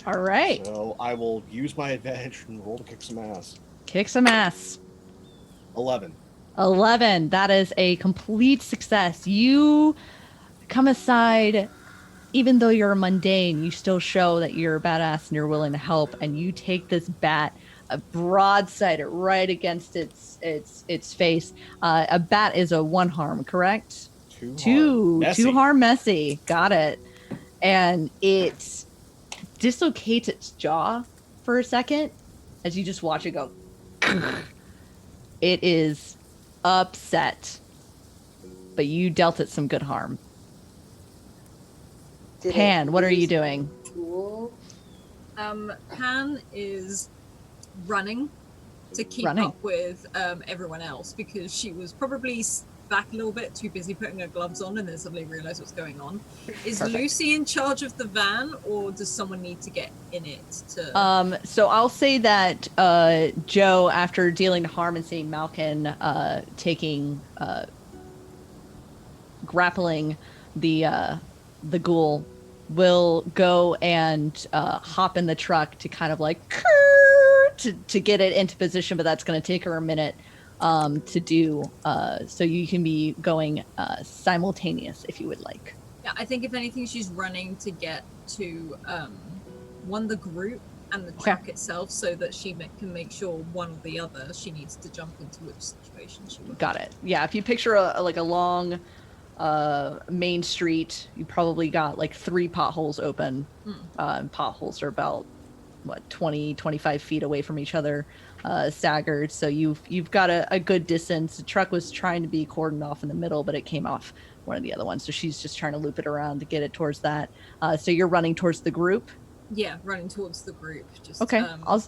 All right. So I will use my advantage and roll to kick some ass. Kick some ass. 11. 11. That is a complete success. You come aside, even though you're mundane, you still show that you're a badass and you're willing to help, and you take this bat, a broadside it right against its face. A bat is a 1 harm, correct? 2 harm messy. Got it. And it dislocates its jaw for a second as you just watch it go. It is upset, but you dealt it some good harm. Pan, what are you doing? Cool. Pan is running to keep up with everyone else, because she was probably back a little bit, too busy putting her gloves on, and then suddenly realized what's going on. Is Perfect. Lucy in charge of the van, or does someone need to get in it to... So I'll say that Joe, after dealing harm and seeing Malkin taking grappling the ghoul, will go and hop in the truck to kind of like to get it into position, but that's going to take her a minute to do. So you can be going simultaneous if you would like. Yeah, I think if anything, she's running to get to the group and the truck itself, so that she can make sure one or the other she needs to jump into which situation she wants. Got it. Yeah, if you picture a long main street, you probably got like 3 potholes open. Potholes are about 20-25 feet away from each other, staggered, so you've got a good distance. The truck was trying to be cordoned off in the middle, but it came off one of the other ones, so she's just trying to loop it around to get it towards that. So you're running towards the group? Yeah, running towards the group. Just okay.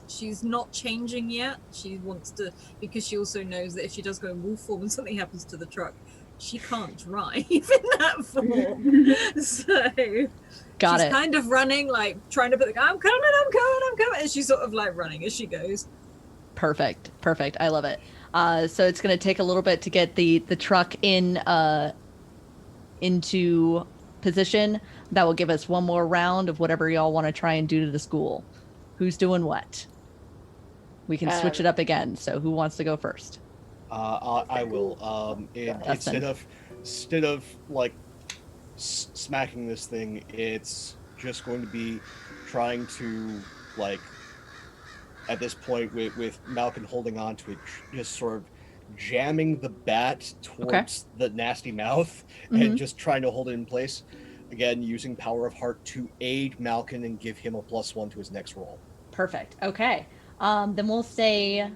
She's not changing yet. She wants to, because she also knows that if she does go in wolf form and something happens to the truck, she can't drive in that form. So she's kind of running, like trying to put the I'm coming, and she's sort of like running as she goes. Perfect. I love it. So it's going to take a little bit to get the truck into position. That will give us one more round of whatever y'all want to try and do to the school. Who's doing what? We can switch it up again. So who wants to go first? I will. Instead of like smacking this thing, it's just going to be trying to, like, at this point with Malkin holding on to it, just sort of jamming the bat towards the nasty mouth and just trying to hold it in place. Again, using Power of Heart to aid Malkin and give him a +1 to his next roll. Perfect. Okay. Then we'll say,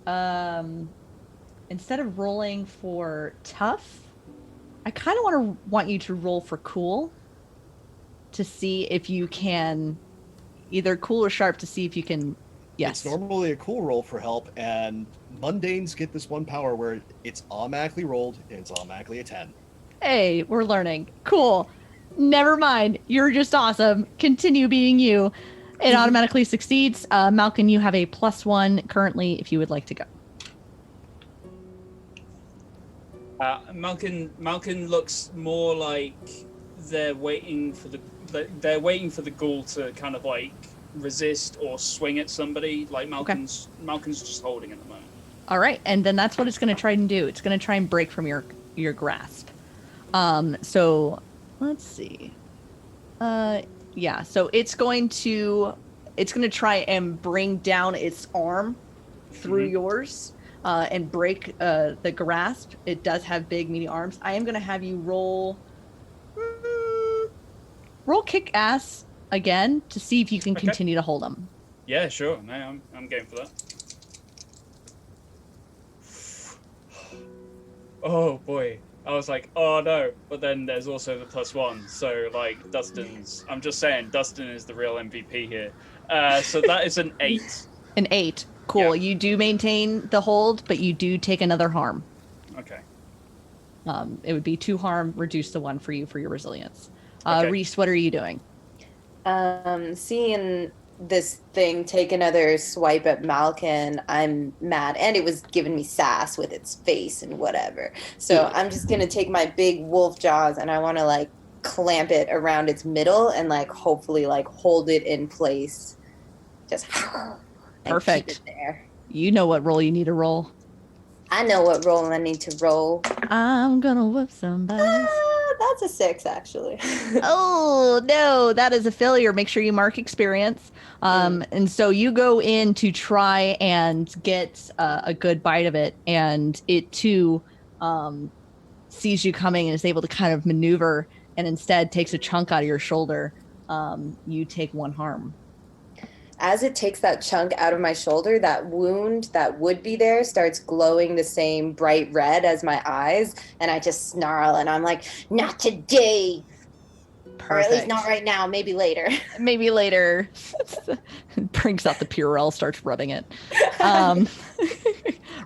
instead of rolling for tough, I kind of want you to roll for cool to see if you can, either cool or sharp, to see if you can. Yes. It's normally a cool roll for help, and mundanes get this one power where it's automatically rolled and it's automatically a 10. Hey, we're learning. Cool. Never mind. You're just awesome. Continue being you. It automatically succeeds. Malkin, you have a +1 currently if you would like to go. Malkin looks more like they're waiting for the ghoul to kind of like resist or swing at somebody. Like Malkin's just holding at the moment. All right, and then that's what it's going to try and do. It's going to try and break from your grasp. So let's see. Yeah, so it's going to try and bring down its arm through yours and break the grasp. It does have big, meaty arms. I am going to have you roll kick ass again to see if you can continue to hold them. Yeah, sure. No, I'm game for that. Oh boy. I was like, oh no, but then there's also the +1. So like I'm just saying, Dustin is the real MVP here. So that is an 8. An 8. Cool. Yeah. You do maintain the hold, but you do take another harm. Okay. It would be 2 harm, reduce the 1 for you for your resilience. Okay. Reese, what are you doing? Seeing this thing take another swipe at Malkin, I'm mad, and it was giving me sass with its face and whatever. So I'm just gonna take my big wolf jaws and I want to like clamp it around its middle and like hopefully like hold it in place. Just perfect. Keep it there. You know what roll you need to roll. I know what roll I need to roll. I'm gonna whoop somebody. That's a 6, actually. Oh no, that is a failure. Make sure you mark experience. And so you go in to try and get a good bite of it, and it too sees you coming and is able to kind of maneuver, and instead takes a chunk out of your shoulder. You take 1 harm. As it takes that chunk out of my shoulder, that wound that would be there starts glowing the same bright red as my eyes, and I just snarl and I'm like, not today. Perfect. Or at least not right now, maybe later. Maybe later. Brings out the Purell, starts rubbing it.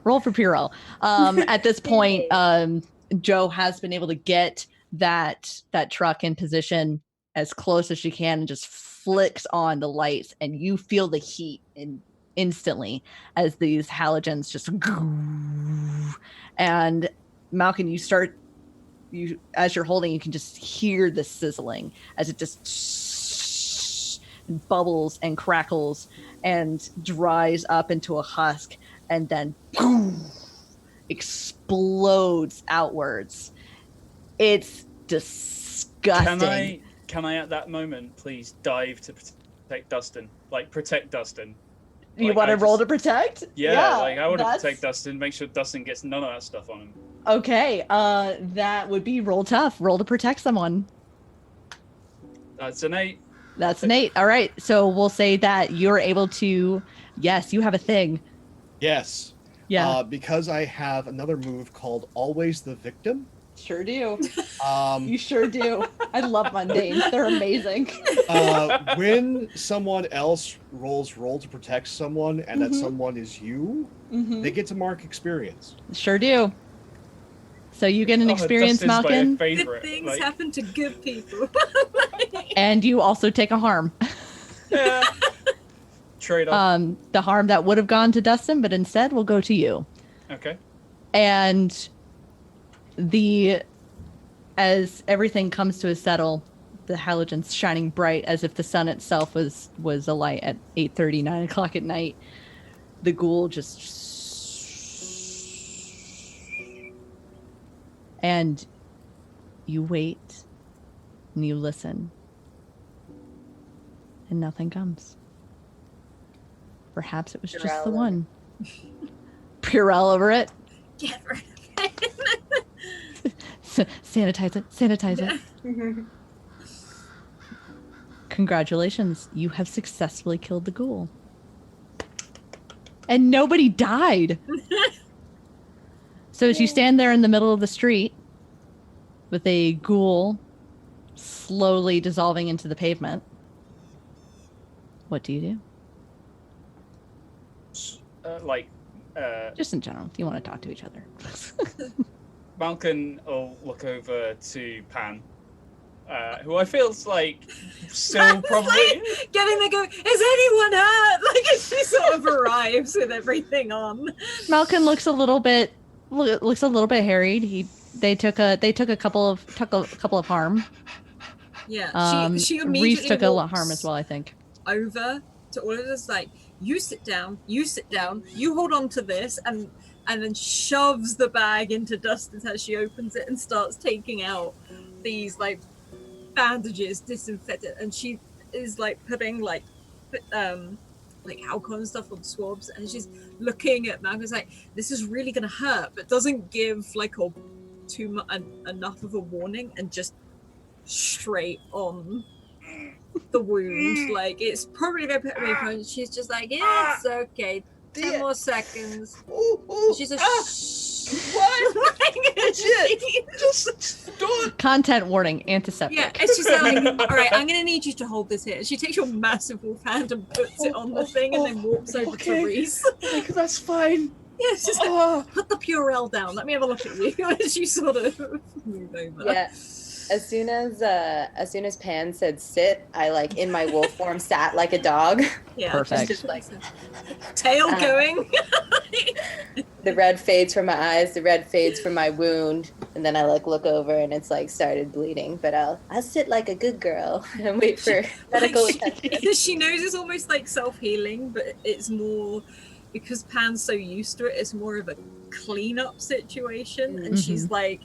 Roll for Purell. At this point, Joe has been able to get that truck in position as close as she can and just flicks on the lights, and you feel the heat instantly as these halogens just and Malkin, as you're holding, you can just hear the sizzling as it just bubbles and crackles and dries up into a husk and then explodes outwards. It's disgusting. Can I at that moment please dive to protect Dustin? Like protect Dustin. You want to roll to protect? Yeah, like I want to protect Dustin, make sure Dustin gets none of that stuff on him. Okay, that would be roll tough. Roll to protect someone. That's an 8. That's an 8. All right, so we'll say that you're able to. Yes, you have a thing. Yes. Yeah. Because I have another move called Always the Victim. Sure do. You sure do. I love mundanes. They're amazing. When someone else roll to protect someone and that someone is you, they get to mark experience. Sure do. So you get an experience, Malkin. Good things happen to good people. And you also take a harm. Yeah. Trade off. The harm that would have gone to Dustin, but instead will go to you. Okay. And as everything comes to a settle, the halogens shining bright as if the sun itself was alight at 8:30, 9 o'clock at night. The ghoul just, and you wait and you listen, and nothing comes. Perhaps it was just the one. Purell over it. Get rid of it. Sanitize it. Sanitize it. Congratulations. You have successfully killed the ghoul. And nobody died. So as you stand there in the middle of the street with a ghoul slowly dissolving into the pavement, what do you do? Just in general, do you want to talk to each other? Malcolm will look over to Pan, who I feel's like still probably Like, getting there going, is anyone hurt? Like as she sort of arrives with everything on. Malcolm looks a little bit harried. They took a couple of harm. Yeah, she immediately Reese took a lot of walks harm as well, I think. over to all of us, like, you sit down, you hold on to this, and then shoves the bag into Dustin's as she opens it and starts taking out these like bandages, disinfectant, and she is like putting like alcohol and stuff on swabs, and she's looking at Malcolm's like, this is really gonna hurt, but doesn't give like enough of a warning, and just straight on the wound. Like, it's probably gonna put me in. She's just like, yeah, it's okay. 10 more seconds. She says, shh. What? Just don't. Content warning, antiseptic. Yeah, it's just like, all right, I'm gonna need you to hold this here. She takes your massive wolf hand and puts it on the thing, and then walks over to Reese. That's fine. Yeah, it's just like, put the Purell down. Let me have a look at you as you sort of move over. Yeah. As soon as Pan said sit, I like in my wolf form sat like a dog. Yeah, Perfect. just like tail going. The red fades from my eyes, the red fades from my wound, and then I like look over and it's like started bleeding. But I'll sit like a good girl and wait for medical attention. She knows it's almost like self-healing, but it's more because Pan's so used to it. It's more of a cleanup situation, and she's like,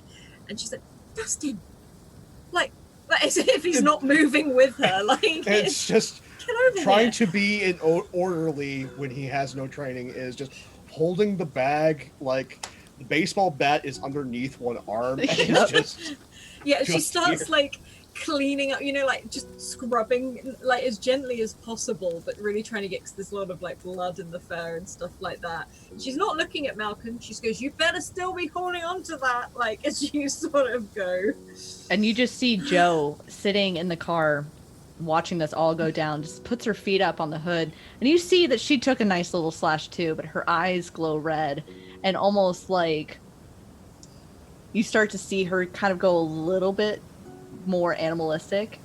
Dustin. Like as if he's not moving with her. Like It's just get over trying here. to be an orderly when he has no training is just holding the bag like the baseball bat is underneath one arm, and it's just Yeah, she just starts here. like cleaning up, like just scrubbing like as gently as possible, but really trying to get, cause there's a lot of like blood in the fur and stuff like that. She's not looking at Malcolm. She goes, you better still be holding on to that, like as you sort of go. And you just see Joe sitting in the car watching this all go down, just puts her feet up on the hood, and you see that she took a nice little slash too, but her eyes glow red, and almost like you start to see her kind of go a little bit more animalistic,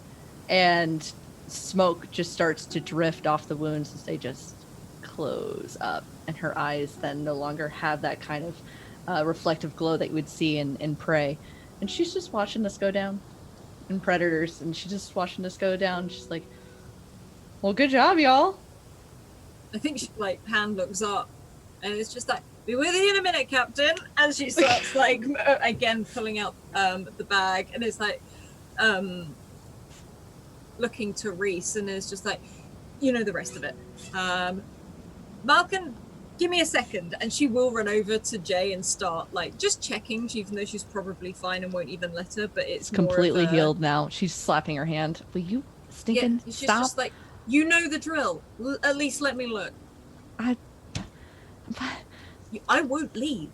and smoke just starts to drift off the wounds as they just close up, and her eyes then no longer have that kind of reflective glow that you would see in Prey, and she's just watching this go down in Predators, and she's just watching this go down. She's like, well, good job, y'all. I think she, like Pan looks up, and it's just like, be with you in a minute, Captain. And she starts like again pulling out the bag, and it's like looking to Reese, and it's just like, the rest of it. Malcolm, give me a second, and she will run over to Jay and start like just checking, even though she's probably fine and won't even let her. But it's Completely more of a, healed now. She's slapping her hand. Will you stinking she's stop? just like, you know the drill. At least let me look. I won't leave.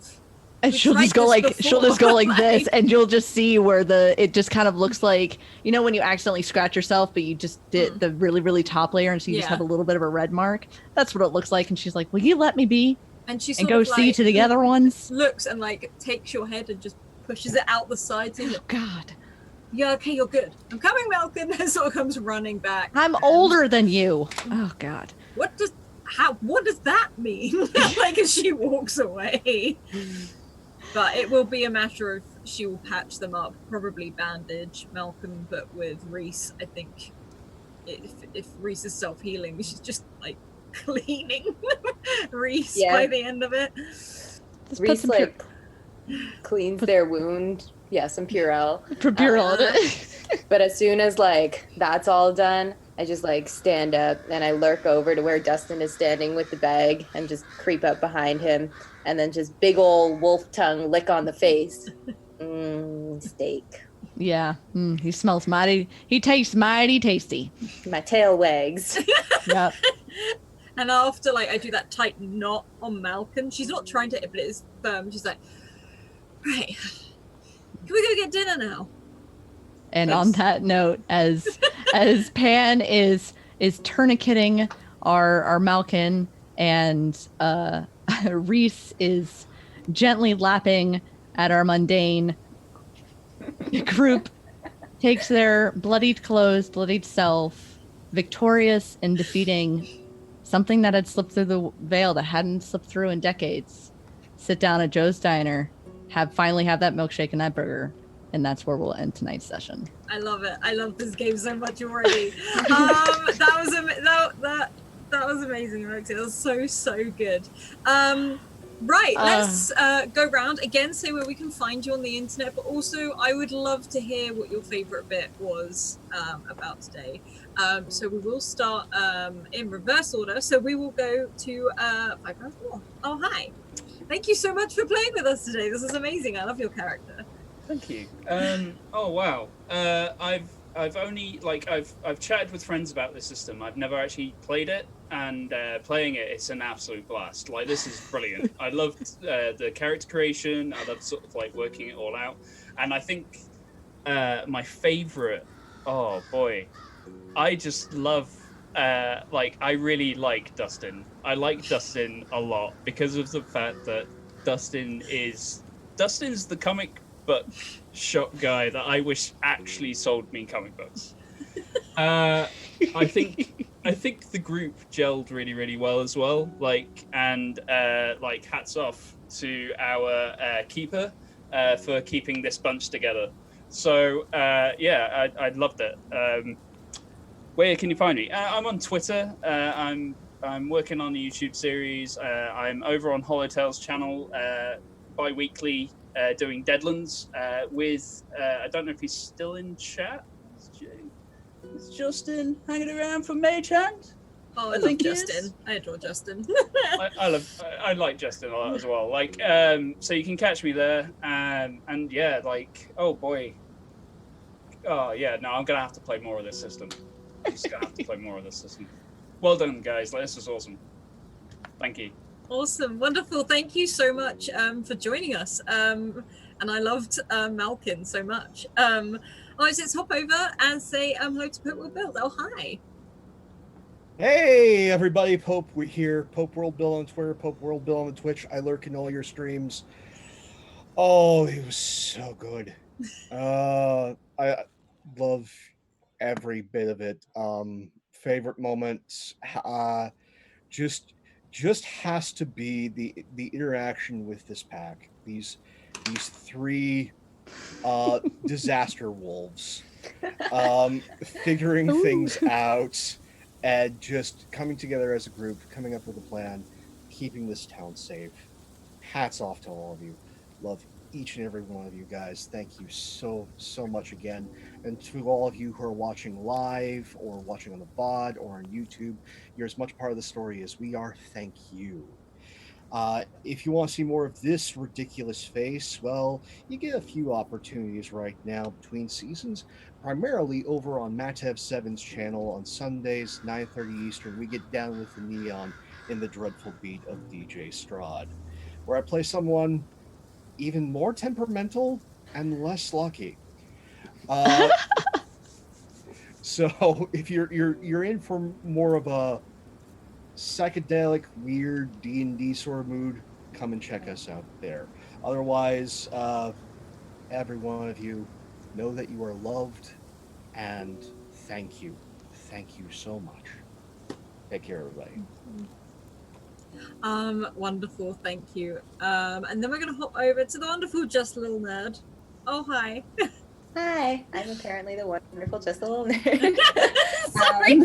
And We've she'll tried just go this like she'll just before, go like this, like- and you'll just see where it just kind of looks like, when you accidentally scratch yourself, but you just did the really, really top layer, and so you just Yeah. have a little bit of a red mark. That's what it looks like. And she's like, will you let me be And she and sort go of, see like, to the other ones? looks and like takes your head and just pushes it out the side. Oh God, Yeah, okay, you're good. I'm coming, Malcolm. And sort of comes running back. I'm and older than you. Oh God. What does that mean? Like as she walks away. But it will be a matter of she will patch them up, probably bandage Malcolm, but with Reese, I think if Reese is self-healing, she's just like cleaning Reese by the end of it. Just put Reese some like cleans their wound. Yeah, some Purell. Purell in it. But as soon as like that's all done, I just like stand up and I lurk over to where Dustin is standing with the bag and just creep up behind him and then just big old wolf tongue lick on the face. Steak. Yeah. He smells mighty. He tastes mighty tasty. My tail wags. Yep. And after like I do that tight knot on Malcolm, she's not trying to, but it's firm. She's like, right, can we go get dinner now? And on that note, as Pan is tourniqueting our Malkin, and Reese is gently lapping at our mundane, the group takes their bloodied clothes, bloodied self, victorious in defeating something that had slipped through the veil that hadn't slipped through in decades. Sit down at Joe's Diner, finally have that milkshake and that burger, and that's where we'll end tonight's session. I love it. I love this game so much already. That was amazing, Roxy. That was so good. Right, let's go round again, say where we can find you on the internet, but also I would love to hear what your favorite bit was about today. So we will start in reverse order. So we will go to 5 rounds more. Oh, hi. Thank you so much for playing with us today. This is amazing. I love your character. Thank you. Oh wow. I've only I've chatted with friends about this system. I've never actually played it, and playing it, it's an absolute blast. Like, this is brilliant. I loved the character creation. I loved sort of like working it all out, and I think my favorite. Oh boy, I just love. I really like Dustin. I like Dustin a lot because of the fact that Dustin's the comic book shop guy that I wish actually sold me comic books. I think the group gelled really well as well. Hats off to our keeper for keeping this bunch together. So I loved it. Where can you find me? I'm on Twitter. I'm working on a YouTube series. I'm over on Holotale's channel bi-weekly doing Deadlands with I don't know if he's still in chat. Is Justin hanging around for Mage Hand? Oh, I love Justin. I adore Justin. I like Justin a lot as well. So you can catch me there. And yeah, oh boy. Oh yeah, no, I'm gonna have to play more of this system. I'm just gonna have to play more of this system. Well done, guys. This was awesome. Thank you. Awesome, wonderful. Thank you so much for joining us. And I loved Malkin so much. Let's hop over and say hello to Pope World Build. Oh, hi. Hey, everybody. Pope here. Pope World Bill on Twitter, Pope World Bill on the Twitch. I lurk in all your streams. Oh, it was so good. I love every bit of it. Favorite moments, just has to be the interaction with this pack. These three disaster wolves, figuring things out and just coming together as a group, coming up with a plan, keeping this town safe. Hats off to all of you. Love each and every one of you guys. Thank you so much again. And to all of you who are watching live or watching on the VOD or on YouTube, you're as much part of the story as we are. Thank you. If you want to see more of this ridiculous face, well, you get a few opportunities right now between seasons, primarily over on Matev7's channel on Sundays, 9:30 Eastern. We get down with the neon in the dreadful beat of DJ Strahd, where I play someone even more temperamental and less lucky. So if you're in for more of a psychedelic, weird D&D sort of mood, come and check us out there. Otherwise, every one of you, know that you are loved, and thank you so much. Take care, everybody. Wonderful, thank you. And then we're gonna hop over to the wonderful Just Little Nerd. Oh, hi. Hi, I'm apparently the wonderful Just a Little Nerd. Sorry.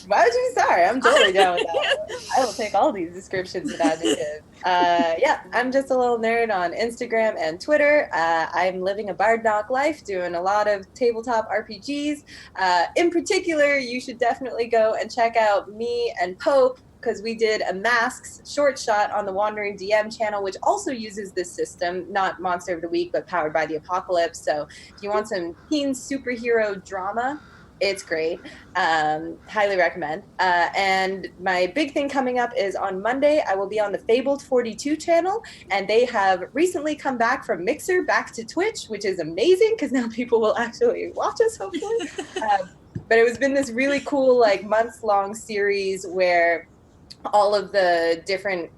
Why would you be sorry? I'm totally down with that. I will take all these descriptions and adjectives. Yeah, I'm Just a Little Nerd on Instagram and Twitter. I'm living a Bard Knock life, doing a lot of tabletop RPGs. In particular, you should definitely go and check out me and Pope, because we did a Masks short shot on the Wandering DM channel, which also uses this system, not Monster of the Week, but Powered by the Apocalypse. So if you want some teen superhero drama, it's great. Highly recommend. And my big thing coming up is on Monday, I will be on the Fabled 42 channel, and they have recently come back from Mixer back to Twitch, which is amazing because now people will actually watch us, hopefully. But it was been this really cool, like, months-long series where all of the different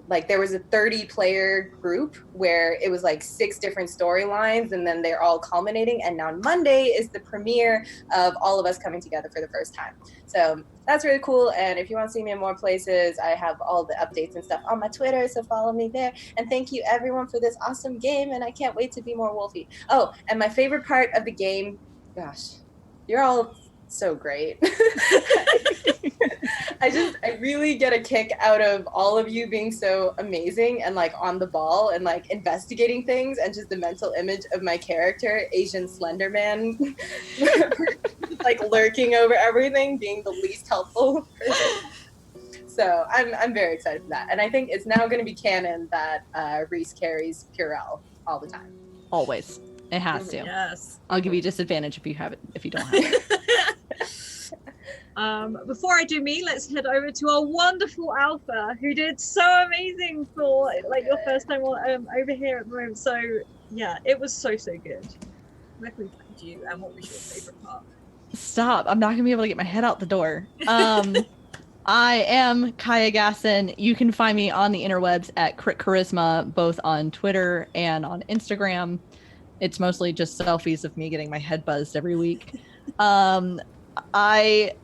like there was a 30-player group where it was like 6 different storylines, and then they're all culminating, and now Monday is the premiere of all of us coming together for the first time. So that's really cool, and if you want to see me in more places, I have all the updates and stuff on my Twitter, so follow me there. And thank you everyone for this awesome game, and I can't wait to be more Wolfie. Oh, and my favorite part of the game, gosh, you're all so great. I really get a kick out of all of you being so amazing and like on the ball and like investigating things, and just the mental image of my character, Asian Slender Man, like lurking over everything, being the least helpful person. So I'm very excited for that. And I think it's now going to be canon that Reese carries Purell all the time. Always. It has to. Yes. I'll give you disadvantage if you have it, if you don't have it. Before I do me, let's head over to our wonderful Alpha, who did so amazing for like your first time over here at the moment. So yeah, it was so good. Where can we find you, and what was your favorite part? Stop. I'm not going to be able to get my head out the door. I am Kaya Gasson. You can find me on the interwebs at Crit Charisma, both on Twitter and on Instagram. It's mostly just selfies of me getting my head buzzed every week. I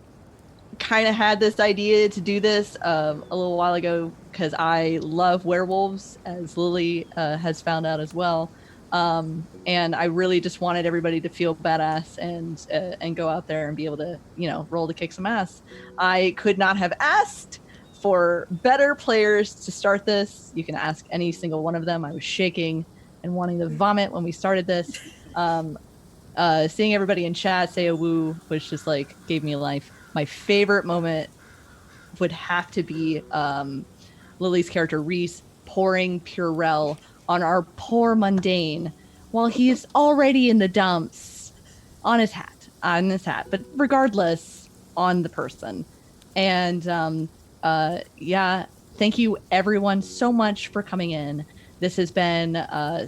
kind of had this idea to do this a little while ago because I love werewolves, as Lily has found out as well. And I really just wanted everybody to feel badass and go out there and be able to, roll to kick some ass. I could not have asked for better players to start this. You can ask any single one of them. I was shaking and wanting to vomit when we started this. Seeing everybody in chat say a woo was just like gave me life. My favorite moment would have to be Lily's character Reese pouring Purell on our poor mundane while he's already in the dumps on his hat, but regardless, on the person. And thank you everyone so much for coming in. This has been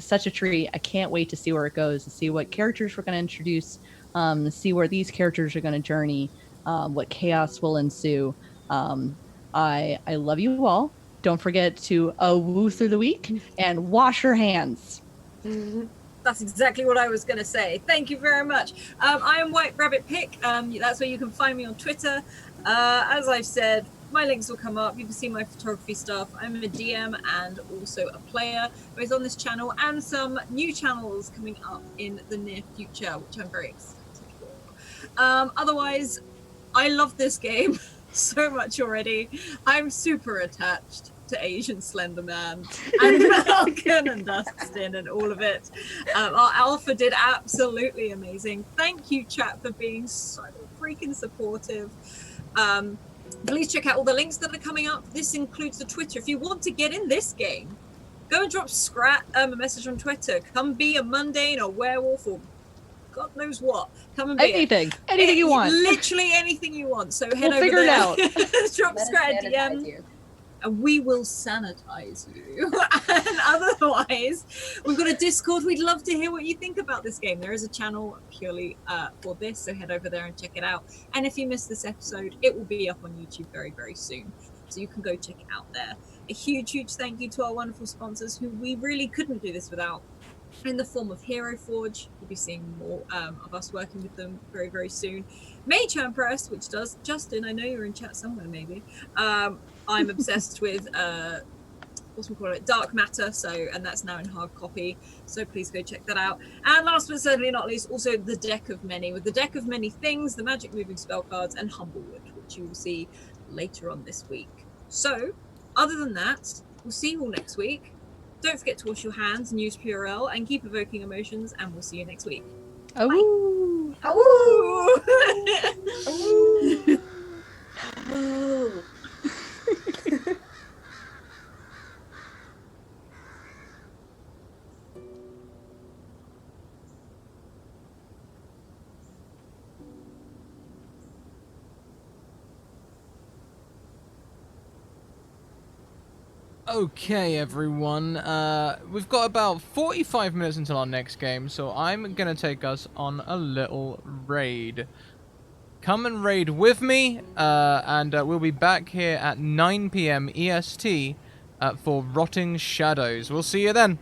such a treat. I can't wait to see where it goes, to see what characters we're going to introduce, to see where these characters are going to journey, what chaos will ensue. I love you all. Don't forget to woo through the week and wash your hands. That's exactly what I was going to say. Thank you very much. I am White Rabbit Pick. That's where you can find me on Twitter. As I've said, my links will come up. You can see my photography stuff. I'm a DM and also a player who is on this channel, and some new channels coming up in the near future, which I'm very excited for. Otherwise, I love this game so much already. I'm super attached to Asian Slender Man and Falcon and Dustin and all of it. Our Alpha did absolutely amazing. Thank you, chat, for being so freaking supportive. Please check out all the links that are coming up. This includes the Twitter. If you want to get in this game, go and drop Scrat a message on Twitter. Come be a mundane or werewolf or God knows what. Come and be anything you want. Literally anything you want. So head over figure there. It out. Drop Scrat a DM. And we will sanitize you. And otherwise, we've got a Discord. We'd love to hear what you think about this game. There is a channel purely for this, so head over there and check it out. And if you missed this episode, it will be up on YouTube very, very soon. So you can go check it out there. A huge, huge thank you to our wonderful sponsors who we really couldn't do this without, in the form of Hero Forge. You'll be seeing more of us working with them very, very soon. Mage Press, which does, Justin, I know you're in chat somewhere maybe. I'm obsessed with Dark Matter. So, and that's now in hard copy. So please go check that out. And last but certainly not least, also the Deck of Many, with the Deck of Many Things, the Magic Moving Spell Cards, and Humblewood, which you will see later on this week. So, other than that, we'll see you all next week. Don't forget to wash your hands and use Purell and keep evoking emotions, and we'll see you next week. Oh. Awoo! Ooh. Okay, everyone. We've got about 45 minutes until our next game, so I'm gonna take us on a little raid. Come and raid with me, and we'll be back here at 9 p.m. EST for Rotting Shadows. We'll see you then.